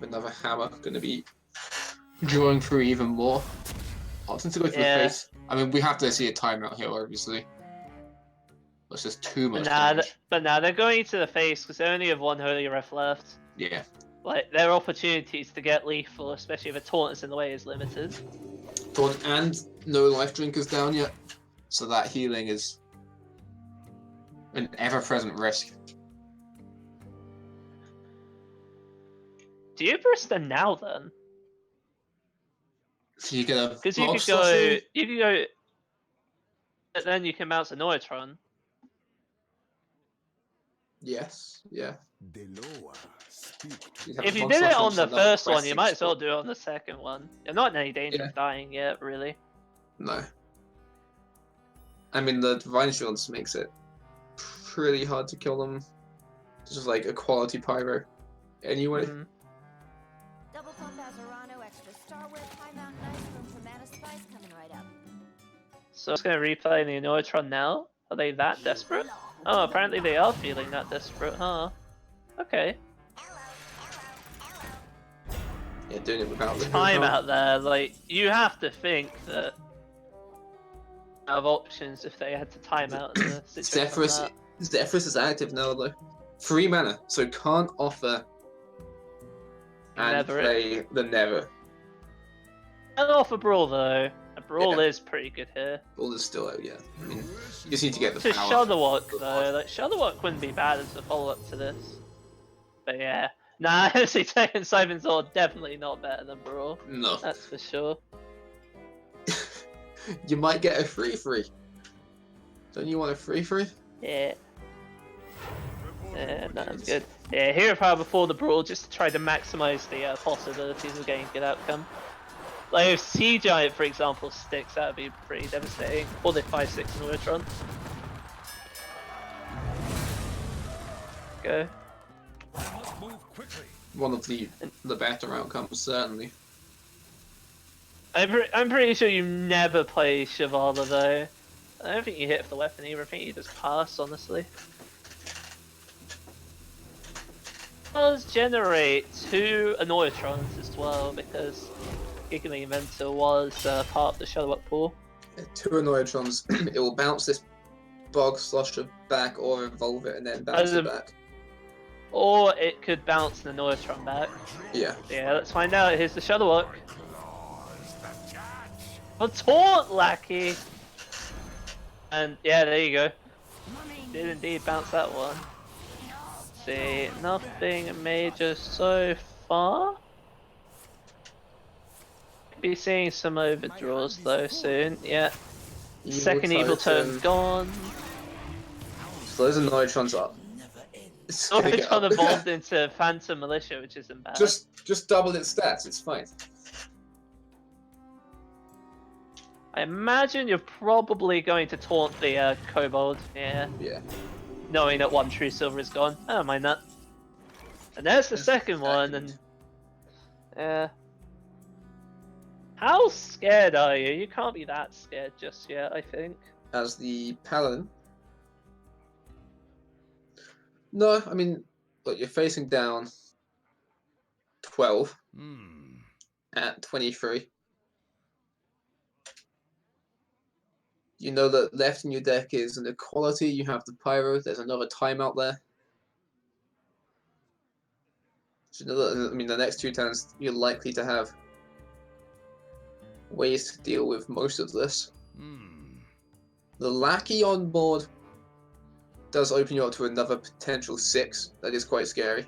Another hammer gonna be drawing through even more. Opting to go to Yeah. the face. I mean, we have to see a timeout here, obviously. That's just too much But damage. now they're going to the face because they only have 1 Holy Ref left. Yeah. Like, their opportunities to get lethal, especially if a taunt's in the way, is limited. Taunt and no life drinkers down yet. So that healing is an ever-present risk. Do you Barista now then? So you get a Because you block could go, sorcery. and then you can bounce a Noitron. Yes, yeah. Deloa, speak to You'd me. have If a you block did it sorcery on the and another first one, you questing might as well spot. do it on the second one. You're not in any danger Yeah. of dying yet, really. No. I mean, the Divine Shields makes it pretty hard to kill them. Just like a quality pyro. Anyway. Mhm. Double pump Azarano, extra starware, high mountain ice, room for mana spice coming right up. So I'm just gonna replay the Noitron now. Are they that desperate? Oh, apparently they are feeling that desperate, huh? Okay. Yeah, doing it without the Time out there, like, you have to think that out of options if they had to time out in a situation like that. Zephyrus is active now though. 3 mana, so can't offer and Never. play the Never. And off a Brawl though. A Brawl Yeah. is pretty good here. All is still out, yeah. I mean, you just need to get the To power. Shudderwock though, like Shudderwock wouldn't be bad as a follow-up to this. But yeah. Nah, honestly, Tekken Siphon Sword definitely not better than Brawl. No. That's for sure. You might get a free. Don't you want a free? Yeah. Yeah, that's good. Yeah, Hero Power before the Brawl just to try to maximise the possibilities of getting a good outcome. Like if Sea Giant, for example, sticks, that would be pretty devastating. Or the 5/6 Neutron. Go. I must move quickly. One of the better outcomes, certainly. I'm pretty sure you never play Shivala though. I don't think you hit for the weapon either. I think you just pass, honestly. does generate 2 Annoyatrons as well, because Giggling Inventor was part of the Shadowwork pool. Yeah, 2 Annoyatrons. It will bounce this Bog Slosher back or evolve it and then bounce it back. Or it could bounce the Annoyatron back. Yeah. Yeah, let's find out. Here's the Shadowwork. A Taunt Lackey! And yeah, there you go. Did indeed bounce that one. See, nothing major so far. Be seeing some overdraws though soon. Yeah. Second evil turn gone. So those Annoyatrons are. Annoyatron evolved into Phantom Militia, which isn't bad. Just double its stats. It's fine. I imagine you're probably going to taunt the Kobold. Yeah. Yeah. Knowing that 1 true silver is gone. I don't mind that. And there's the second one, and how scared are you? You can't be that scared just yet, I think. As the Paladin. No, I mean, look, you're facing down 12 at 23. You know that left in your deck is an Equality, you have the Pyro, there's another timeout there. So you know that, I mean, the next 2 turns, you're likely to have ways to deal with most of this. The Lackey on board does open you up to another potential 6. That is quite scary.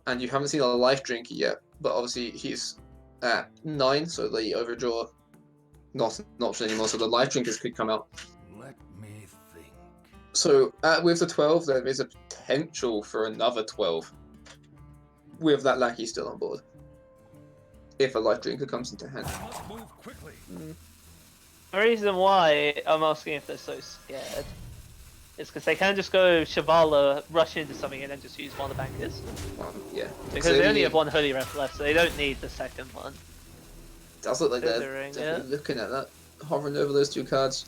And you haven't seen a Life Drinker yet, but obviously he's at 9, so the overdraw not an option anymore, so the Life Drinkers could come out. Let me think. So with the 12, there is a potential for another 12 with that Lackey still on board. If a Life Drinker comes into hand. Must move quickly. The reason why I'm asking if they're so scared is because they can just go Shavala, rush into something, and then just use one of the bankers. Yeah. Because they only have 1 Holy Ref left, so they don't need the second one. It does look like they're Considering, definitely looking at that, hovering over those 2 cards.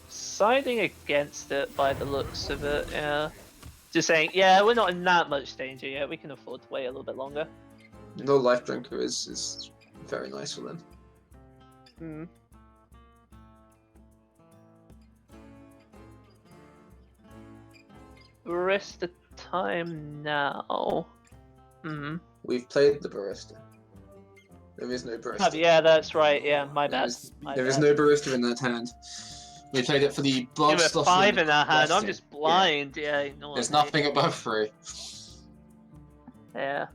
Siding against it by the looks of it, yeah. Just saying, yeah, we're not in that much danger yet, we can afford to wait a little bit longer. No Life Drinker is very nice for them. Barista time now. We've played the Barista. There is no Barista. Yeah, that's right. Yeah, my bad. There is no Barista in that hand. We played it for the Bog There were 5 in our hand. I'm Western. just blind. Yeah, ignore There's me. nothing above 3. Yeah.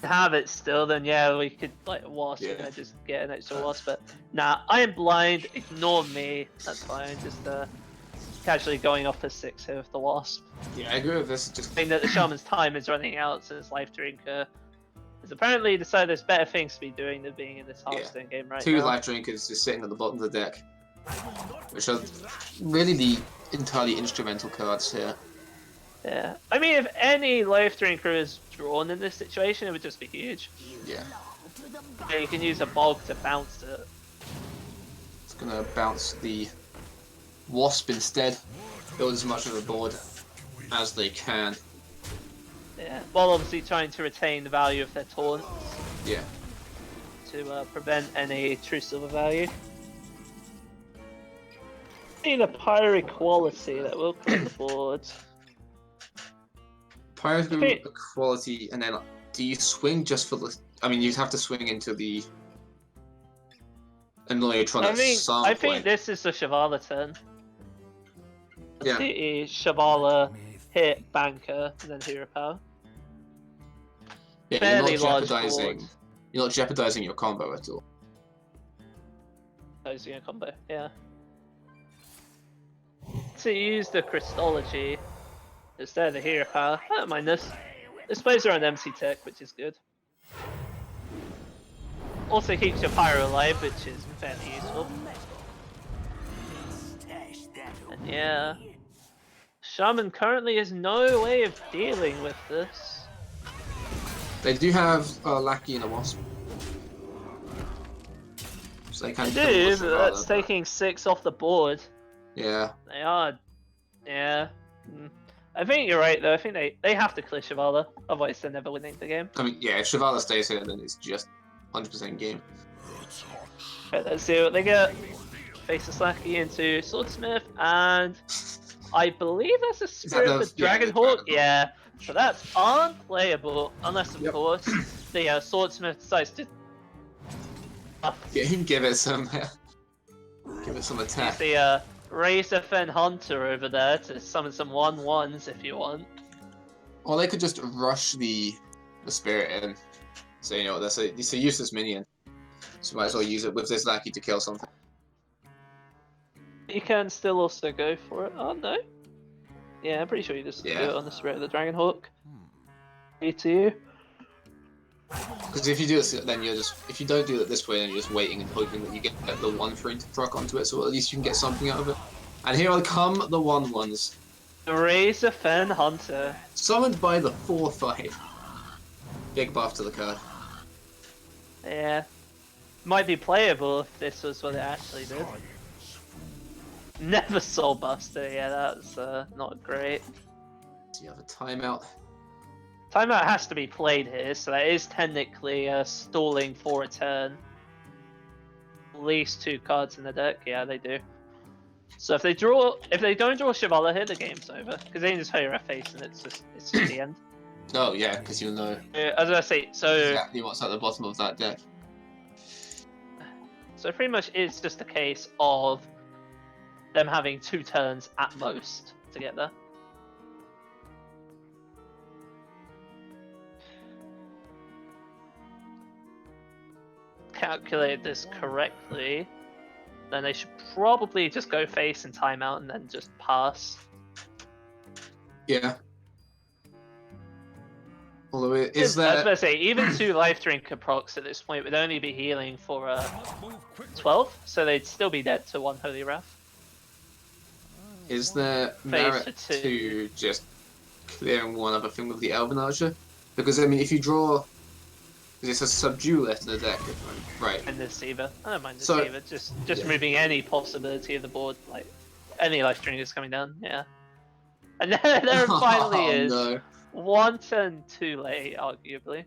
To have it still, then yeah, we could like wasp and Yeah. then just get an extra wasp. But nah, I am blind. Ignore me. That's fine. Just casually going off the 6 here with the wasp. Yeah, I agree with this. Just Saying that the shaman's time is running out since Life Drinker has apparently decided there's better things to be doing than being in this Hearthstone game right 2 now. Life Drinkers just sitting at the bottom of the deck, which are really the entirely instrumental cards here. Yeah. I mean, if any Life Drinker is drawn in this situation, it would just be huge. Yeah. Yeah, you can use a bog to bounce it. It's gonna bounce the Wasp instead. Build as much of the board as they can. Yeah. While obviously trying to retain the value of their taunts Yeah. to prevent any true silver value. Need a pyro equality that will clear the board. Pyro's gonna Okay. be Equality, and then do you swing just for the? I mean, you'd have to swing into the Annoyatron at some I think point. this is the Shavala turn. Yeah. The Shavala hit banker and then hero power. Yeah, fairly you're not large jeopardizing. board. You're not jeopardizing your combo at all. Using a combo, yeah. To use the Christology instead of the hero power. I don't mind this. This plays around MC Tech, which is good. Also keeps your pyro alive, which is fairly useful. And yeah. Shaman currently has no way of dealing with this. They do have a Lackey and a Wasp. So they can They do, but that's taking 6 off the board. Yeah. They are Yeah. I think you're right though. I think they have to clear Shivala, otherwise they're never winning the game. I mean, yeah, if Shivala stays here, then it's just 100% game. Right, let's see what they get. Face the Slacky into Swordsmith, and I believe that's a Spirit the- of the yeah, the Dragon Hawk. Dragon Hawk. Yeah, so that's unplayable unless, of Yep. course, the Swordsmith decides to Give it some, give it some use attack. the Razorfen Hunter over there to summon some 1/1s if you want. Or they could just rush the spirit in. So you know, it's a useless minion. So you might as well use it with this Lackey to kill something. You can still also go for it. Oh no. Yeah, I'm pretty sure you just do Yeah. it on the Spirit of the Dragon Hawk. Me too. Because if you do it, then you're just if you don't do it this way, then you're just waiting and hoping that you get the 1/3 to proc onto it. So at least you can get something out of it. And here come the 1/1s, The Razorfen Hunter. summoned by the 4/5. Big buff to the card. Yeah. Might be playable if this was what it actually did. Never Soul Buster, yeah, that's not great. So you have a timeout. Timeout has to be played here, so that is technically stalling for a turn. At least 2 cards in the deck, yeah, they do. So if they don't draw Shivala here, the game's over. Because they can just play your face and it's just the end. Oh yeah, because you'll know As I say, so exactly what's at the bottom of that deck. So pretty much it's just a case of them having 2 turns at most to get there. Calculate this correctly, then they should probably just go face and timeout and then just pass. Yeah. Although is I was there? about to say, even 2 life drinker procs at this point would only be healing for 12, so they'd still be dead to 1 Holy Wrath. Is there merit to just clearing one other thing with the Elven Archer? Because I mean, if you draw, it's a subdue left in the deck, right? And Deceiver. I don't mind So- Deceiver. Just yeah. removing any possibility of the board, like any life drinkers coming down. Yeah. And there finally Oh, is. no. 1 turn too late, arguably.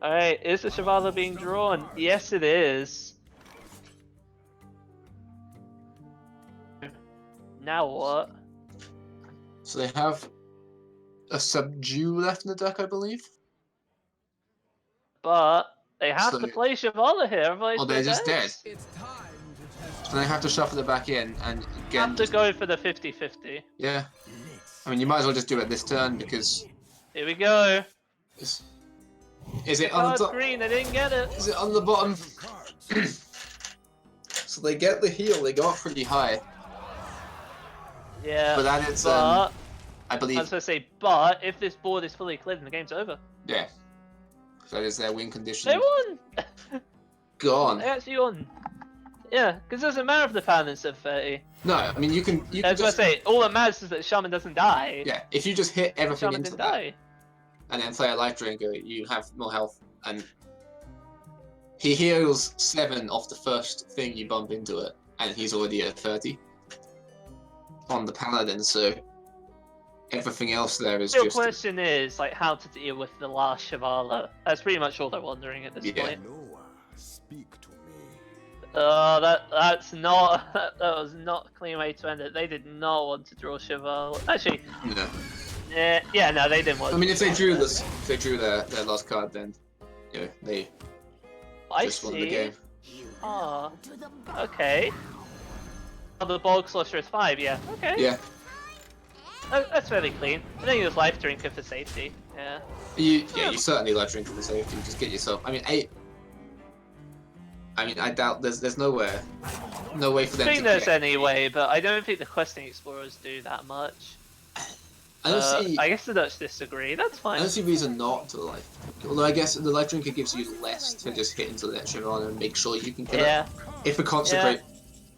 Alright, is the Shivala being drawn? Yes, it is. Now what? So they have a subdue left in the deck, I believe. But they have So- to play Shivala here, otherwise Or they're just dead. It's time to test So they have to shuffle it back in, and again, have to go for the 50-50. yeah. I mean, you might as well just do it this turn because Here we go. is it on the Card's top? green, they didn't get it. Is it on the bottom? cards. So they get the heal. They go up pretty high, Yeah. but that is, But I I believe, was gonna say, but if this board is fully cleared, then the game's over. yeah. That is their win condition. They won. Gone. They actually won. Yeah, because it doesn't matter if the opponent's at 30. No, I mean you can I was gonna just, say, all that matters is that Shaman doesn't die. yeah. If you just hit everything Shaman into didn't that, die. and then play a life drinker, you have more health, and he heals 7 off the first thing you bump into it, and he's already at 30 on the paladin. So everything else there is The just question is, like, how to deal with the last Shivala. That's pretty much all they're wondering at this Yeah. point. Noah, speak to me. That's not, that was not a clean way to end it. They did not want to draw Shivala. Actually, no. yeah, no, they didn't want I mean, to. if they drew this, if they drew their last card, then you know they I just won the see. game. Ah, okay. Oh, the Bog Slosher is 5, yeah. Okay. Yeah, That's fairly clean. And then you use Life Drinker for safety. Yeah. you certainly life drink for the safety. Just get yourself. I mean, 8. I mean, I doubt there's no way for them I think to there's get. any way, but I don't think the Questing Explorers do that much. I don't see. I guess the Dutch disagree. That's I fine. don't see reason not to life. Although I guess the life drinker gives you less to just hit into that Shivana and make sure you can kill it. Yeah. If a consecrate,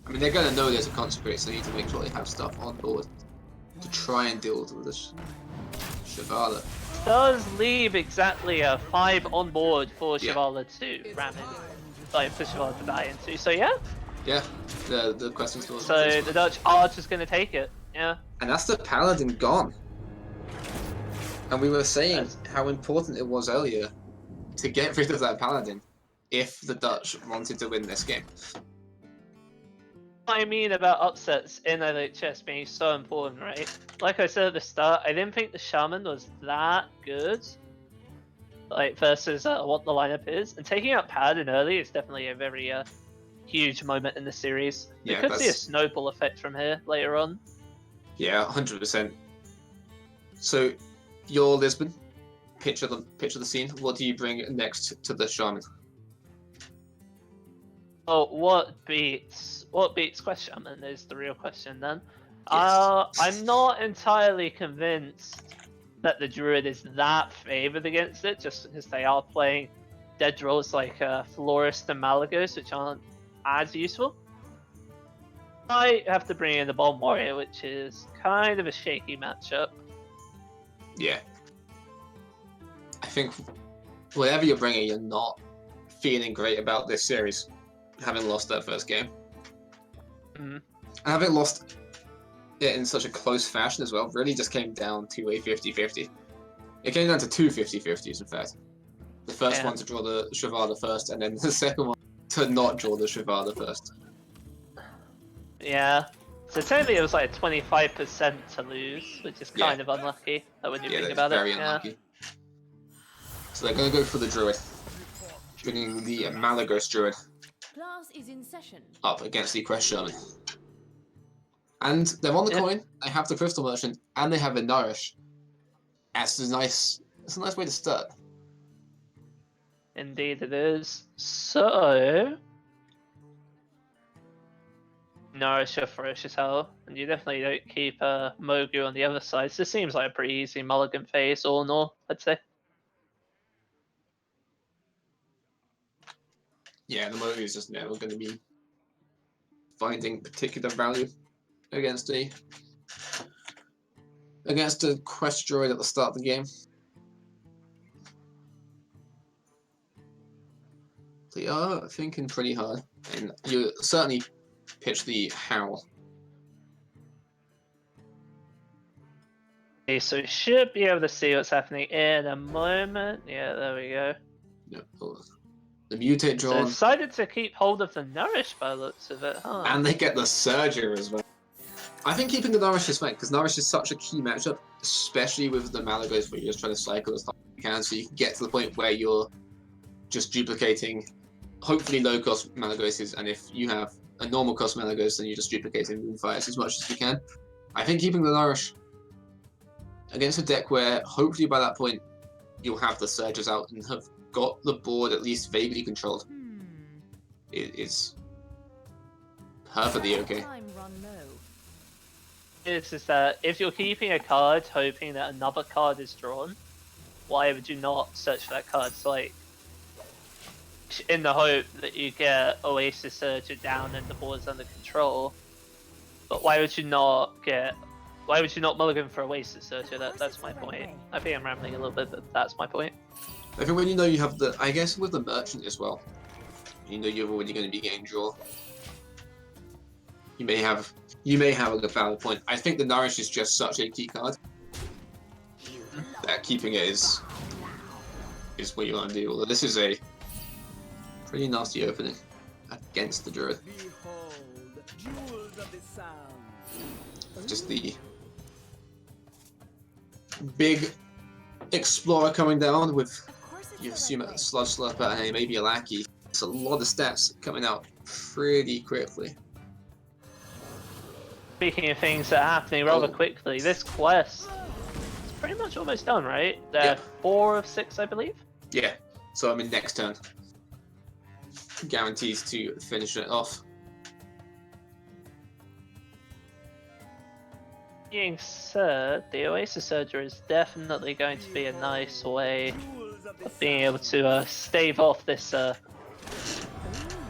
I mean, they're gonna know there's a consecrate, so they need to make sure they have stuff on board to try and deal with this Shivala. Does leave exactly a 5 on board for Yeah. Shivala to ram in. Like, for Shivala to die into. So yeah, Yeah, the question still. So the Dutch are just going to take it. Yeah. And that's the Paladin gone. And we were saying how important it was earlier to get rid of that Paladin if the Dutch wanted to win this game. I mean about upsets in LHS being so important, right? Like I said at the start, I didn't think the Shaman was that good, like versus what the lineup is. And taking out Paladin early is definitely a very huge moment in the series. We Yeah, could see a that's- snowball effect from here later on. Yeah, 100%. So, you're Lisbon. Picture the scene. What do you bring next to the Shaman? Oh, what beats Quest Shaman is the real question then. Yes. I'm not entirely convinced that the Druid is that favored against it, just because they are playing dead draws like Florist and Malagos, which aren't as useful. I have to bring in the Bomb Warrior, which is kind of a shaky matchup. Yeah. I think whatever you're bringing, you're not feeling great about this series, having lost that first game. Mm. And having lost it in such a close fashion as well, really just came down to a 50-50. It came down to two 50-50s, in fact. The first one to draw the Shavada first, and then the second one to not draw the Shavada first. Yeah. So technically it was like 25% to lose, which is kind of unlucky when you think about very it. Unlucky. So they're going to go for the Druid, bringing the Malagos Druid Class is in session. up against the Quest Shaman. And they're on the coin, they have the Crystal Merchant, and they have a Nourish. It's a nice way to start. Indeed it is. So Nourish your ferocious hell, and you definitely don't keep Mogu on the other side. So this seems like a pretty easy mulligan phase, all in all, I'd say. Yeah, the Mogu is just never going to be finding particular value against a Quest Druid at the start of the game. They are thinking pretty hard, and you certainly pitch the Howl. Okay, so we should be able to see what's happening in a moment. Yeah, there we go. Yep. The Mutate So drawn, decided to keep hold of the Nourish by the looks of it, huh? and they get the Surger as well. I think keeping the Nourish is fine, because Nourish is such a key matchup, especially with the Malagos, where you're just trying to cycle as fast as you can, so you can get to the point where you're just duplicating, hopefully low-cost Malagoses, and if you have a normal cost Malagos, then you're just duplicating Moonfires as much as you can. I think keeping the Nourish against a deck where, hopefully by that point, you'll have the Surgers out and have got the board at least vaguely controlled, it is perfectly okay. Time run low. Is that if you're keeping a card hoping that another card is drawn, why would you not search for that card? It's like in the hope that you get Oasis Surger down and the board's under control. But why would you not mulligan for Oasis Surger? That's my point. I think I'm rambling a little bit, but that's my point. I think when you know you have the, I guess with the Merchant as well, you know you're already going to be getting draw. You may have a valid point. I think the Nourish is just such a key card that keeping it is what you want to do. Although this is a pretty nasty opening against the Druid. Just the big Explorer coming down with, you assume a Sludge Slurper and maybe a Lackey. It's a lot of stats coming out pretty quickly. Speaking of things that are happening rather quickly, this quest is pretty much almost done, right? They're 4 of 6, I believe? Yeah, so I mean next turn guarantees to finish it off. Being said, the Oasis Surger is definitely going to be a nice way of being able to stave off this,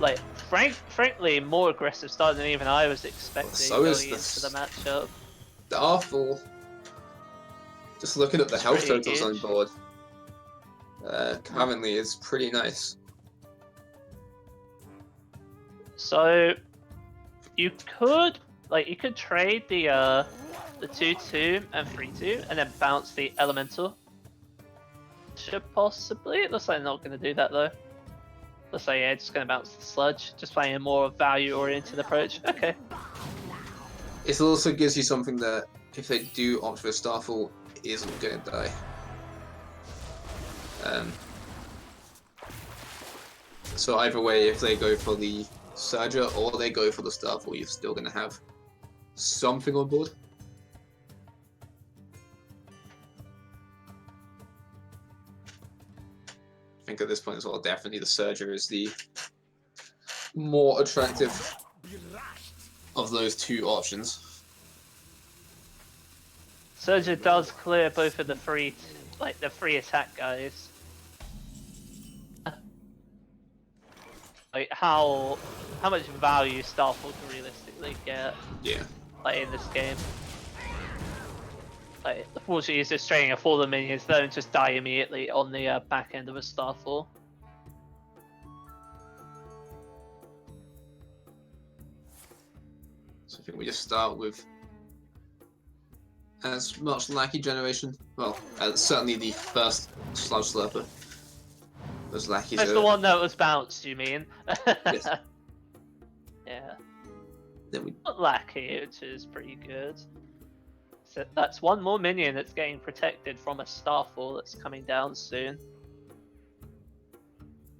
like, frankly, more aggressive start than even I was expecting going into the matchup. The R4, just looking at the health totals on board, currently is pretty nice. So, you could trade the 2/2 and 3/2 and then bounce the elemental. Should possibly. It looks like they're not going to do that though. Looks like yeah, just going to bounce the sludge. Just playing a more value-oriented approach. Okay. It also gives you something that if they do opt for a Starfall, isn't going to die. So either way, if they go for the Surger or they go for the Starfall, you're still going to have something on board. I think at this point as well, definitely the Surger is the more attractive of those two options. Surger does clear both of the free attack guys. Like how much value Starfall can realistically get Yeah. like in this game. Like unfortunately he's just trading a fallen minions, they don't just die immediately on the back end of a Starfall. So I think we just start with as much Lackey generation. Well, certainly the first Sludge Slurper. Those Lackeys That's are... the one that was bounced, you mean? Yes. Yeah. Then we... Not Lackey, which is pretty good. So that's one more minion that's getting protected from a Starfall that's coming down soon.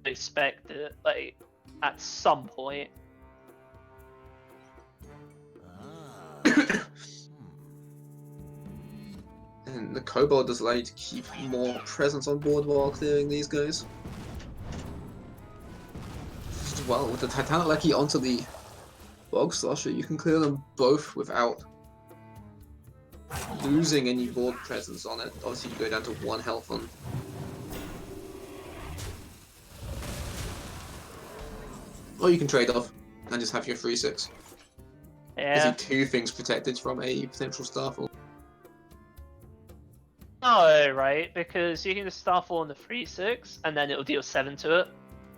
I expect it, like, at some point. And the Kobold does allow you to keep more presence on board while clearing these guys. As well, with the Titanic Lackey onto the Bog Slosher, you can clear them both without losing any board presence on it. Obviously, you go down to 1 health on. Or you can trade off and just have your 3/6. Yeah. Gives you 2 things protected from a potential Starfall. No, right, because you can just Starfall on the 3/6 and then it'll deal 7 to it.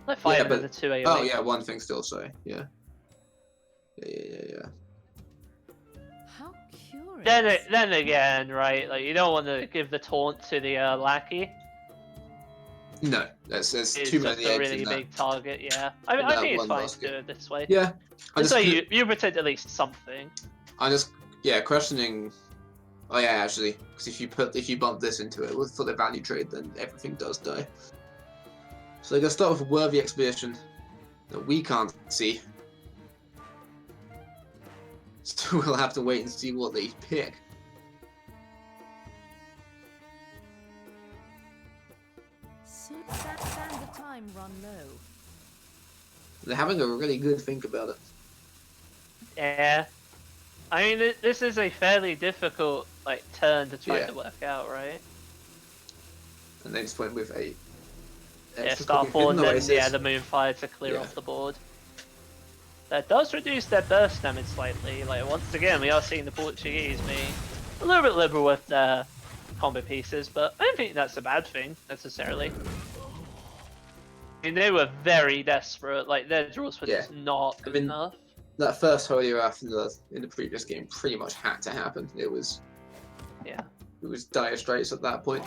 Like 5 Yeah, with but... the 2 AoE. Oh yeah, one thing still, sorry. Yeah. Yeah. How curious. Then again, right, like you don't want to give the taunt to the Lackey. No, there's It's too just many a eggs really in that. big target, yeah. I in think that it's one fine basket. to do it this way. Yeah. This way you protect at least something. I'm just questioning. Oh yeah, actually, because if you bump this into it for the value trade, then everything does die. So I'm gonna start with a Worthy Expedition that we can't see. So we'll have to wait and see what they pick. Sands of time run low. They're having a really good think about it. Yeah. I mean, this is a fairly difficult turn to try Yeah. to work out, right? And they just went with a Yeah, Starfall and then the Moonfire to clear Yeah. off the board. That does reduce their burst damage slightly. Like once again, we are seeing the Portuguese being a little bit liberal with their combo pieces, but I don't think that's a bad thing necessarily. I mean, they were very desperate. Like their draws were just not good enough. That first Holy Wrath in the previous game pretty much had to happen. It was dire straits at that point.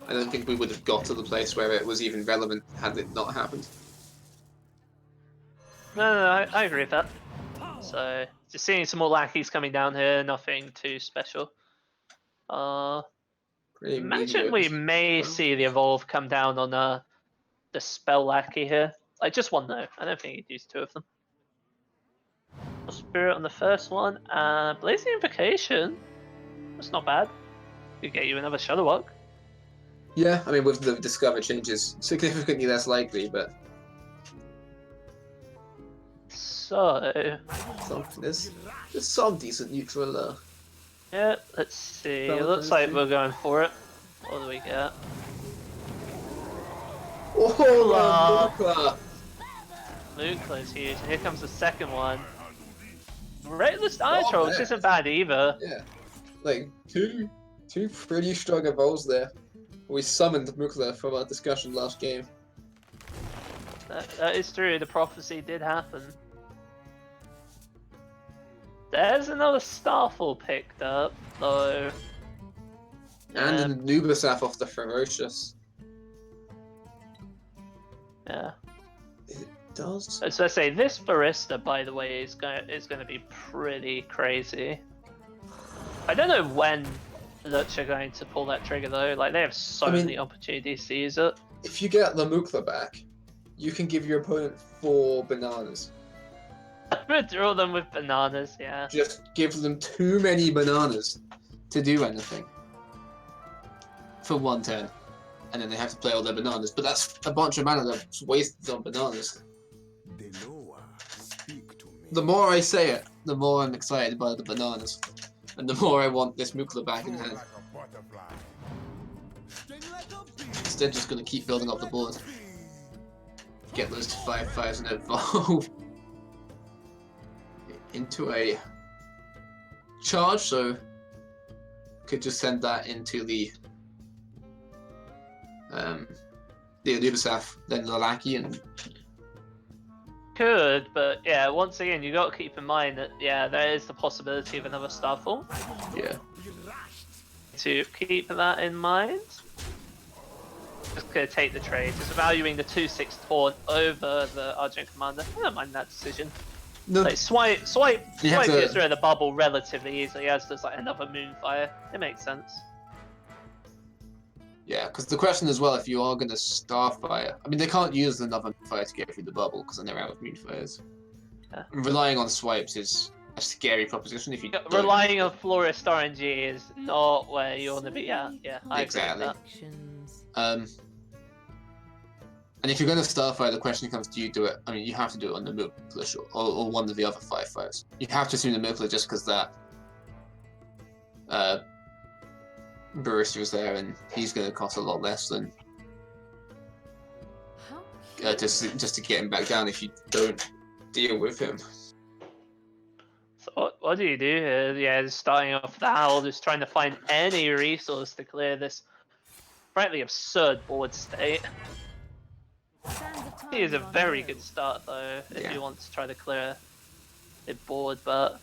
I don't think we would have got to the place where it was even relevant had it not happened. No, I agree with that. So, just seeing some more lackeys coming down here, nothing too special. Imagine we may see the Evolve come down on the Spell Lackey here. Like, just one though. I don't think he'd use 2 of them. Spirit on the first one, Blazing Invocation. That's not bad. Could get you another Shadowwalk. Yeah, I mean, with the Discover changes, significantly less likely, but... So... There's some decent neutral... Yeah, let's see. It looks like we're going for it. What do we get? Oh, Luca! Luca's huge. And here comes the second one. Reckless Iron Troll, which isn't bad either. Yeah, like two pretty strong evolves there. We summoned Mukla from our discussion last game. That is true, the prophecy did happen. There's another Starfall picked up, though. And a Nubisaf off the Ferocious. Yeah. It does. I was gonna say this barista, by the way, is going to be pretty crazy. I don't know when Lutch are going to pull that trigger though. Like they have so many opportunities to use it. If you get the Mukla back, you can give your opponent 4 bananas. Withdraw them with bananas, yeah. Just give them too many bananas to do anything for 1 turn, and then they have to play all their bananas. But that's a bunch of mana that's wasted on bananas. Speak to me. The more I say it, the more I'm excited by the bananas, and the more I want this Mukla back in hand. Instead, just gonna keep building up the board, get those 5/5s and evolve into a charge. So could just send that into the Anubisaf, then the Lackey, and Could, but yeah, once again, you got to keep in mind that there is the possibility of another Starfall. yeah. To keep that in mind. Just gonna take the trade. Just valuing the 2/6 taunt over the Argent Commander. I don't mind that decision. No, Like swipe You have to- gets rid of the bubble relatively easily, as does like another Moonfire. It makes sense. yeah, because the question as well, if you are going to Starfire, I mean, they can't use another Moonfire to get through the bubble because then they're out of Moonfires. Yeah. Relying on swipes is a scary proposition if you don't. Relying on Florist RNG is not where you want to be at. Yeah, I Exactly. agree with And if you're going to Starfire, the question comes: do you do it? I mean, you have to do it on the Mukla or one of the other 5/5s. You have to assume the Mukla just because that Barista was there, and he's going to cost a lot less than just to get him back down if you don't deal with him. So what do you do here? Yeah, just starting off with the Howl, just trying to find any resource to clear this frankly absurd board state. He is a very good start though, if you want to try to clear it board, but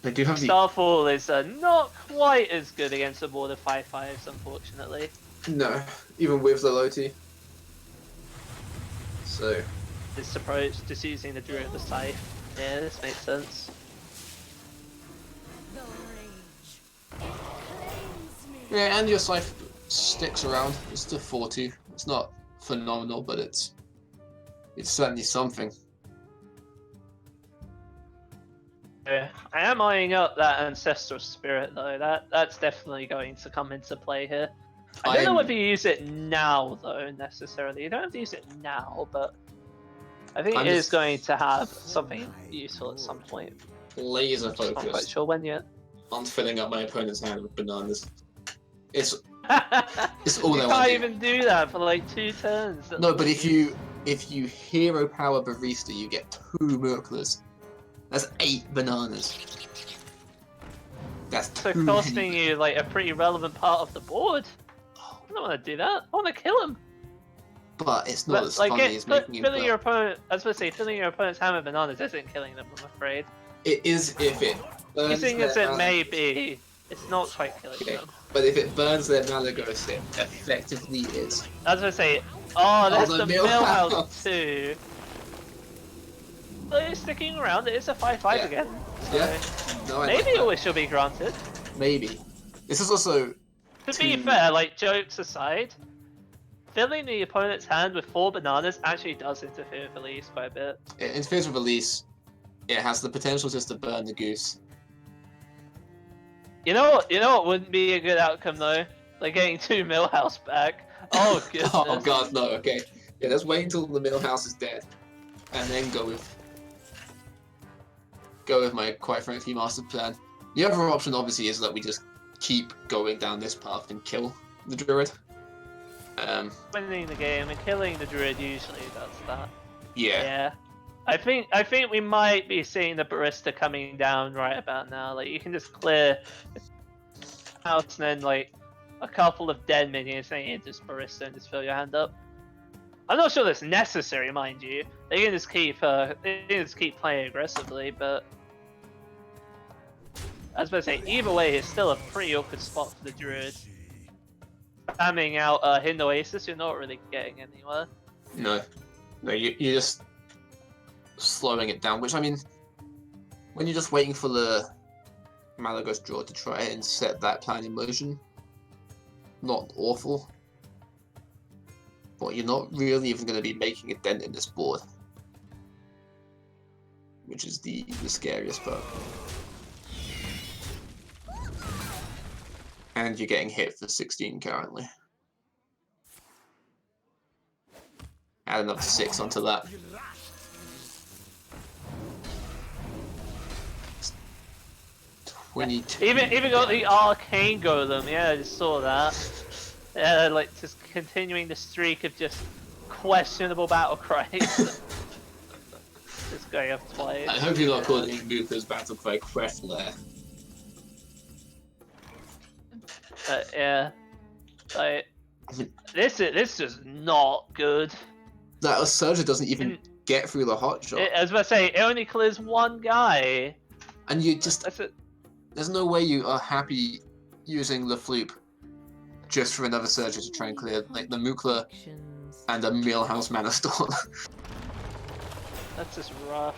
They do have the Starfall is not quite as good against a board of 5/5s, unfortunately. no, even with the Loti. So This approach, just using the Druid the Scythe. Yeah, this makes sense. yeah, and your Scythe sticks around. It's still 40. It's not phenomenal, but it's certainly something. Yeah, I am eyeing up that Ancestral Spirit though. That's definitely going to come into play here. I don't know whether you use it now though necessarily. You don't have to use it now, but I think it is going to have something useful at some point. Laser Just not quite focused sure when yet. on filling up my opponent's hand with bananas. It's all You I want. can't even do that for like 2 turns. No, but if you hero power Barista, you get 2 Murklers. That's 8 bananas. That's So too costing many. you like a pretty relevant part of the board. I don't want to do that. I want to kill him. But it's not But as like funny as making him. filling your opponent, I was going to say, filling your opponent's hand with bananas isn't killing them. I'm afraid. It is if it burns Using as their it mana- may be, it's not quite killing Okay. them. But if it burns their Malagos, it effectively is. I was going to say, oh, there's the the Millhouse. Millhouse too. But it's sticking around. It is a 5/5 Yeah. again. So Yeah. No, I maybe like it that. always should be granted. Maybe. This is also To be fair, like jokes aside, filling the opponent's hand with 4 bananas actually does interfere with release quite a bit. it interferes with release. It has the potential just to burn the goose. You know what wouldn't be a good outcome though? Like getting 2 Millhouse back. Oh goodness. Oh god, no. Okay. Yeah, let's wait until the Millhouse is dead, and then go with my quite frankly master plan. The other option obviously is that we just keep going down this path and kill the druid. Winning the game and killing the druid usually does that. Yeah. Yeah. I think we might be seeing the barista coming down right about now. Like you can just clear the house and then like a couple of dead minions and you just barista and just fill your hand up. I'm not sure that's necessary, mind you. They can just keep playing aggressively, but I was about to say, either way, it's still a pretty awkward spot for the Druid. Spamming out Hidden Oasis, you're not really getting anywhere. No, you're just slowing it down. Which I mean, when you're just waiting for the Malagos draw to try and set that plan in motion, not awful. But you're not really even going to be making a dent in this board, which is the scariest part. And you're getting hit for 16 currently. Add another 6 onto that. 22. Even got the Arcane Golem, yeah, I just saw that. Yeah, like just continuing the streak of just questionable battle cries. Just going up twice. I hope you're not calling Mooka's battle cry Crefler. Yeah, like this is not good. That Surger doesn't even get through the hot shot. I was about to say it only clears one guy. And you just That's it. there's no way you are happy using the Floop just for another Surger to try and clear like the Mookla and the Millhouse Mana Storm. That's just rough.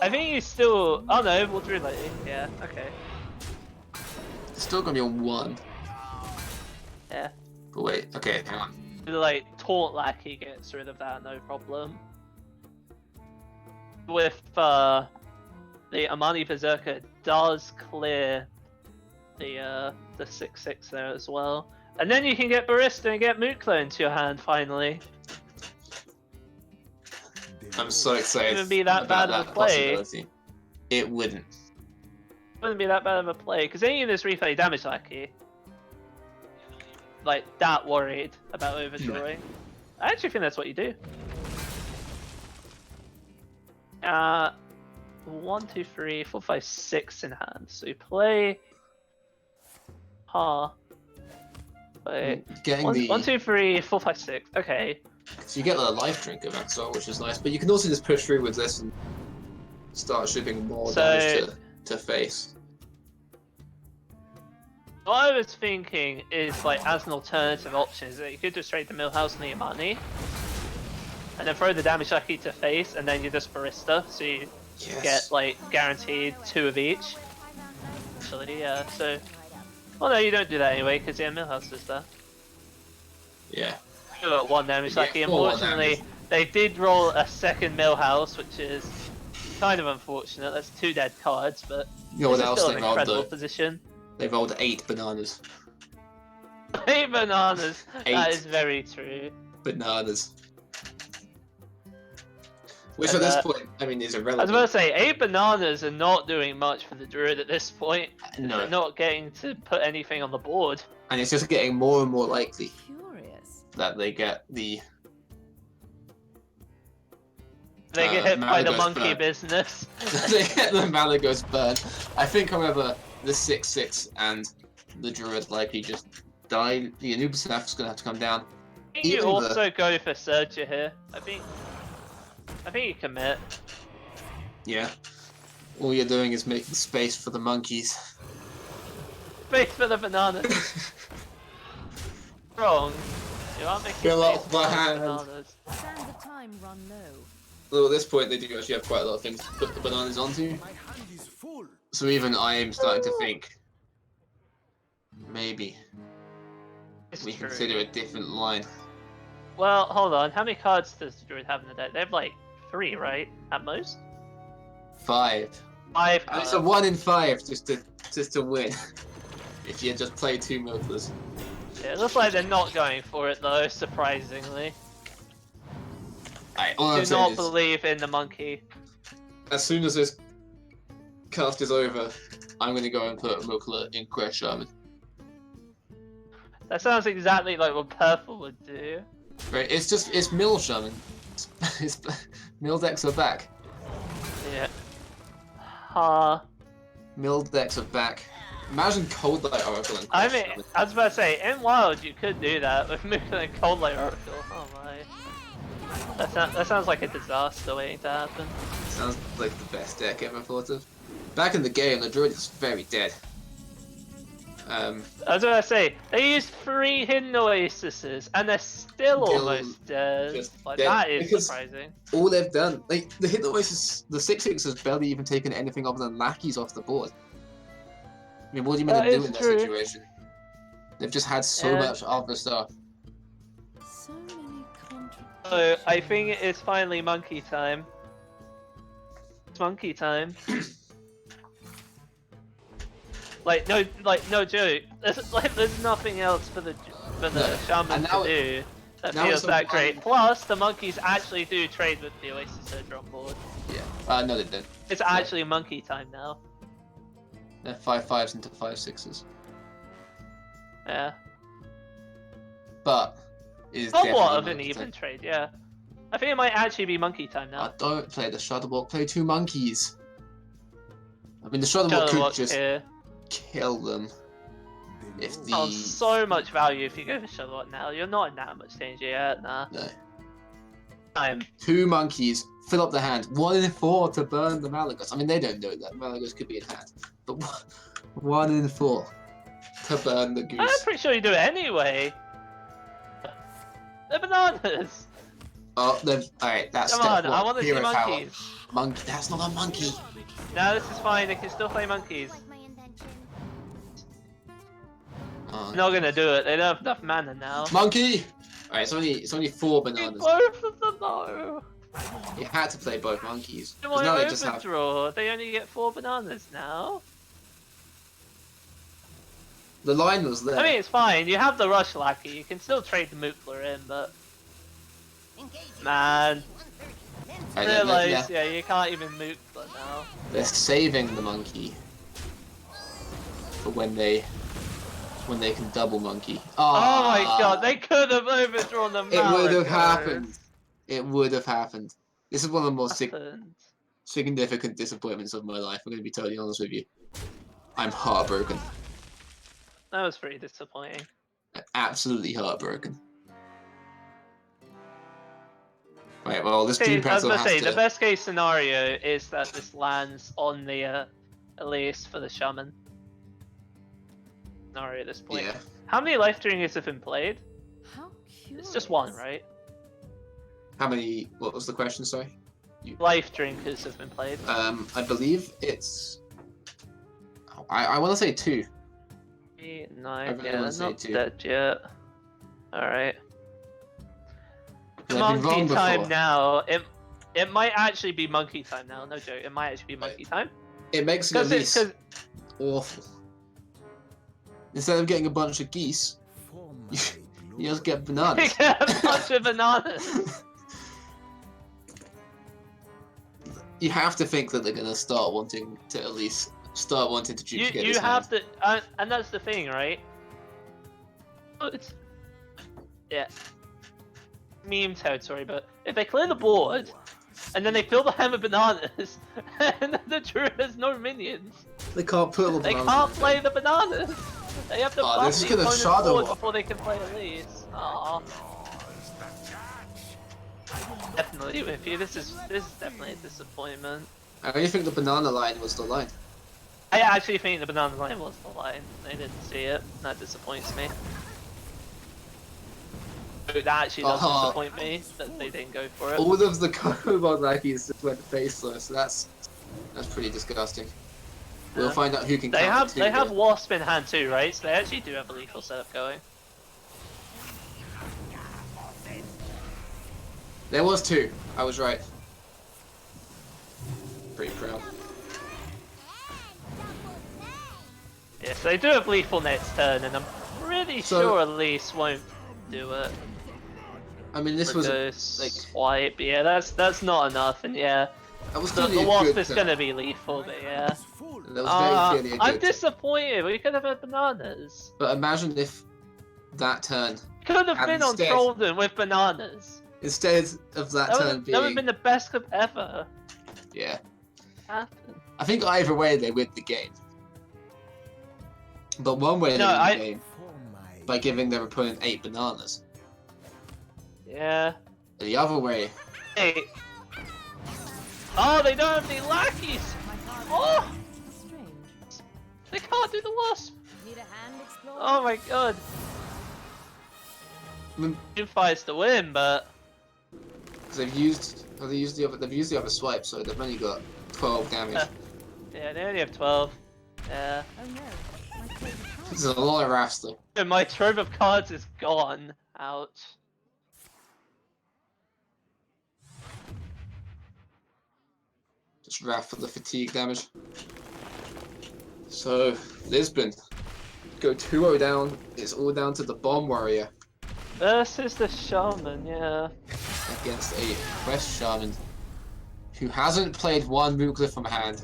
I think you still. Oh no, we'll do it later. Yeah, okay. It's still gonna be on 1. Yeah. But wait, okay, hang on. Like Taunt Lackey gets rid of that, no problem. With the Amani Berserker does clear the 6/6 there as well, and then you can get Barista and get Mookla into your hand finally. I'm so excited Wouldn't be that about bad of that a play. possibility. It wouldn't. Wouldn't be that bad of a play because any of this replay damage Lackey. Like that worried about overdrawing. I actually think that's what you do. 1, 2, 3, 4, 5, 6 in hand. So you play. Wait. Getting 1, 2, 3, 4, 5, 6. Okay. So you get the life drink of that which is nice, but you can also just push through with this and start shipping more damage to face. What I was thinking is, like, as an alternative option, is that you could just trade the Millhouse and the Amani, and then throw the damage lucky to face, and then you just Barista, so you get, like, guaranteed 2 of each. Actually, yeah, so... Well, no, you don't do that anyway, because yeah, Millhouse is there. Yeah. You got 1 damage lucky. 4 Unfortunately, damage. they did roll a second Millhouse, which is kind of unfortunate. That's 2 dead cards, but You know what this is else still they an rolled incredible though? position. They rolled 8 bananas. 8 bananas! 8 That is very true. bananas. Which And, at this point, I mean, is I was irrelevant. about to say, 8 bananas are not doing much for the Druid at this point. No. They're not getting to put anything on the board. And it's just getting more and more likely Curious. that they get the They get hit by the Malagos monkey burn. business. they get the Malagos burn. I think, however, the 6/6 and the Druid likely just die. The Anubis is gonna have to come down. I think you Even the- also go for Surger here. I think you commit. Yeah. All you're doing is making space for the monkeys. Space for the bananas. Wrong. You are making Fill space up for the the hand. bananas. Sands of time run low. Although at this point they do actually have quite a lot of things to put the bananas onto. My hand is full. So even I am starting to think maybe It's we true. consider a different line. Well, hold on. How many cards does the Druid have in the deck? They have like 3, right? At most? 5. 5 And it's cards. a 1 in 5 just to win. If you just play 2 Moklas. Yeah, it looks like they're not going for it though, surprisingly. All I'm Do saying not is, believe in the monkey. as soon as this cast is over, I'm gonna go and put Mokla in Crash Shaman. That sounds exactly like what purple would do. Right? It's Mill Shaman. It's Mill decks are back. Yeah. Ha. Mill decks are back. Imagine Cold Light Oracle and I Crash mean, Shaman. I was about to say, in Wild you could do that with moving a Cold Light Oracle. Oh my. That sounds like a disaster waiting to happen. Sounds like the best deck ever thought of. Back in the game, the druid is very dead. I was gonna say, they used 3 hidden oases and they're still Still almost dead. just Like, dead, that is because- surprising. All they've done, like the hidden oasis, the 6/6 has barely even taken anything other than lackeys off the board. I mean, what do you mean That to do is in that true. situation? They've just had so Yeah. much other stuff. So many So, I think it is finally monkey time. It's monkey time. no joke. There's nothing else for the No. shaman And now to do that now feels it's a that one- great. Plus, the monkeys actually do trade with the oasis that are on board. Yeah. No, they didn't. It's actually monkey time now. They're 5/5s into 5/6s. Yeah. But it is Somewhat definitely of an monkey even time. trade, yeah. I think it might actually be monkey time now. Don't play the Shuttlebot, play 2 monkeys. I mean, the Shuttlebot could Shuttlebot just here. kill them. If the... Oh, so much value if you go for Shuttlebot now. You're not in that much danger yet, nah. No. Time. 2 monkeys, fill up the hand. 1 in 4 to burn the Malagus. I mean, they don't know that Malagus could be in hand. But 1 in 4 to burn the I'm goose. pretty sure you do it anyway. They're bananas. Oh, alright, that's Come step on, 1. I want to see Hero power. monkeys. Monkey, that's not a monkey. No, this is fine. They can still play monkeys. like my invention. Oh. Not gonna do it. They don't have enough mana now. Monkey! Alright, it's only 4 bananas. Both of them though. You had to play both monkeys. In 'Cause my now they just have... overdraw, they only get 4 bananas now. The line was there. I mean, it's fine. You have the rush lackey. You can still trade the Mookler in, but man, I don't know, realize, yeah. yeah, you can't even Mookler now. They're saving the monkey for when they can double monkey. Oh my god, they could have overdrawn the It would have Malakos. happened. It would have happened. This is one of the most Happened. significant disappointments of my life. I'm going to be totally honest with you. I'm heartbroken. That was pretty disappointing. Absolutely heartbroken. Right, well, this Okay, Doom I was Pretzel gonna has say, to... the best case scenario is that this lands on the Elias for the Shaman. Scenario at this point. Yeah. How many life drinkers have been played? How cute. It's just one, right? How many... What was the question, sorry? Life drinkers have been played. I believe it's... I want to say 2. 8, I 9, really yeah, wanna they're say not 2. dead yet. Alright. I've been Monkey wrong time before. now. It might actually be monkey time now, no joke. It might actually be monkey time. It makes it at Because least awful. Instead of getting a bunch of geese, For my you just get you bananas. get a bunch of bananas. You have to think that they're gonna start wanting to at least duplicate You this have hand. to, and that's the thing, right? Yeah. Meme territory, but if they clear the board, and then they fill the hand with bananas, and the druid has no minions, They can't put all the they bananas can't in play there. the bananas! They have to Oh, buff this is the gonna opponent's shadow board off. before they can play Elise. Aww. Definitely with you, this is definitely a disappointment. I really think the banana line was the line. I actually think the banana line was the line. They didn't see it. That disappoints me. That actually does disappoint me that they didn't go for it. All of the Kobold lackeys just went faceless, so that's pretty disgusting. We'll Yeah. find out who can They count have to two, they have but- Wasp in hand too, right? So they actually do have a lethal setup going. There was 2. I was right. Pretty proud. Yes, they do have lethal next turn, and I'm pretty So- sure Elise won't do it. I mean, this was Because like Swipe, but yeah, that's not enough, and yeah, that was the clearly a Wasp good is turn. gonna be lethal, but yeah. It's full. That was very clearly a good I'm turn. disappointed. We could have had bananas. But imagine if that turn, Could have And been on instead- Trollden with bananas. instead of that turn That would being, have been the best cup ever. yeah, Happen. I think either way they win the game. But one way they No, win I- the game For my by giving their opponent 8 bananas, Yeah. and the other way, Hey. Oh, they don't have any lackeys. Oh, They can't do the wasp! Need a hand, explorer? Oh my god. Team fights to win, but They've used the other swipe, so they've only got 12 damage. yeah, they only have 12. Yeah. Oh no, my crazy cards. There's a lot of rafts though. And my trove of cards is gone. Ouch. Just raft for the fatigue damage. So Lisbon go 2-0 down. It's all down to the bomb warrior Versus the shaman, yeah. against a quest shaman who hasn't played one Mookla from hand.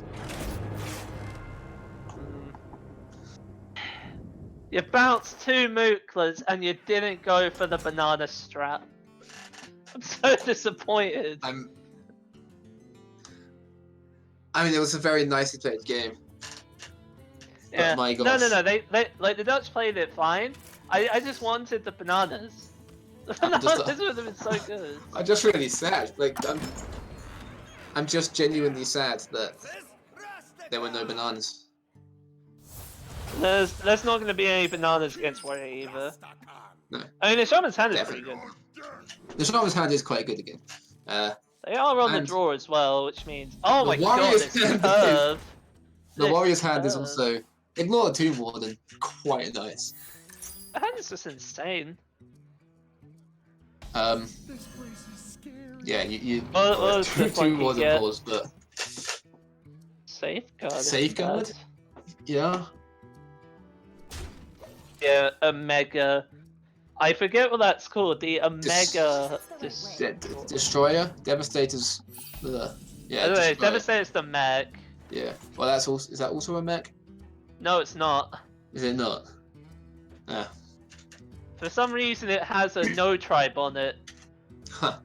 You bounced 2 Mooklas and you didn't go for the banana strat. I'm so disappointed. I mean, it was a very nicely played game. Yeah. But my No, gosh. they like the Dutch played it fine. I just wanted the bananas. The I'm just- bananas would have been so good. I'm just really sad. Like, I'm just genuinely sad that there were no bananas. There's not going to be any bananas against Warrior either. No. I mean, the shaman's hand is Definitely. pretty good. The shaman's hand is quite good again. They are on the And draw as well, which means oh the my god, Warrior's this hand curve. The This warrior's hand is curve. also, ignore the Tomb Warden, quite nice. The hand is just insane. Yeah, you What was the Tomb funky Warden get? balls, but Safeguard. isn't Safeguard? bad. yeah. Yeah, Omega. I forget what that's called. The Omega. Destroyer? Devastator's the, yeah, Anyway, Destroyer. Devastator's the mech. Yeah. Well, that's also, is that also a mech? No, it's not. Is it not? Yeah. For some reason, it has a no tribe on it. Huh.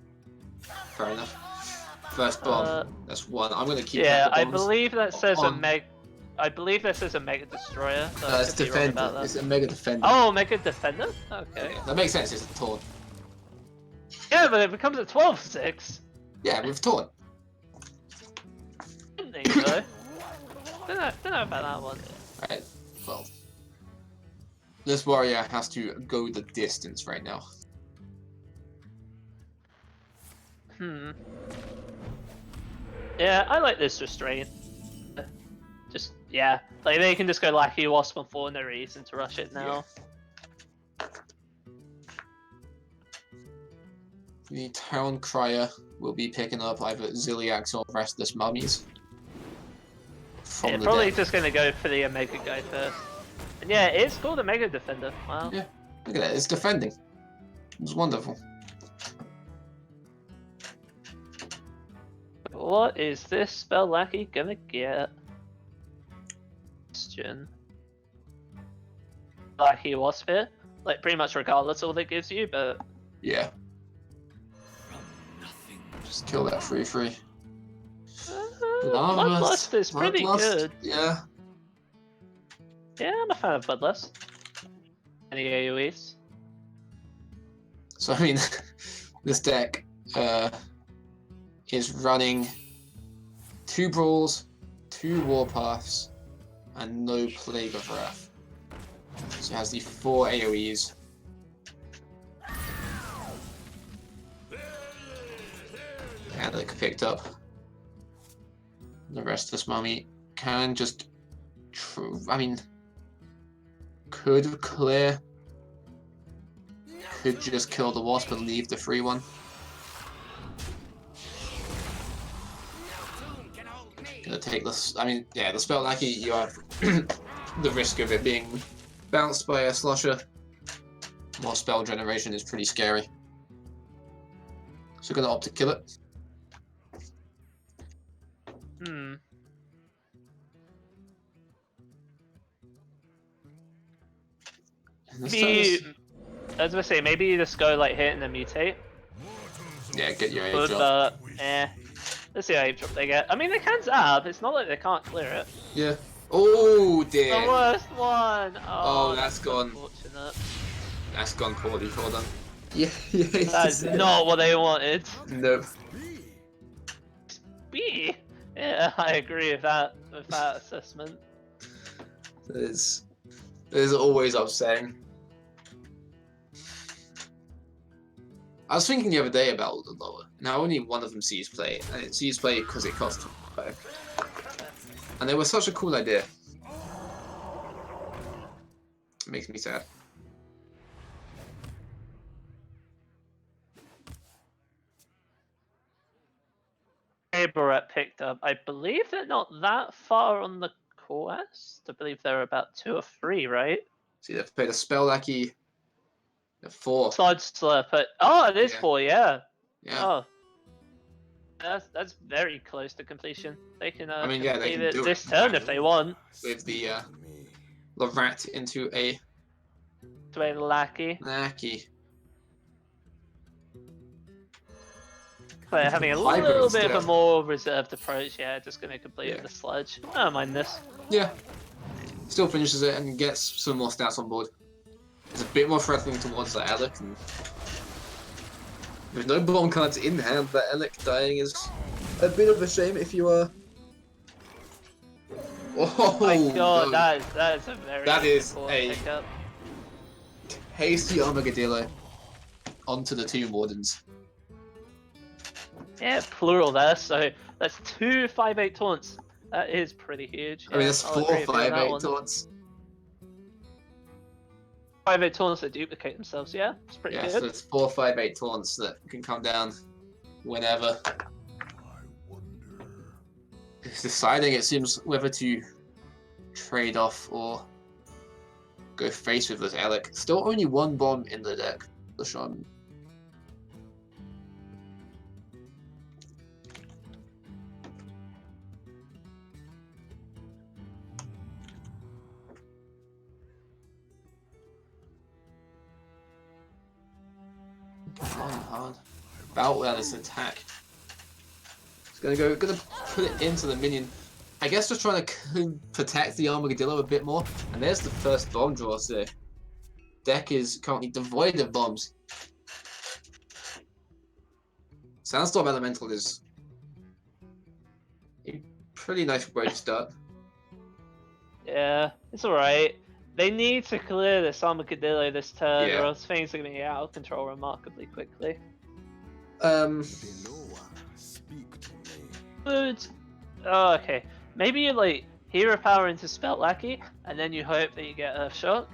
Fair enough. First bomb. That's one. I'm gonna keep Yeah, track I of bombs. believe that says a on. meg. I believe that says a Mega Destroyer. So I It's could be wrong about defender. that. It's a mega defender. Oh, Mega Defender? Okay. Yeah, that makes sense. It's a taunt. Yeah, but it becomes a 12-6. Yeah, with taunt. Didn't think so. Don't know about that one. Right. Well, this warrior has to go the distance right now. Yeah, I like this restraint. Just, yeah. Like, they can just go Lackey Wasp on 4, no reason to rush it now. The town crier will be picking up either Ziliacs or Restless Mummies. From Yeah, the probably deck. just gonna go for the Omega guy first. And yeah, it's called a Mega Defender. Wow. Yeah. Look at that, it's defending. It's wonderful. What is this spell Lackey gonna get? Question. Lackey Wasp here? Like, pretty much regardless of all it gives you, but... Yeah. Just kill that 3/3. Bloodlust is pretty Bloodlust, good. Yeah. Yeah, I'm a fan of Bloodlust. Any AoEs? So I mean, this deck is running 2 Brawls, 2 Warpaths, and no Plague of Wrath. So it has the 4 AoEs. And it picked up. The Restless Mummy can just, I mean, could clear. Could just kill the Wasp and leave the free one. Gonna take this. I mean, yeah, the spell Lackey, you have the risk of it being bounced by a slosher. More spell generation is pretty scary. So gonna opt to kill it. Hmm. And this Maybe, does- I was gonna say, maybe you just go like hit and then mutate. Yeah, get your But, age up. let's see how age drop they get. I mean, they can zap, it's not like they can't clear it. Yeah. Oh The dear. worst one! Oh, that's gone. Unfortunate. That's gone poorly for them. Yeah, yeah. That's not what they wanted. Nope. B. Yeah, I agree with that assessment. It is always upsetting. I was thinking the other day about the lower. Now only one of them sees play, and it sees play because it costs 5. And they were such a cool idea. It makes me sad. Barrett picked up. I believe they're not that far on the quest. I believe they're about 2 or 3, right? See, they've played a spell lackey. 4. Sludge Slurper. Oh, it is Yeah. 4, yeah. Yeah. Oh. That's very close to completion. They can I mean, yeah, they complete can it do this it. turn if they want. With the Rat into a To a lackey. lackey. But having a Hybrid little bit of a instead. more reserved approach, yeah, just going to complete Yeah. with the sludge. I don't mind this. Yeah. Still finishes it and gets some more stats on board. It's a bit more threatening towards the Alec. And with no bomb cards in hand, the Alec dying is a bit of a shame if you are. Oh My god, no. that is a very That is important a- pickup. Hasty Armadillo onto the Tomb Wardens. Yeah, plural there, so that's 2 5/8 taunts. That is pretty huge. I mean, it's I'll 4 agree with you on 5 that 8 one. taunts. 5/8 taunts that duplicate themselves, yeah, it's pretty Yeah, good. so it's 4 5 8 taunts that can come down whenever. It's deciding, it seems, whether to trade off or go face with this Alec. Still only 1 bomb in the deck, the Shaman. Come on, hard. Boutwell's attack. It's gonna put it into the minion. I guess just trying to protect the Armadillo a bit more. And there's the first bomb draw, so deck is currently devoid of bombs. Sandstorm Elemental is a pretty nice way to start. Yeah, it's alright. They need to clear this Armadillo this turn, Yeah. or else things are going to get out of control remarkably quickly. Speak to me. But, oh, okay. Maybe you like hero power into Spell Lackey, and then you hope that you get Earthshock.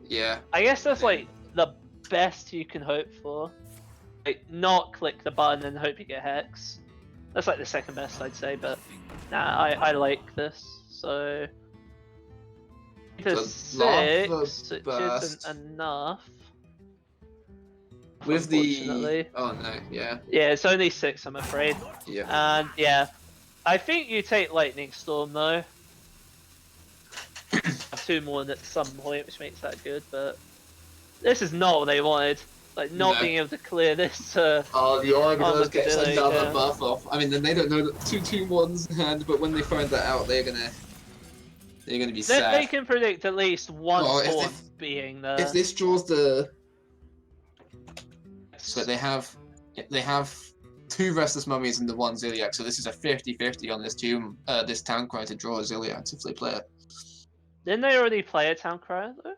Yeah. I guess that's like the best you can hope for. Like, not click the button and hope you get Hex. That's like the second best, I'd say, but nah, I like this, so. To So 6, Lava which Burst. isn't enough. With the. Unfortunately. Oh no, yeah. Yeah, it's only 6, I'm afraid. Yeah. And yeah, I think you take Lightning Storm though. 2 more at some point, which makes that good, but this is not what they wanted. Like, not No. being able to clear this. Oh, the Armadillo gets Armadillo, another yeah. buff off. I mean, then they don't know that 2/2/1's in hand, but when they find that out, they're gonna be sad. They can predict at least one Well, if storm being there. If this draws the, so they have 2 Restless Mummies and the 1 Ziliac, so this is a 50-50 on this this town cry to draw a Ziliac if they play it. Didn't they already play a Town Crier though?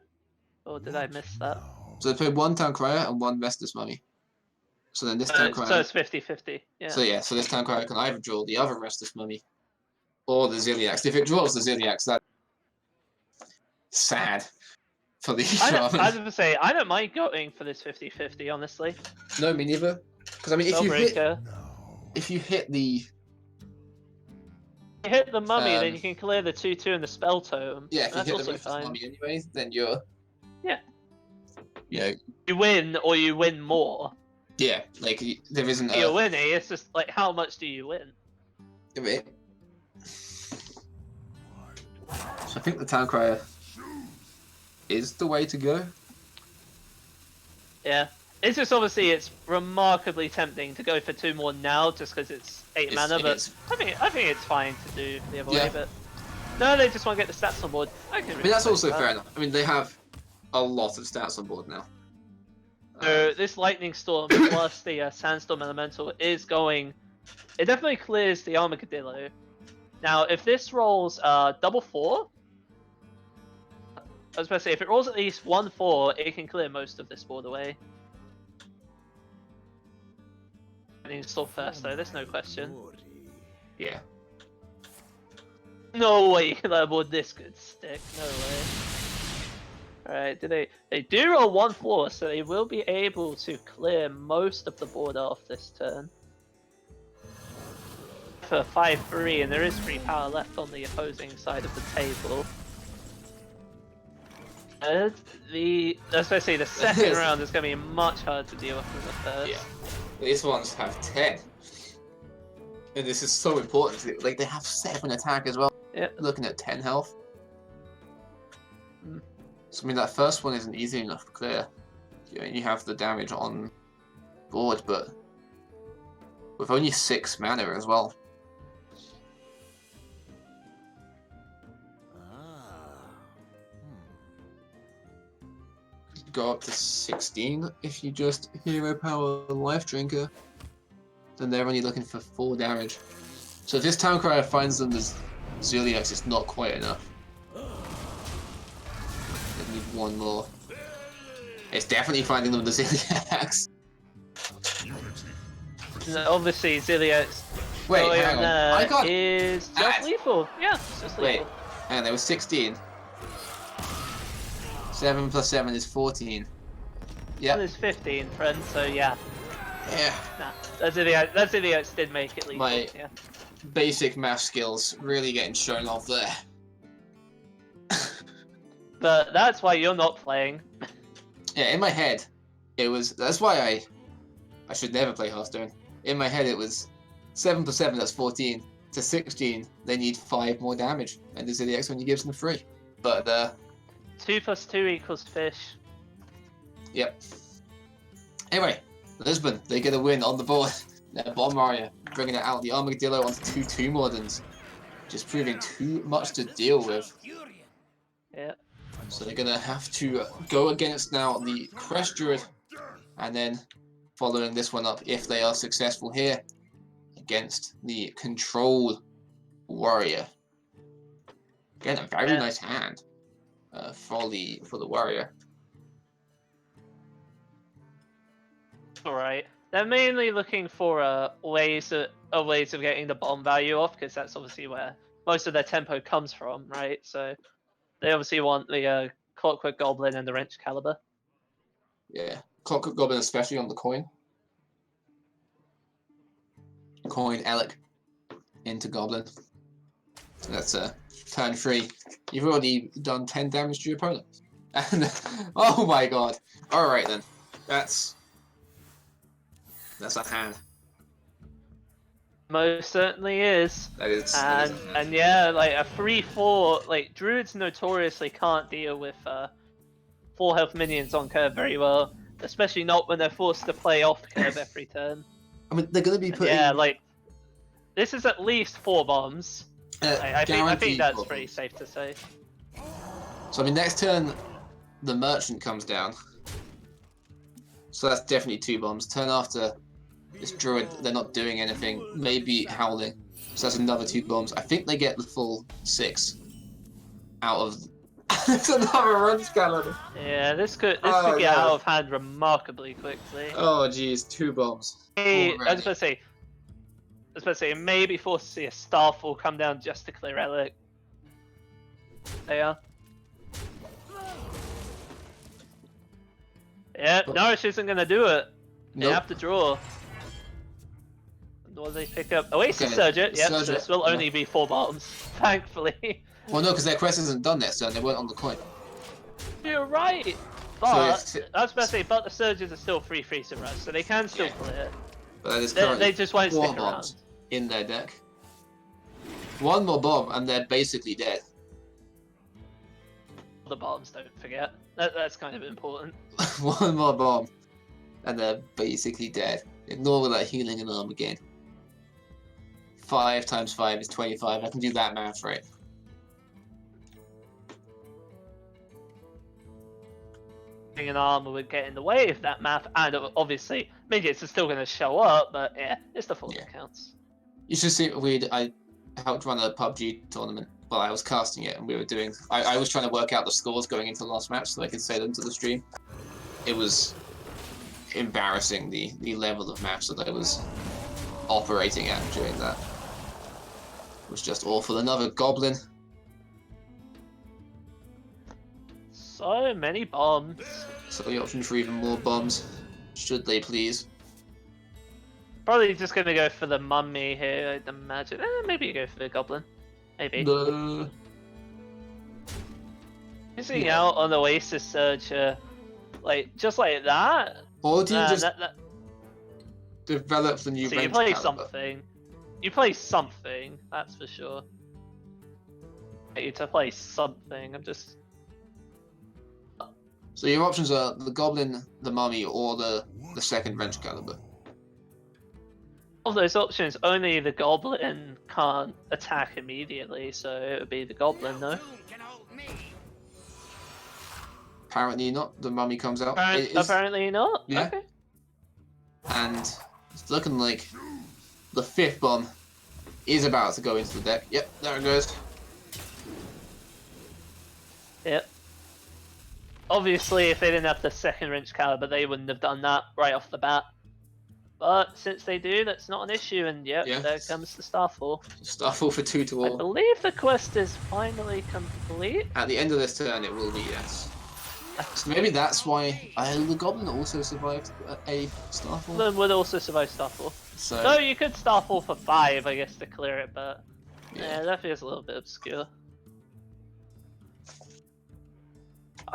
Or did I miss that? So they play 1 Town Crier and 1 Restless Mummy. So then this Town Crier. So it's 50-50. Yeah. So yeah, so this Town Crier can either draw the other Restless Mummy or the Ziliacs. If it draws the Ziliacs, that's sad for the I was Shaman. going to say, I don't mind going for this 50-50, honestly. No, me neither. Because I mean, Spellbreaker. if you hit the You hit the mummy, then Um, you can clear the 2/2 and the spell totem. yeah, if you That's hit the also Restless fine. Mummy anyway, then you're Yeah. You know, You win, or you win more. yeah, like there isn't a. You're winning. It's just like, how much do you win? Wait. So I think the Town Crier is the way to go. Yeah. It's just obviously it's remarkably tempting to go for 2 more now, just because it's 8 It's- mana. it But is. I think it's fine to do the other Yeah. way. But no, they just want to get the stats on board. I can. I mean, that's respect also that. fair enough. I mean, they have a lot of stats on board now. So this Lightning Storm plus the Sandstorm Elemental is going. It definitely clears the Armadillo. Now, if this rolls double 4, I was about to say, if it rolls at least 1-4, it can clear most of this board away. I need to install first though, there's no question. Yeah. No way you can let a board this good stick, no way. Alright, they do roll 1-4, so they will be able to clear most of the board off this turn. For 5-3, and there is free power left on the opposing side of the table. And as I say, the second round is going to be much harder to deal with than the first. Yeah. These ones have 10. And this is so important. Like, they have 7 attack as well. Yeah. Looking at 10 health. Mm. So, I mean, that first one isn't easy enough to clear. You have the damage on board, but with only 6 mana as well. Go up to 16 if you just hero power Life Drinker. Then they're only looking for 4 damage. So if this Town Crier finds them as Ziliax, it's not quite enough. They need 1 more. It's definitely finding them the Ziliax. Obviously, Ziliax Wait, hang on. I got is just that. lethal. Yeah, it's just lethal. Wait, hang on, there was 16. 7 plus 7 is 14. Yeah. It's 15, friend, so yeah. Yeah. Nah, that Ziliax did make it lethal. My yeah. basic math skills really getting shown off there. But that's why you're not playing. Yeah, in my head, it was. That's why I should never play Hearthstone. In my head, it was 7 plus 7, that's 14. To 16, they need 5 more damage, and the Ziliax only gives them 3. But 2 plus 2 equals fish. Yep. Anyway, Lisbon, they get a win on the board. Their Bomb Warrior bringing it out the Armadillo onto 2/2 Moderns, just proving too much to deal with. Yeah. So they're gonna have to go against now the Crest Druid, and then following this one up, if they are successful here, against the Control Warrior. Again, a very nice hand for the Warrior. Alright. They're mainly looking for ways of getting the bomb value off, because that's obviously where most of their tempo comes from, right? So they obviously want the Clockwork Goblin and the Wrench Caliber. Yeah, Clockwork Goblin especially on the coin. Coin Alec into Goblin. So that's turn 3. You've already done 10 damage to your opponent. And oh my god. Alright then. That's a hand. Most certainly is. That is And yeah, like a 3/4, like Druids notoriously can't deal with 4 health minions on curve very well, especially not when they're forced to play off curve every turn. I mean, they're going to be putting. Yeah, like this is at least 4 bombs. I think that's bombs. pretty safe to say. So I mean, next turn, the Merchant comes down. So that's definitely 2 bombs. Turn after, this Druid, they're not doing anything. Maybe Howling. So that's another 2 bombs. I think they get the full 6 out of. It's another run scanner. Yeah, this could get no. out of hand remarkably quickly. Oh jeez, 2 bombs. I was already. about to say, maybe forced to see a Starfall come down just to clear Relic. They are. Yeah, Nourish isn't going to do it. They Nope. have to draw. What do they pick up? Oasis Okay, Surge it. Yep, so Surge it, this will only be 4 bombs, thankfully. Well, no, because their quest isn't done yet, so they weren't on the coin. You're right. So But, I was about to say, but the Surges are still free to rush, so they can still clear. But that is They currently just won't 4 stick bombs around. in their deck. 1 more bomb, and they're basically dead. The bombs, don't forget. That's kind of important. 1 more bomb, and they're basically dead. Ignore that healing and arm again. 5 times 5 is 25. I can do that math right. An armor would get in the way of that math, and obviously midgets are still going to show up, but yeah, it's the full that counts. You should see I helped run a PUBG tournament well, I was casting it, and we were doing. I was trying to work out the scores going into the last match so I could say them to the stream. It was embarrassing the level of maps that I was operating at during that. It was just awful. Another goblin. So many bombs. So the option for even more bombs, should they please. Probably just gonna go for the mummy here, I'd imagine. Maybe you go for the goblin. Maybe. The Missing out on the Oasis Searcher, like just like that. or do you just that... develop the new So you wrench play caliber? something. You play something, that's for sure. Get you to play something. I'm just. So your options are the goblin, the mummy, or the second wrench caliber. Of those options, only the goblin can't attack immediately, so it would be the goblin, though. Apparently not. The mummy comes out. It is- Apparently not. Yeah. Okay. And it's looking like the 5th bomb is about to go into the deck. Yep, there it goes. Yep. Obviously, if they didn't have the second wrench caliber, they wouldn't have done that right off the bat. But since they do, that's not an issue, and yep, Yeah. there comes the Starfall. Starfall for 2 to I all. believe the quest is finally complete. At the end of this turn, it will be, yes. So maybe that's why the goblin also survived a Starfall. Then would also survive Starfall. So No, you could Starfall for 5, I guess, to clear it, but yeah. that feels a little bit obscure.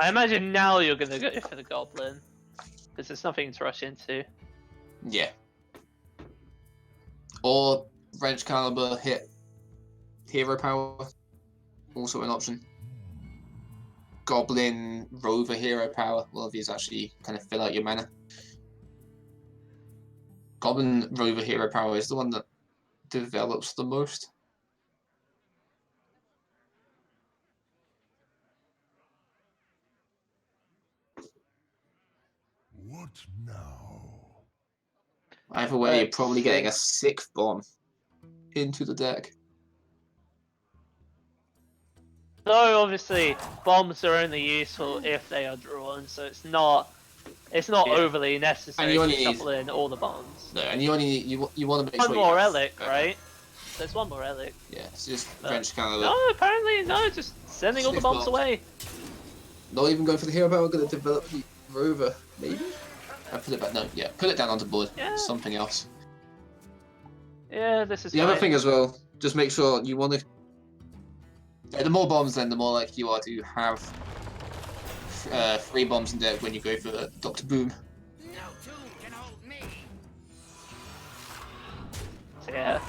I imagine now you're gonna go for the goblin, because there's nothing to rush into. Yeah. Or wrench caliber hit hero power, also an option. Goblin rover hero power. Well, of these actually kind of fill out your mana. Goblin rover hero power is the one that develops the most. What now? Either way, you're Let's probably getting a see. 6th bomb into the deck. Though obviously bombs are only useful if they are drawn, so it's not Yeah. overly necessary And you to only need- shuffle in all the bombs. No, and you only you want to make One sure more you have- relic, right? There's one more relic. Yeah, it's just Uh, wrench caliber. No, apparently no, just sending all the Six bombs bombs. away. Not even going for the hero power. Going to develop the rover, maybe. I put it back. No, yeah, put it down onto board. Yeah. Something else. Yeah, this is The other fine. thing as well, just make sure you want to. The more bombs, then the more likely you are to have 3 bombs in deck when you go for Dr. Boom. So, yeah.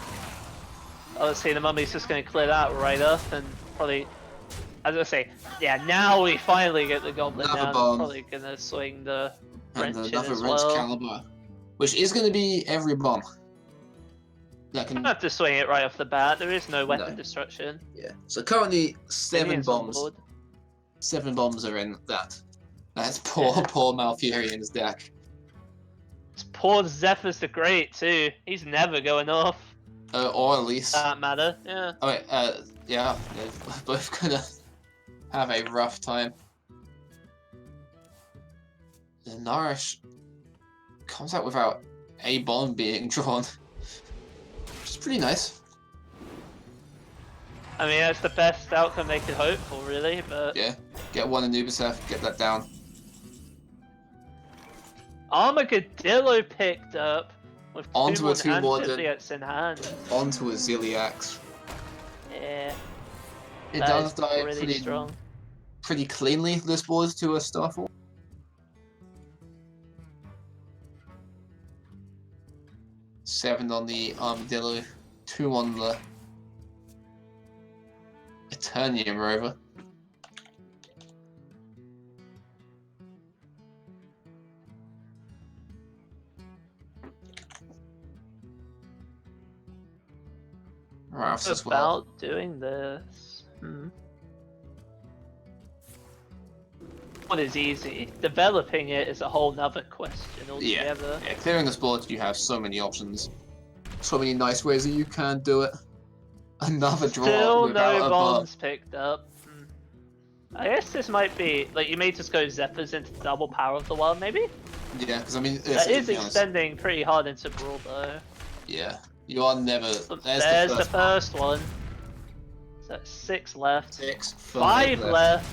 Obviously the mummy's just going to clear that right up and probably, as I say, yeah, now we finally get the goblin Another down. bomb. Probably going to swing the And wrench in another as wrench well. caliber, which is going to be every bomb. That You can. don't have to swing it right off the bat. There is no weapon No. destruction. Yeah. So currently 7 Minions on bombs. board. 7 bombs are in that. That's poor Malfurion's deck. It's poor Zephyr's the Great too. He's never going off. Or at least. That matter. Yeah. Oh wait, yeah, they're both gonna have a rough time. The Nourish comes out without a bomb being drawn, which is pretty nice. I mean, that's the best outcome they could hope for, really. But Yeah, get one Anubiseth, get that down. Armadillo picked up with Onto a 2-1 2 and warden. 50x in hand. Onto a Ziliax. Yeah, It that does is die really strong. pretty cleanly this board to a Starfall. Seven on the Armadillo, 2 on the Eternium Rover. Ralph's as well. About doing this. What is easy? Developing it is a whole nother question altogether. Yeah, clearing this board, you have so many options. So many nice ways that you can do it. Another draw Still without no a bombs picked up. I guess this might be like you may just go Zephyrs into the double power of the world, maybe. Yeah, because I mean, That is to be honest, extending pretty hard into Brawl though. yeah, you are never. There's the first one. So 6 left. 6, 5 left.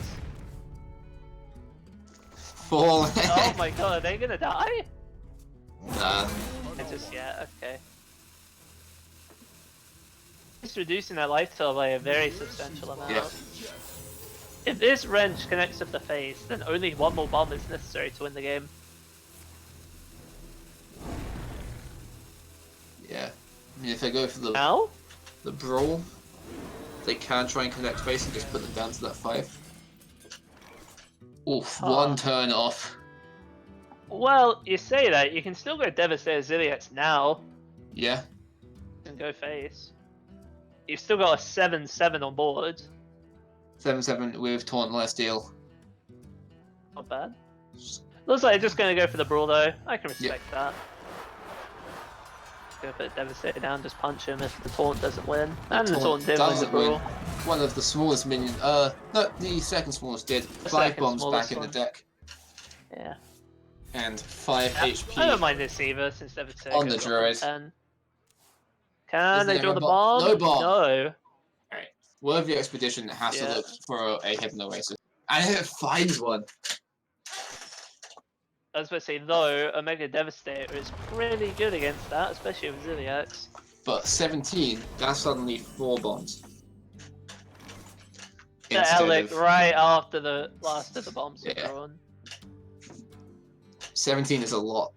4 left. Oh my god, are they gonna die? Nah. Just yeah, okay. It's reducing their life total by a very substantial amount. Yeah. If this wrench connects with the face, then only one more bomb is necessary to win the game. Yeah. I mean, if they go for Now? the brawl, they can try and connect face and just put them down to that 5. Oof, Huh. 1 turn off. Well, you say that, you can still go Devastator Ziliax now Yeah. and go face. You've still got a 7-7 on board. 7/7 with taunt last deal. Not bad. Looks like they're just going to go for the brawl though. I can respect that. Go put Devastator down, just punch him if the taunt doesn't win. And the taunt did win the doesn't brawl. win. One of the smallest minions. No, the second smallest did. 5 bombs back in the deck. Yeah. And 5 HP. I don't mind this either, since Devastator On the goes up druid. 10. Can Is they there draw a the bomb? bomb? No bomb. No. Alright. Worthy Expedition has to look for a hidden oasis. And it finds one. I was about to say, though, a Mega Devastator is pretty good against that, especially with Ziliax. But 17, that's suddenly 4 bombs. The Instead Alec of right after the last of the bombs are Yeah. drawn. 17 is a lot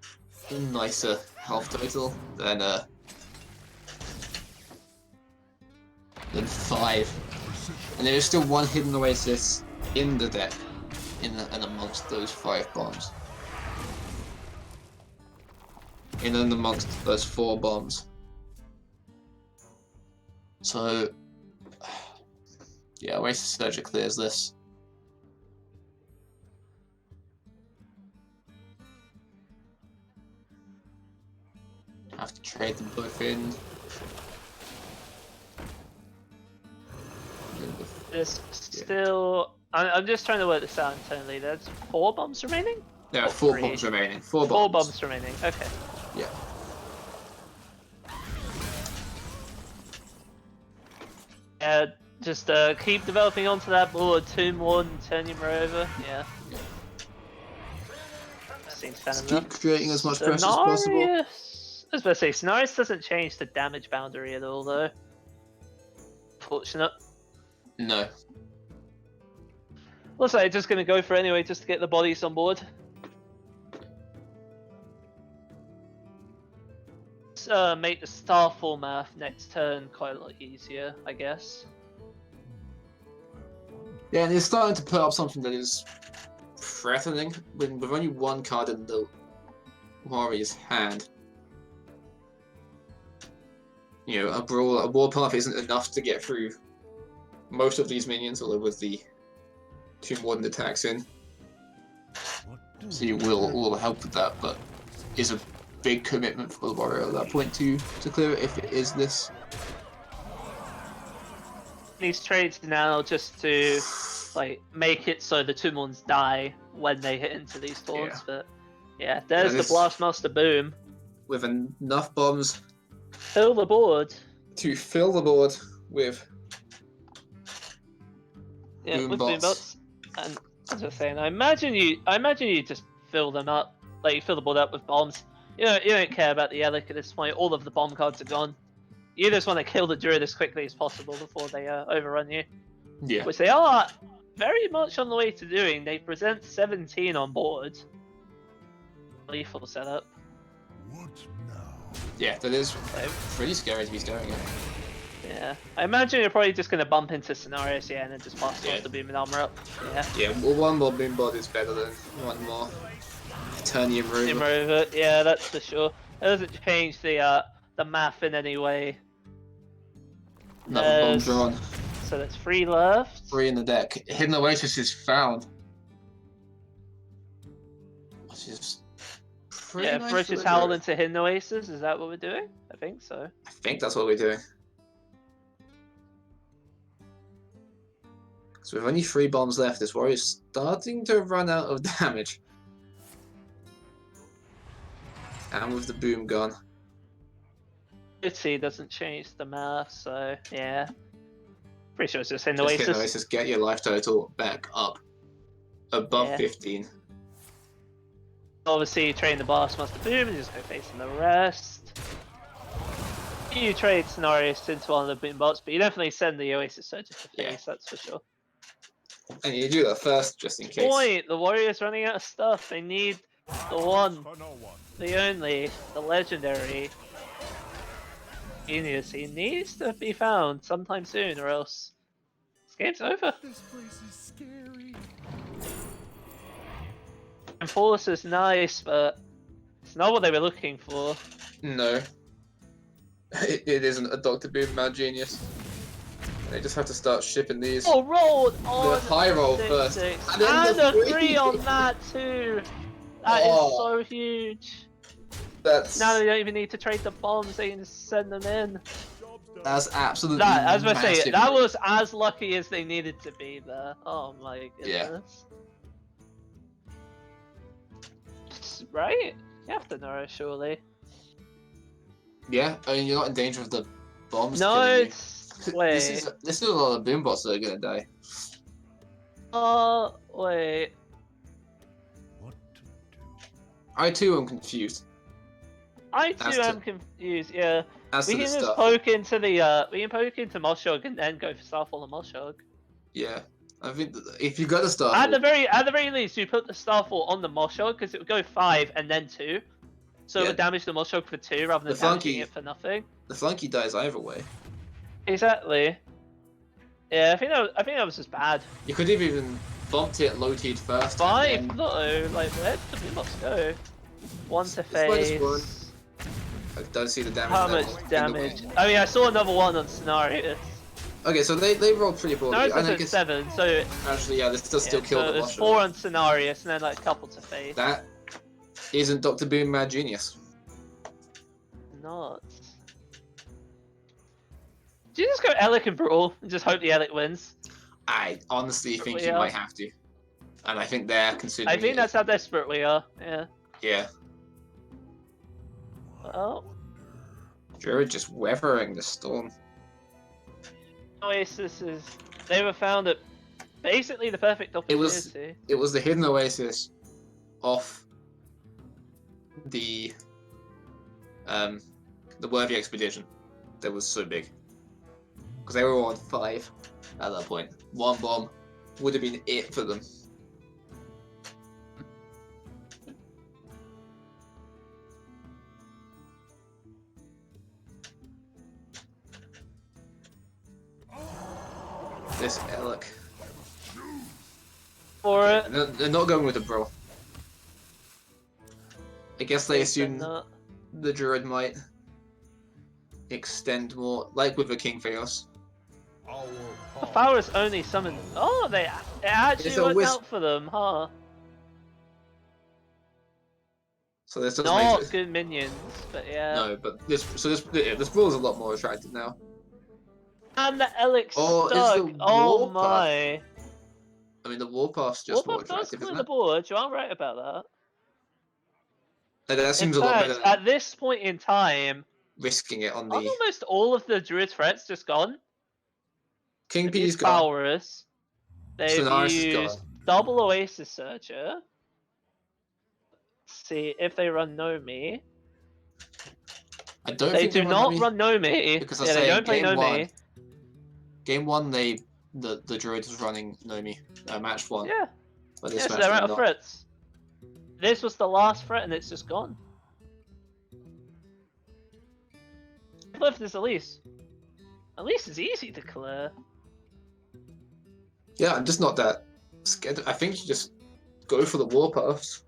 nicer health total than 5. And there is still 1 hidden oasis in the deck, and amongst those 5 bombs. In and amongst those 4 bombs. So, yeah, Oasis Surger clears this. Have to trade them both in. There's still... I'm just trying to work this out internally. There's 4 bombs remaining? There are Or 4 3? bombs remaining. 4 bombs. 4 bombs remaining, okay. Yeah. Yeah, just keep developing onto that board. Tomb 1, turn him over. Yeah. Seems fair Just enough. keep creating as much pressure as possible. Cenarius- I was about to say, Cenarius doesn't change the damage boundary at all, though. Fortunate. No. Looks like they're just going to go for it anyway, just to get the bodies on board. Let's make the Starfall math next turn quite a lot easier, I guess. Yeah, and they're starting to put up something that is threatening. With only 1 card in the Warrior's hand. You know, a Warpath isn't enough to get through most of these minions, although with the 2 Warden attacks in. So you will help with that, but is a big commitment for the Warrior at that point to clear it if it is this. These trades now just to like make it so the Tumons die when they hit into these taunts, Yeah. but yeah, there's this- the Blastmaster boom. With enough bombs Fill the board. to fill the board with Yeah, Boom with bots. boombots. And as I was saying, I imagine you just fill them up, like you fill the board up with bombs. You don't care about the Alec at this point. All of the bomb cards are gone. You just want to kill the Druid as quickly as possible before they overrun you, yeah. which they are very much on the way to doing. They present 17 on board. Lethal setup. Yeah, that is So, pretty scary to be staring at. yeah, I imagine you're probably just going to bump into scenarios, yeah, and then just pass Yeah. off the boom and armor up. Yeah. Yeah, well, 1 more Boombot is better than 1 more Eternium Him Rover. over, yeah, that's for sure. It doesn't change the math in any way. Another bomb There's- drawn. So that's 3 left. 3 in the deck. Hidden Oasis is found. Which is pretty Yeah, nice Ferocious for the Howl Druid. into Hidden Oasis, is that what we're doing? I think so. I think that's what we're doing. So with only 3 bombs left, this warrior's starting to run out of damage. And with the boom gone. Ability doesn't change the math, so yeah. Pretty sure it's just in the Just hit Oasis. Oasis, get your life total back up. Above Yeah. 15. Obviously, you train the boss, master boom, and just go facing the rest. You trade scenarios into one of the boom bots, but you definitely send the Oasis Surgeon to Yeah. face, that's for sure. And you do that first, just in case. Point! The Warriors running out of stuff. They need the one, the only, the legendary genius. He needs to be found sometime soon, or else this game's over. This place is scary. And Force is nice, but it's not what they were looking for. No. It isn't a Dr. Boom Mad Genius. They just have to start shipping these. Oh, rolled on The high roll 6-6. first. And, then the a 3 on that too. That is Oh. so huge. That's Now they don't even need to trade the bombs, they can just send them in. absolutely That, as I say, massive. that was as lucky as they needed to be there. Oh my goodness. Right? You have to know, surely. Yeah, I mean, you're not in danger of the bombs No, killing you. it's... Wait. This is a lot of boom bots that are gonna die. Wait. What to do? I too am confused. I As too to- am confused, yeah. As We to can this just stuff. poke into the, we can poke into Moshog and then go for Starfall and Moshog. Yeah. I think that if you got to start At the very least, you put the Starfall on the Moshog because it would go 5 and then 2. So it Yeah. would damage the Moshog for 2 rather than The damaging Flunky- it for nothing. the flunky dies either way. Exactly. Yeah, I think that was just bad. You could have even bumped it low teed first. 5 and then, though, like where did the boss go? 1 to It's minus face. 1. I don't see the damage. How level much in the damage? way. I mean, I saw another 1 on Scenarios. Okay, so they rolled pretty poorly. Scenarios And I was at guess 7, so actually, yeah, this does still yeah, kill so the there's boss. 4 on Scenarios and then like a couple to face. That isn't Dr. Boom Mad Genius. Not. Do you just go Alec and Brawl and just hope the Alec wins? I honestly think We you are. might have to. And I think they're considering I think it. that's how desperate we are. Yeah. Yeah. Well, Druid just weathering the storm. Oasis is. They were found at basically the perfect It was- opportunity. It was the hidden oasis off the Worthy expedition that was so big. Because they were all on 5 at that point. 1 bomb would have been it for them. This Elec. For it. They're not going with the bro. I guess they assume Not. the druid might extend more, like with the King Theos. If I was only summoned. Oh, it actually It's a worked wisp. out for them, huh? So this does Not make it. good minions, but yeah. No, but this brawl is a lot more attractive now. And the Elix Oh, is stuck. the Oh Warpath my. I mean, the warpath's just more Warpath does attractive, clear isn't the it? board. You are right about that. That seems In a lot fact, better than at this point in time, risking it on aren't the almost all of the Druid threats just gone? King They've P's used gone. Powerus. They've Sonaris is used gone. double Oasis Searcher. Let's see if they run Nomi. I don't They think do not Nomi, run Nomi. because I Yeah, say they don't play game Nomi. one. Game 1, the druid was running Nomi. Match 1, Yeah, but this yes, match they're they're out of not. threats. This was the last threat and it's just gone. Left is Elise. Elise is easy to clear. Yeah, I'm just not that scared. I think you just go for the warpaths.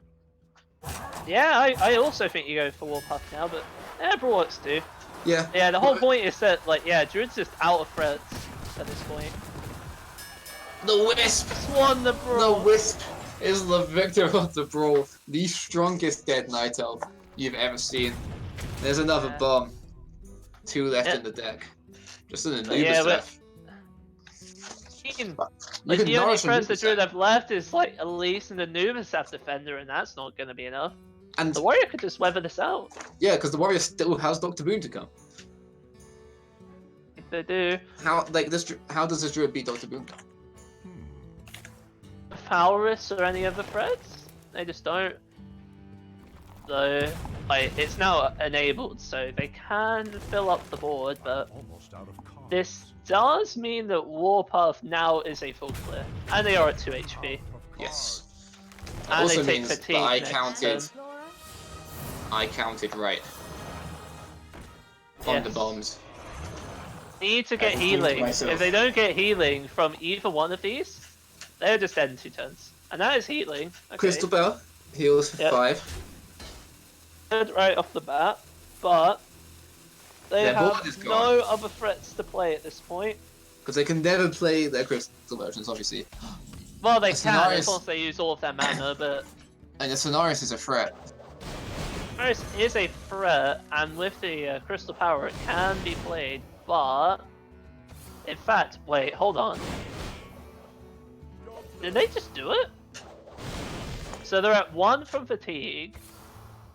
Yeah, I also think you go for Warpath now, but yeah, Brawlers do. Yeah. Yeah, the whole But- point is that, like, yeah, Druid's just out of threats at this point. The wisp. Just won the The Brawl. wisp is the victor of the brawl. The strongest dead night elf you've ever seen. There's another Yeah. bomb. 2 left Yeah. in the deck. Just an But yeah, Anubis but- left. mean, You like can the only nourish a threats the Nuba druid set. have left is like Elise and the Nubisaf defender, and that's not going to be enough. And The warrior could just weather this out. yeah, because the warrior still has Dr. Boone to come. If they do. How how does this druid beat Dr. Boone? Valorous or any other threats? They just don't. So, like, it's now enabled, so they can fill up the board, but Almost out of cards. this does mean that Warpath now is a full clear, and they are at 2 HP. Yes. And That also they take means that fatigue I next counted. turn. Explorer. I counted right on the Yes. bombs. Need to get I think to healing. myself. If they don't get healing from either one of these, they're just dead in 2 turns. And that is healing. Okay. Crystal Bell heals for Yep. 5. Good right off the bat, but they Their board is have gone. no other threats to play at this point. Because they can never play their crystal versions, obviously. Well, they The can, Cenarius- of course they use all of their mana, but And the Sonaris is a threat. Paris is a threat, and with the crystal power it can be played, but... In fact, wait, hold on. Did they just do it? So they're at 1 from fatigue.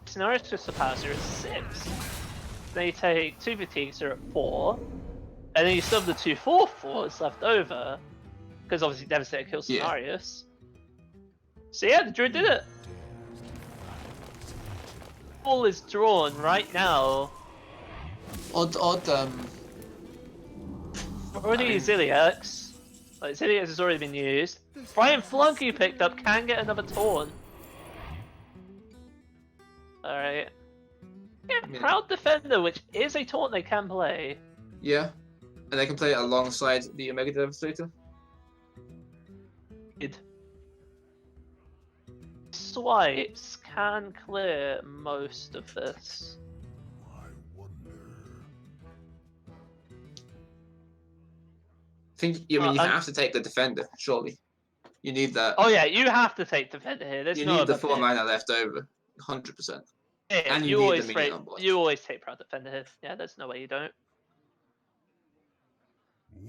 Cenarius crystal powers are at 6. Then you take 2 fatigues, they're at 4. And then you still have the 2 4/4s left over. Because obviously Devastator kills Yeah. Cenarius. So yeah, the druid did it. Ball is drawn right now. Odd, Already I mean- Ziliax. Like, Ziliax has already been used. Brian Flunky picked up, can get another taunt. Alright. Yeah, I mean- Proud Defender, which is a taunt they can play. yeah. And they can play it alongside the Omega Devastator. Swipes can clear most of this. I wonder. I think, you I'm- have to take the Defender, surely. You need that. Oh yeah, you have to take Defender here. There's you no need other the 4 pick. mana left over. 100%. Yeah, and you you need the always minion on board. you always take Proud Defender here. Yeah, there's no way you don't.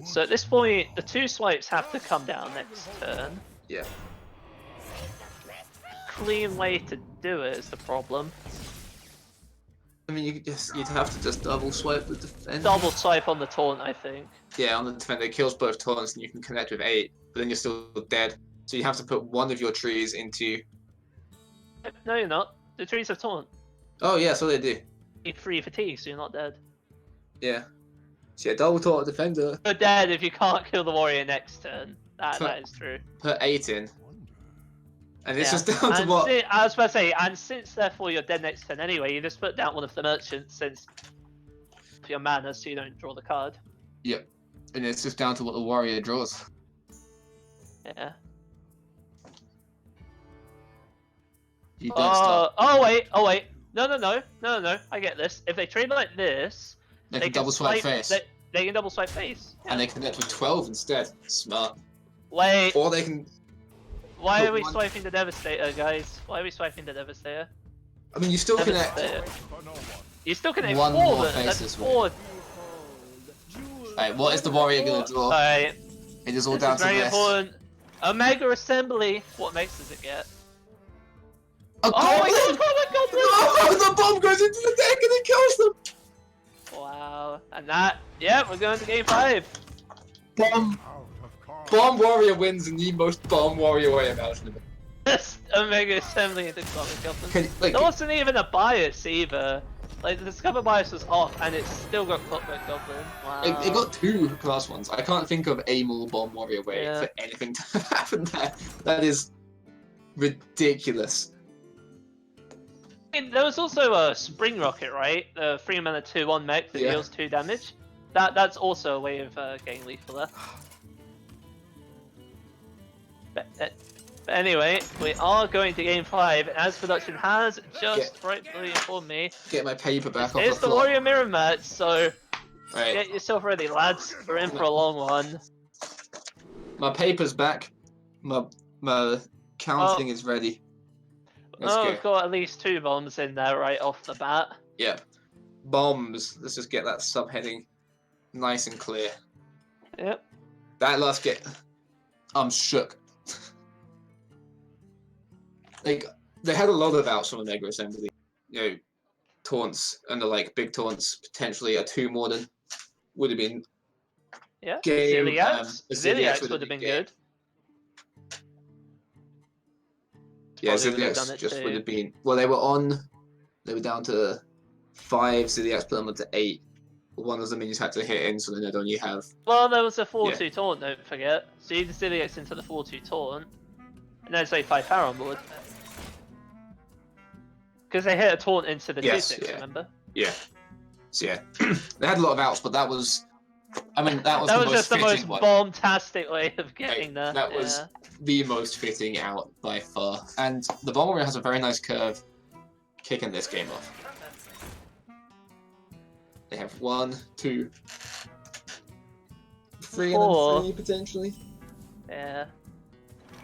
So at this point, the 2 swipes have to come down next turn. Yeah. Clean way to do it is the problem. I mean, you'd have to just double swipe the Defender. Double swipe on the taunt, I think. Yeah, on the Defender, it kills both taunts and you can connect with 8, but then you're still dead. So you have to put one of your trees into... No, you're not. The trees have taunt. Oh yeah, so they do. You need 3 fatigue, so you're not dead. Yeah. So yeah, double taunt Defender, You're dead if you can't kill the warrior next turn. That is true. put 8 in. And it's Yeah. just down to And what... I was about to say, and since therefore you're dead next turn anyway, you just put down one of the merchants since your mana so you don't draw the card. Yep. And it's just down to what the warrior draws. Yeah. You don't stop. Oh wait. No. I get this. If they trade like this, They can double swipe face. They can double swipe face. Yeah. And they connect with 12 instead. Smart. Wait, Or they can... why put are we one- swiping the Devastator, guys? Why are we swiping the Devastator? I mean, you still connect... Devastator. For no one. You still connect One 4 more but face that's this way. 4. Alright, what is the warrior gonna draw? Alright, It is all this down is to very this. important. Omega Assembly. What makes does it get? A Oh my goblin! god, No! The bomb goes into the deck and it kills them! Wow. And that, yeah, we're going to game 5. Bomb! Out of cards. Bomb warrior wins in the most bomb warrior way imaginable. Just Omega Assembly into Comic Goblin. Can, like, There wasn't even a bias either. Like, the Discover bias was off and it still got Clockwork Goblin. Wow. it got 2 class ones. I can't think of a more bomb warrior way Yeah. for anything to happen there. That is ridiculous. I mean, there was also a Spring Rocket, right? The 3 mana 2/1 mech that Yeah. deals 2 damage. That's also a way of getting lethal there. But anyway, we are going to game 5, and as production has just rightfully informed me, Get my paper back off it's the the floor. Warrior Mirror match, so Right, get yourself ready, lads. We're in for a long one. my paper's back. My counting is ready. Let's Oh, go. we've got at least 2 bombs in there right off the bat. Yeah. Bombs. Let's just get that subheading nice and clear. Yep. That last get. I'm shook. Like, they had a lot of outs from Omega Assembly. You know, taunts and the like big taunts, potentially a 2 more than would have been Yeah, game. Ziliax. Ziliax Ziliax would have been game. good. Yeah, Probably would have done Ziliax it just would too. have been. Well, they were down to 5. Ziliax put them up to 8. One of the minions had to hit in, so then they'd only have. Well, there was a 4-2 taunt, don't forget. So you Ziliax into the 4-2 taunt, and then say 5 power on board. Because they hit a taunt into the 2-6, remember? Yeah. So yeah, they had a lot of outs, but that was. I mean, that was That the was most just the most fitting one. bombastic way of getting there. That was the most fitting out by far. And the Bomber has a very nice curve kicking this game off. They have 1, 2, 3, 4. and then 3 potentially. Yeah.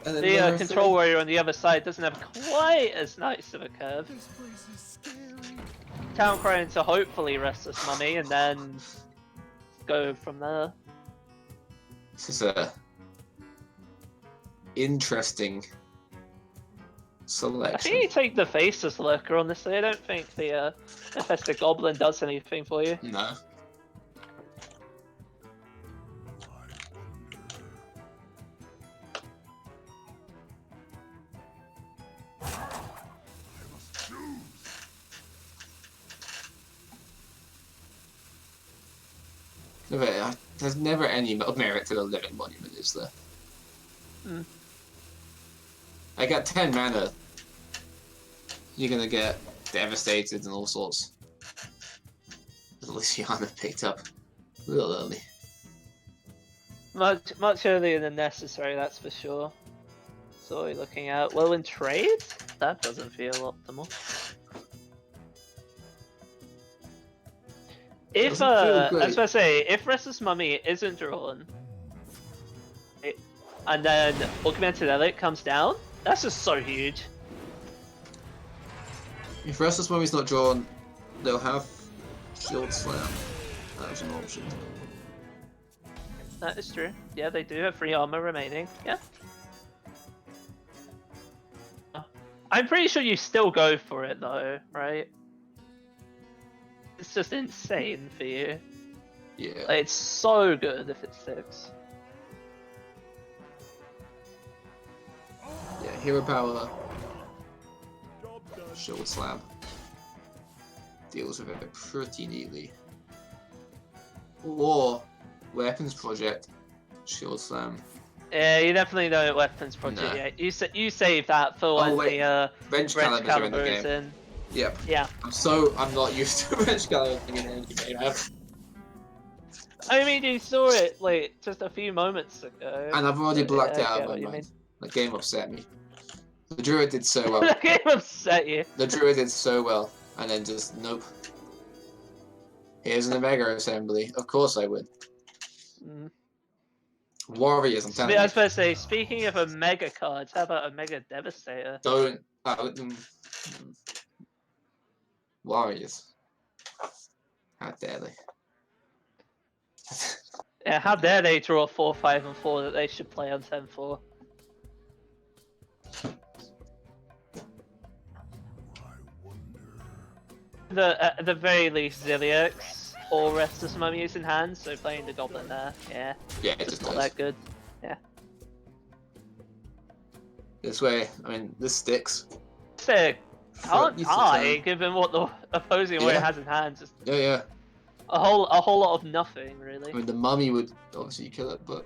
And then The another control 3. warrior on the other side doesn't have quite as nice of a curve. Town Cry into hopefully Restless Mummy and then go from there. This is a interesting selection. I think you take the Faceless Lurker, honestly. I don't think the Infested Goblin does anything for you. No. There's never any merit to the Living Monument, is there? Mm. I got 10 mana. You're gonna get devastated and all sorts. Luciana picked up a little early. Much earlier than necessary, that's for sure. So what are we looking at? Well, in trade? That doesn't feel optimal. If I was gonna say, if Restless Mummy isn't drawn, and then Augmented Elite comes down, that's just so huge. If Restless Mummy's not drawn, they'll have Shield Slam as an option. That is true. Yeah, they do have 3 armor remaining. Yeah. I'm pretty sure you still go for it though, right? It's just insane for you. Yeah. Like, it's so good if it sticks. Yeah, Hero Power. Shield Slam. Deals with it pretty neatly. Or Weapons Project. Shield Slam. Yeah, you definitely know Weapons Project. No. Yeah, you save that for when the Wrench Wrench Calibers are in the Caliber is game. in. Yep. Yeah. I'm not used to Wrench Caliber in any game. I mean, you saw it like just a few moments ago. And I've already blacked yeah, I out get of what my you mind. mean. The game upset me. The Druid did so well. The game upset you. The Druid did so well, and then just nope. Here's an Omega Assembly. Of course I would. Mm. Warriors, I'm telling I you. was supposed to say, speaking of Omega cards, how about Omega Devastator? Don't. Warriors. How dare they? Yeah, how dare they draw 4, 5, and 4 that they should play on 10-4? At the very least, Ziliax or Restless Mummy is in hand, so playing the Goblin there, yeah. Yeah, it It's just not does. that good. Yeah. This way, I mean, this sticks. So, can't Use the die, turn. given what the opposing warrior has in hand. Just Yeah. a whole lot of nothing, really. I mean, the mummy would obviously kill it, but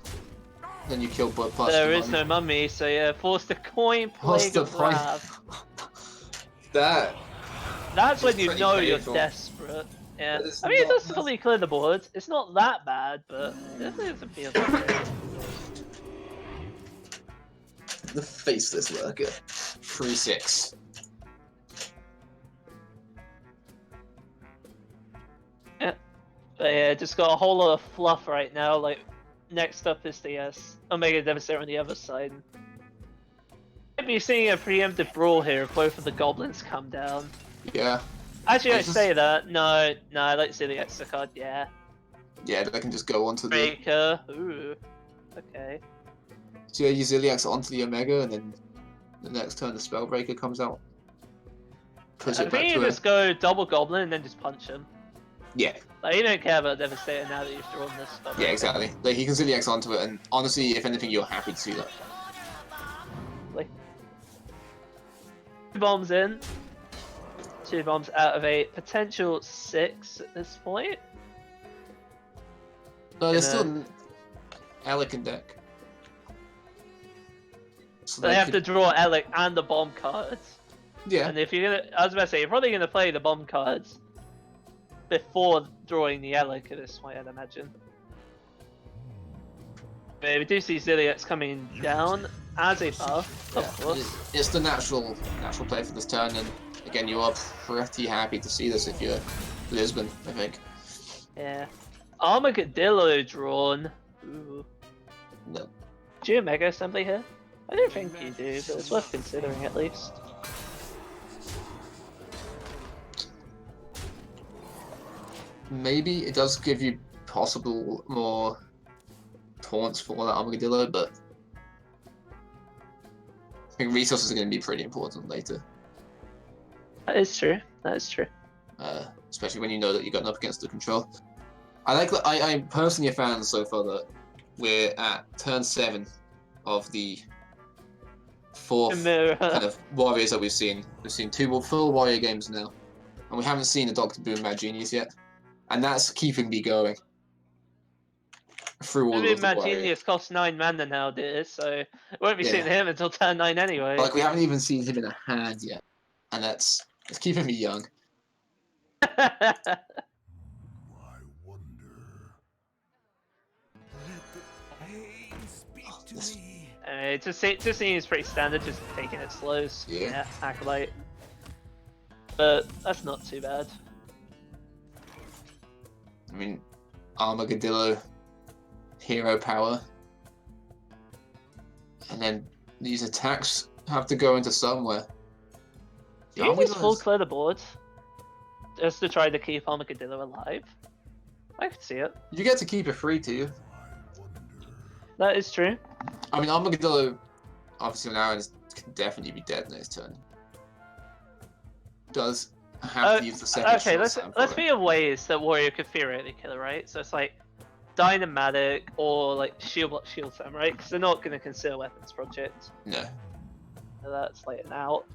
then you kill both parts There of the is no mummy, so yeah, force the coin, What's Plague the of point? Wrath. That. That's when you pretty know painful. you're desperate. Yeah. That is I mean, it not does fully clear the board. It's not that bad, but it definitely doesn't feel that great. The Faceless Lurker. 3/6. But yeah, just got a whole lot of fluff right now. Like, next up is the Omega Devastator on the other side. Might be seeing a preemptive brawl here if both of the goblins come down. Yeah. Actually, I just- say that. No, I like to see the extra card. Yeah. Yeah, they can just go on to the. Breaker. Ooh. Okay. So yeah, use Iliax onto the Omega, and then the next turn the Spellbreaker comes out. Puts I it back think to you a... just go double Goblin and then just punch him. Yeah, Like, you don't care about Devastator now that you've drawn this spell. yeah, exactly. Like, he can Iliax onto it, and honestly, if anything, you're happy to see that. Like, 2 bombs in. 2 bombs out of a potential 6 at this point. No, there's And, still Alec in deck. So They have could... to draw Alec and the bomb cards. Yeah. And if you're gonna, I was about to say, you're probably gonna play the bomb cards before drawing the Alec at this point, I'd imagine. But we do see Ziliax coming down as a buff, of course. It's the natural play for this turn, and again, you are pretty happy to see this if you're Lisbon, I think. Yeah. Armadillo drawn. Ooh. No. Do you Mega Assembly here? I don't think you do, but it's worth considering at least. Maybe it does give you possible more taunts for that Armadillo, but I think resources are going to be pretty important later. That is true. That is true. Especially when you know that you're going up against the control. I like that. I'm personally a fan so far that we're at turn 7 of the 4th kind of warriors that we've seen. We've seen 2 full warrior games now, and we haven't seen a Dr. Boom Mad Genius yet, and that's keeping me going through all of the Mad warrior. Genius costs 9 mana nowadays, so we won't be Yeah. seeing him until turn 9 anyway. Like, we haven't even seen him in a hand yet, and it's keeping me young. I wonder. Let the pain speak to me. It just seems pretty standard, just taking it slows. Yeah. Acolyte. But that's not too bad. I mean, Armadillo, hero power, and then these attacks have to go into somewhere. Do you just full clear the board? Just to try to keep Armadillo alive? I could see it. You get to keep it free to you. That is true. I mean, Armadillo, obviously now can definitely be dead next turn. Does have to use the second. Okay, let's be of ways that Warrior could theoretically kill it, right? So it's like Dynamatic or like Shield Block Shield Slam, right? Because they're not going to consider Weapons Project. No. So that's like an out.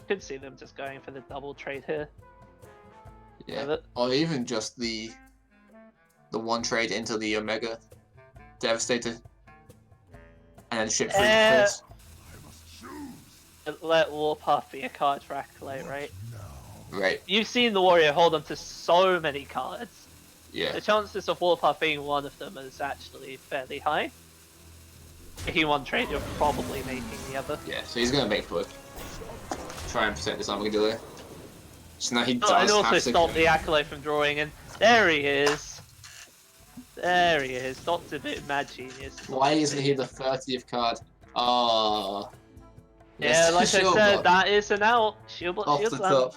Could see them just going for the double trade here. Yeah. Or even just the one trade into the Omega Devastator, and then ship free clears. Let Warpath be a card for Acolyte, right? Right. You've seen the Warrior hold on to so many cards. Yeah. The chances of Warpath being one of them is actually fairly high. If you want trade, you're probably making the other. Yeah, so he's gonna make both. Try and protect this Armadillo. So now he does and also have to stop the Acolyte from drawing, and there he is. There he is, Dr. Bit Mad Genius. Why isn't he the 30th card? Oh. Yeah, like I said, that is an out. Shield Block, off Shield the Slam. top.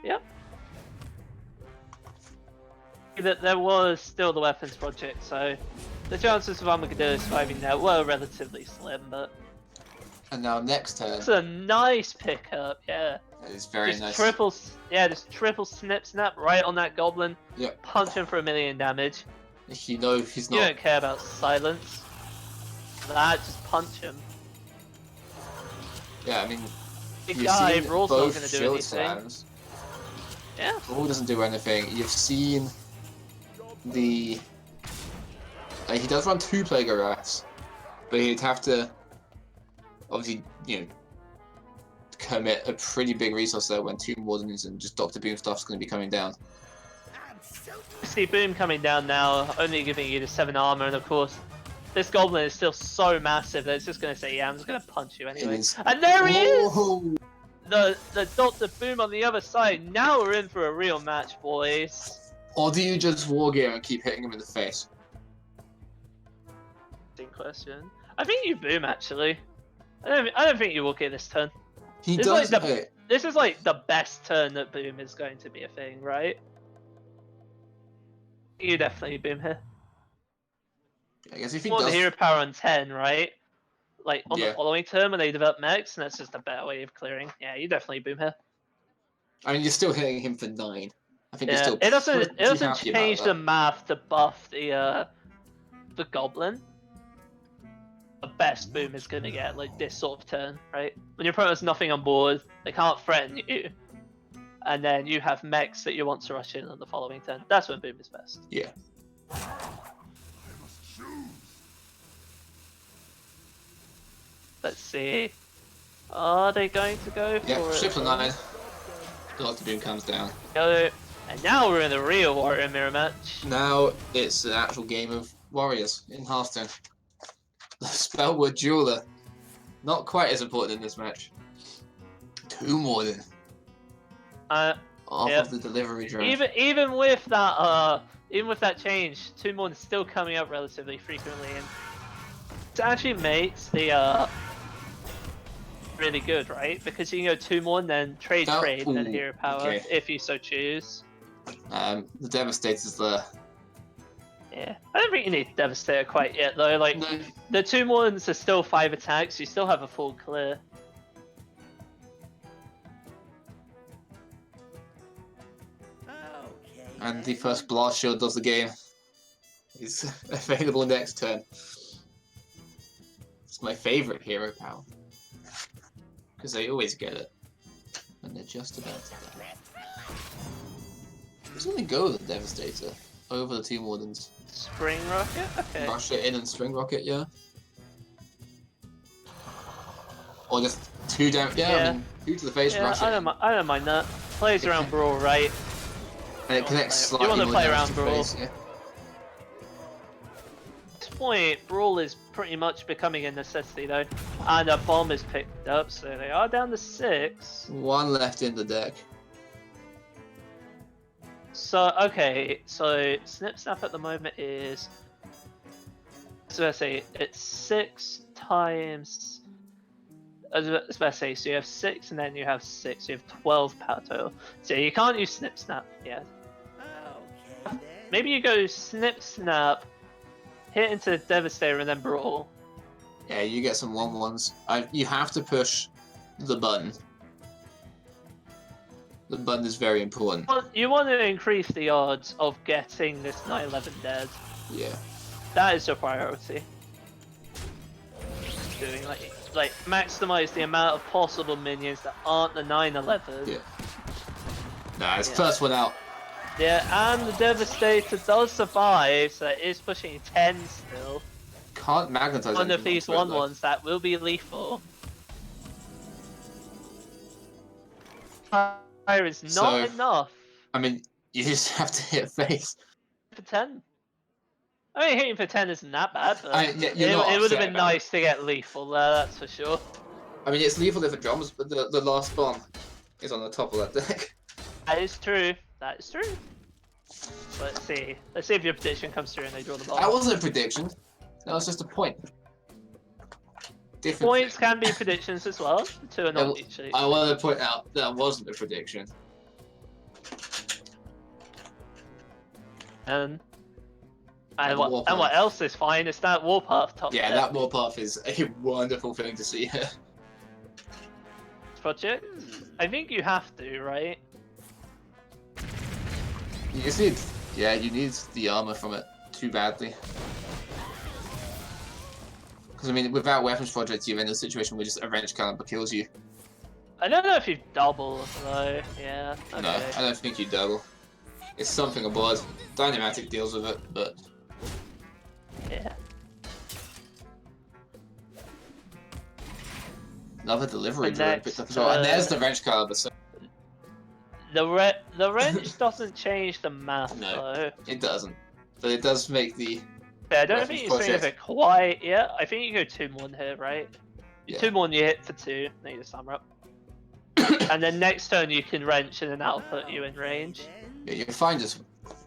Yep. There was still the Weapons Project, so the chances of Armadillo surviving there were relatively slim, but... And now next turn. It's a nice pickup, yeah. It's very just nice. Just triple snap right on that Goblin. Yep. Punch him for 1,000,000 damage. You know he's not. You don't care about silence. That, just punch him. Yeah, I mean, Big you've guy, seen Brawl's not both going to do shield anything. slams. Yeah. Brawl doesn't do anything. You've seen the... he does run 2 Plague of Wraths, but he'd have to, obviously, commit a pretty big resource there when 2 Wardens and just Dr. Boom stuff's going to be coming down. See Boom coming down now, only giving you the 7 armor, and of course, this Goblin is still so massive that it's just going to say, yeah, I'm just going to punch you anyway. And there he is! The Dr. Boom on the other side. Now we're in for a real match, boys. Or do you just Wargear and keep hitting him in the face? Interesting question. I think you Boom, actually. I don't think you Wargear this turn. He This does... is like this is like the best turn that Boom is going to be a thing, right? You definitely Boom here. I guess if he want the does, hero power on 10, right? Like on the Yeah. following turn when they develop mechs, and that's just a better way of clearing. Yeah, you definitely boom here. I mean, you're still hitting him for 9. I think you're Yeah, still it doesn't pretty happy about change the that. math to buff the goblin. The best boom is gonna get like this sort of turn, right? When your opponent has nothing on board, they can't threaten you, and then you have mechs that you want to rush in on the following turn. That's when boom is best. Yeah. Let's see. Are they going to go for Yeah, it? ship for 9. Doctor Doom comes down. Go. And now we're in the real Warrior Mirror match. Now it's an actual game of warriors in Hearthstone. The Spellword Jeweler. Not quite as important in this match. 2 more than Uh, off Yep. of the delivery drone. even with that change, 2 more is still coming up relatively frequently, and it actually makes the really good, right? Because you can go 2 more and then trade, and then Ooh, hero power okay. if you so choose. The Devastator's there. Yeah, I don't think you need Devastator quite yet though. Like No, the 2 ones are still 5 attacks. You still have a full clear. and the first Blast Shield does the game. Is available next turn. It's my favourite hero power. Because they always get it. And they're just about to die. Who's gonna go with the Devastator over the 2 Wardens? Spring Rocket? Okay. Rush it in and String Rocket, yeah? Or just 2 damage, yeah, Yeah. I mean, 2 to the face, Yeah, rush it. I don't mind that. Plays around Brawl, right? And it connects You slightly wanna more play damage around to Brawl. face, yeah. At this point, Brawl is pretty much becoming a necessity though. And a bomb is picked up, so they are down to 6. 1 left in the deck. So, okay, so Snip Snap at the moment is... So let's say it's 6 times... I was about to say, so you have 6 and then you have 6, so you have 12 power total. So you can't use Snip Snap, yeah. Maybe you go Snip Snap, hit into Devastator and then Brawl. Yeah, you get some 1/1s. You have to push the button. The button is very important. Well, you want to increase the odds of getting this 9/11 dead. Yeah. That is your priority. Doing like maximize the amount of possible minions that aren't the 9/11. Yeah. Nah, it's Yeah. first one out. Yeah, and the Devastator does survive, so it is pushing 10 still. Can't magnetize One of anything these onto it, though. 1/1s that will be lethal. Fire is not So- enough I mean, you just have to hit face. for 10. I mean, hitting for 10 isn't that bad, but Yeah, you're not it would have upset been about it. nice to get lethal there, that's for sure. I mean, it's lethal if it drums, but the last bomb is on the top of that deck. That is true. That is true. Let's see. Let's see if your prediction comes through and they draw the ball. That wasn't a prediction. That was just a point. Different Points thing. can be predictions as well. 2 are not Well, mutually. I want to point out that wasn't a prediction. And And Warpath. what else is fine is that Warpath top Yeah, deck that Warpath is a wonderful thing to see here. project. I think you have to, right? You just need, yeah, you need the armor from it too badly. Because I mean, without weapons projects, you're in a situation where just a wrench caliber kills you. I don't know if you double though. Yeah. Okay. No, I don't think you double. It's something aboard. Dynamatic deals with it, but Yeah. another delivery The drone next, picked up as well. And there's the wrench caliber, so The wrench doesn't change the math No. though. it doesn't. But it does make the Yeah, I don't Weapons think you're saying project. it quite yet. I think you go 2-1 here, right? Yeah. 2-1 you hit for 2, then you just hammer up. And then next turn you can wrench and then that'll put you in range. Yeah, you're fine just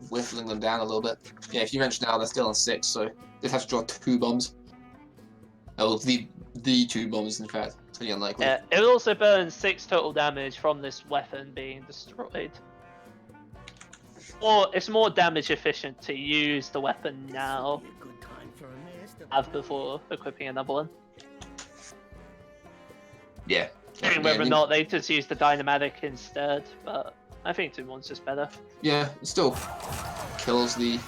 whiffling them down a little bit. Yeah, if you wrench now, they're still on 6, so just have to draw 2 bombs. Oh, the 2 bombs, in fact. It's pretty unlikely. Yeah, it will also burn 6 total damage from this weapon being destroyed. Or it's more damage efficient to use the weapon now have before equipping another one. Yeah. Whether Yeah, or not they just use the Dynamatic instead, but I think 2-1's just better. yeah, it still kills the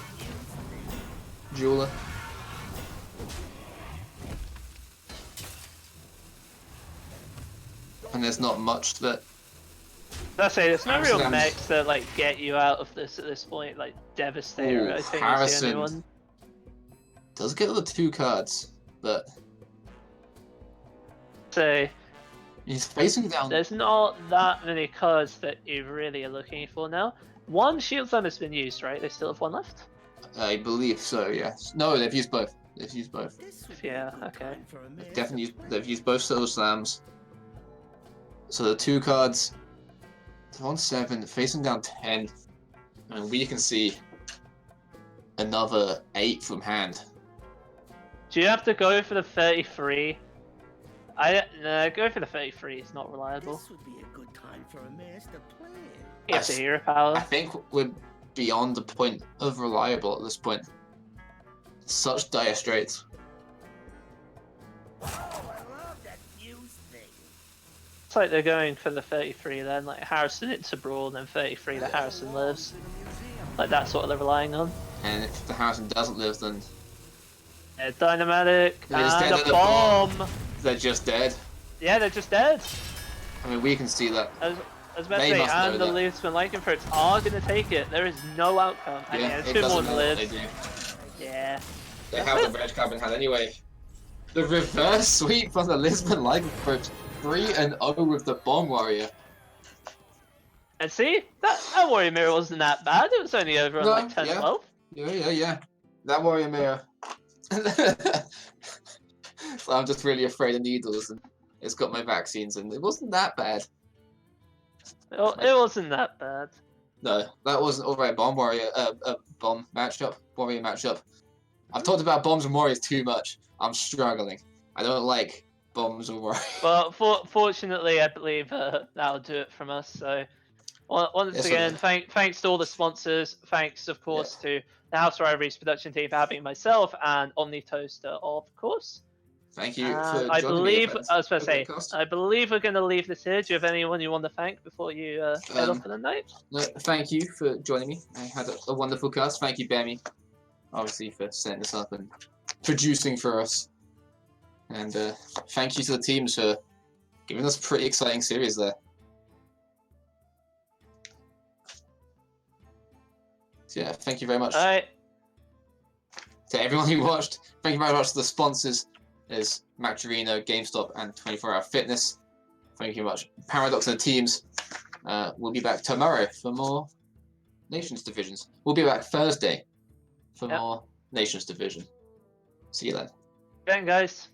jeweler. And there's not much that. I say there's no real Harrison- mechs that like get you out of this at this point. Like Devastator, Ooh, I think is the Harrison. only one. Does get the 2 cards, but So he's facing down. there's not that many cards that you really are looking for now. One Shield Slam has been used, right? They still have one left. I believe so. Yes. No, they've used both. They've used both. Yeah. Okay. They've used both Soul Slams. So the 2 cards. They're on 7, facing down 10, and we can see another 8 from hand. Do you have to go for the 33? No, go for the 33. It's not reliable. This would be a good time for a master plan. You have the hero I power. think we're beyond the point of reliable at this point. Such dire straits. Oh, I love that fuse thing. It's like they're going for the 33 then, like Harrison into Brawl, then 33 that Harrison lives. Like that's what they're relying on. And if the Harrison doesn't live, then Yeah, Dynamatic They're just dead and at a the bomb! they're just dead. Yeah, they're just dead! I mean, we can see that. I was about to They say, must know and the that. Leafsman Lycanthroats are going to take it. There is no outcome. And yeah, it 2 doesn't more matter what they lives. do. Yeah. They have the Reg Cab in hand anyway. The reverse sweep from the Lisbon Lycanthropes. 3-0 with the Bomb Warrior. And see, that Warrior Mirror wasn't that bad. It was only over on No, like 10, yeah. 12. Yeah. That Warrior Mirror. So I'm just really afraid of needles, and it's got my vaccines, and it wasn't that bad. It wasn't that bad. No, that wasn't alright. Bomb Warrior, Bomb matchup, Warrior matchup. I've talked about Bombs and Warriors too much. I'm struggling. I don't like Bombs or Warriors. But fortunately, I believe that'll do it from us. So once Yes, again, okay. thanks to all the sponsors. Thanks, of course, to the House Rivalries production team for having myself and Omni Toaster, of course. Thank you for And I joining me. believe, I was about to say, podcast. I believe we're going to leave this here. Do you have anyone you want to thank before you head off for the night? No, thank you for joining me. I had a wonderful cast. Thank you, Bemi, obviously, for setting this up and producing for us. And thank you to the teams for giving us a pretty exciting series there. So yeah, thank you very much All right. to everyone who watched. Thank you very much to the sponsors, is Macturino, GameStop, and 24 Hour Fitness. Thank you very much, Paradox and the teams. We'll be back tomorrow for more Nations Divisions. We'll be back Thursday for more Nations Division. See you then. Again, guys.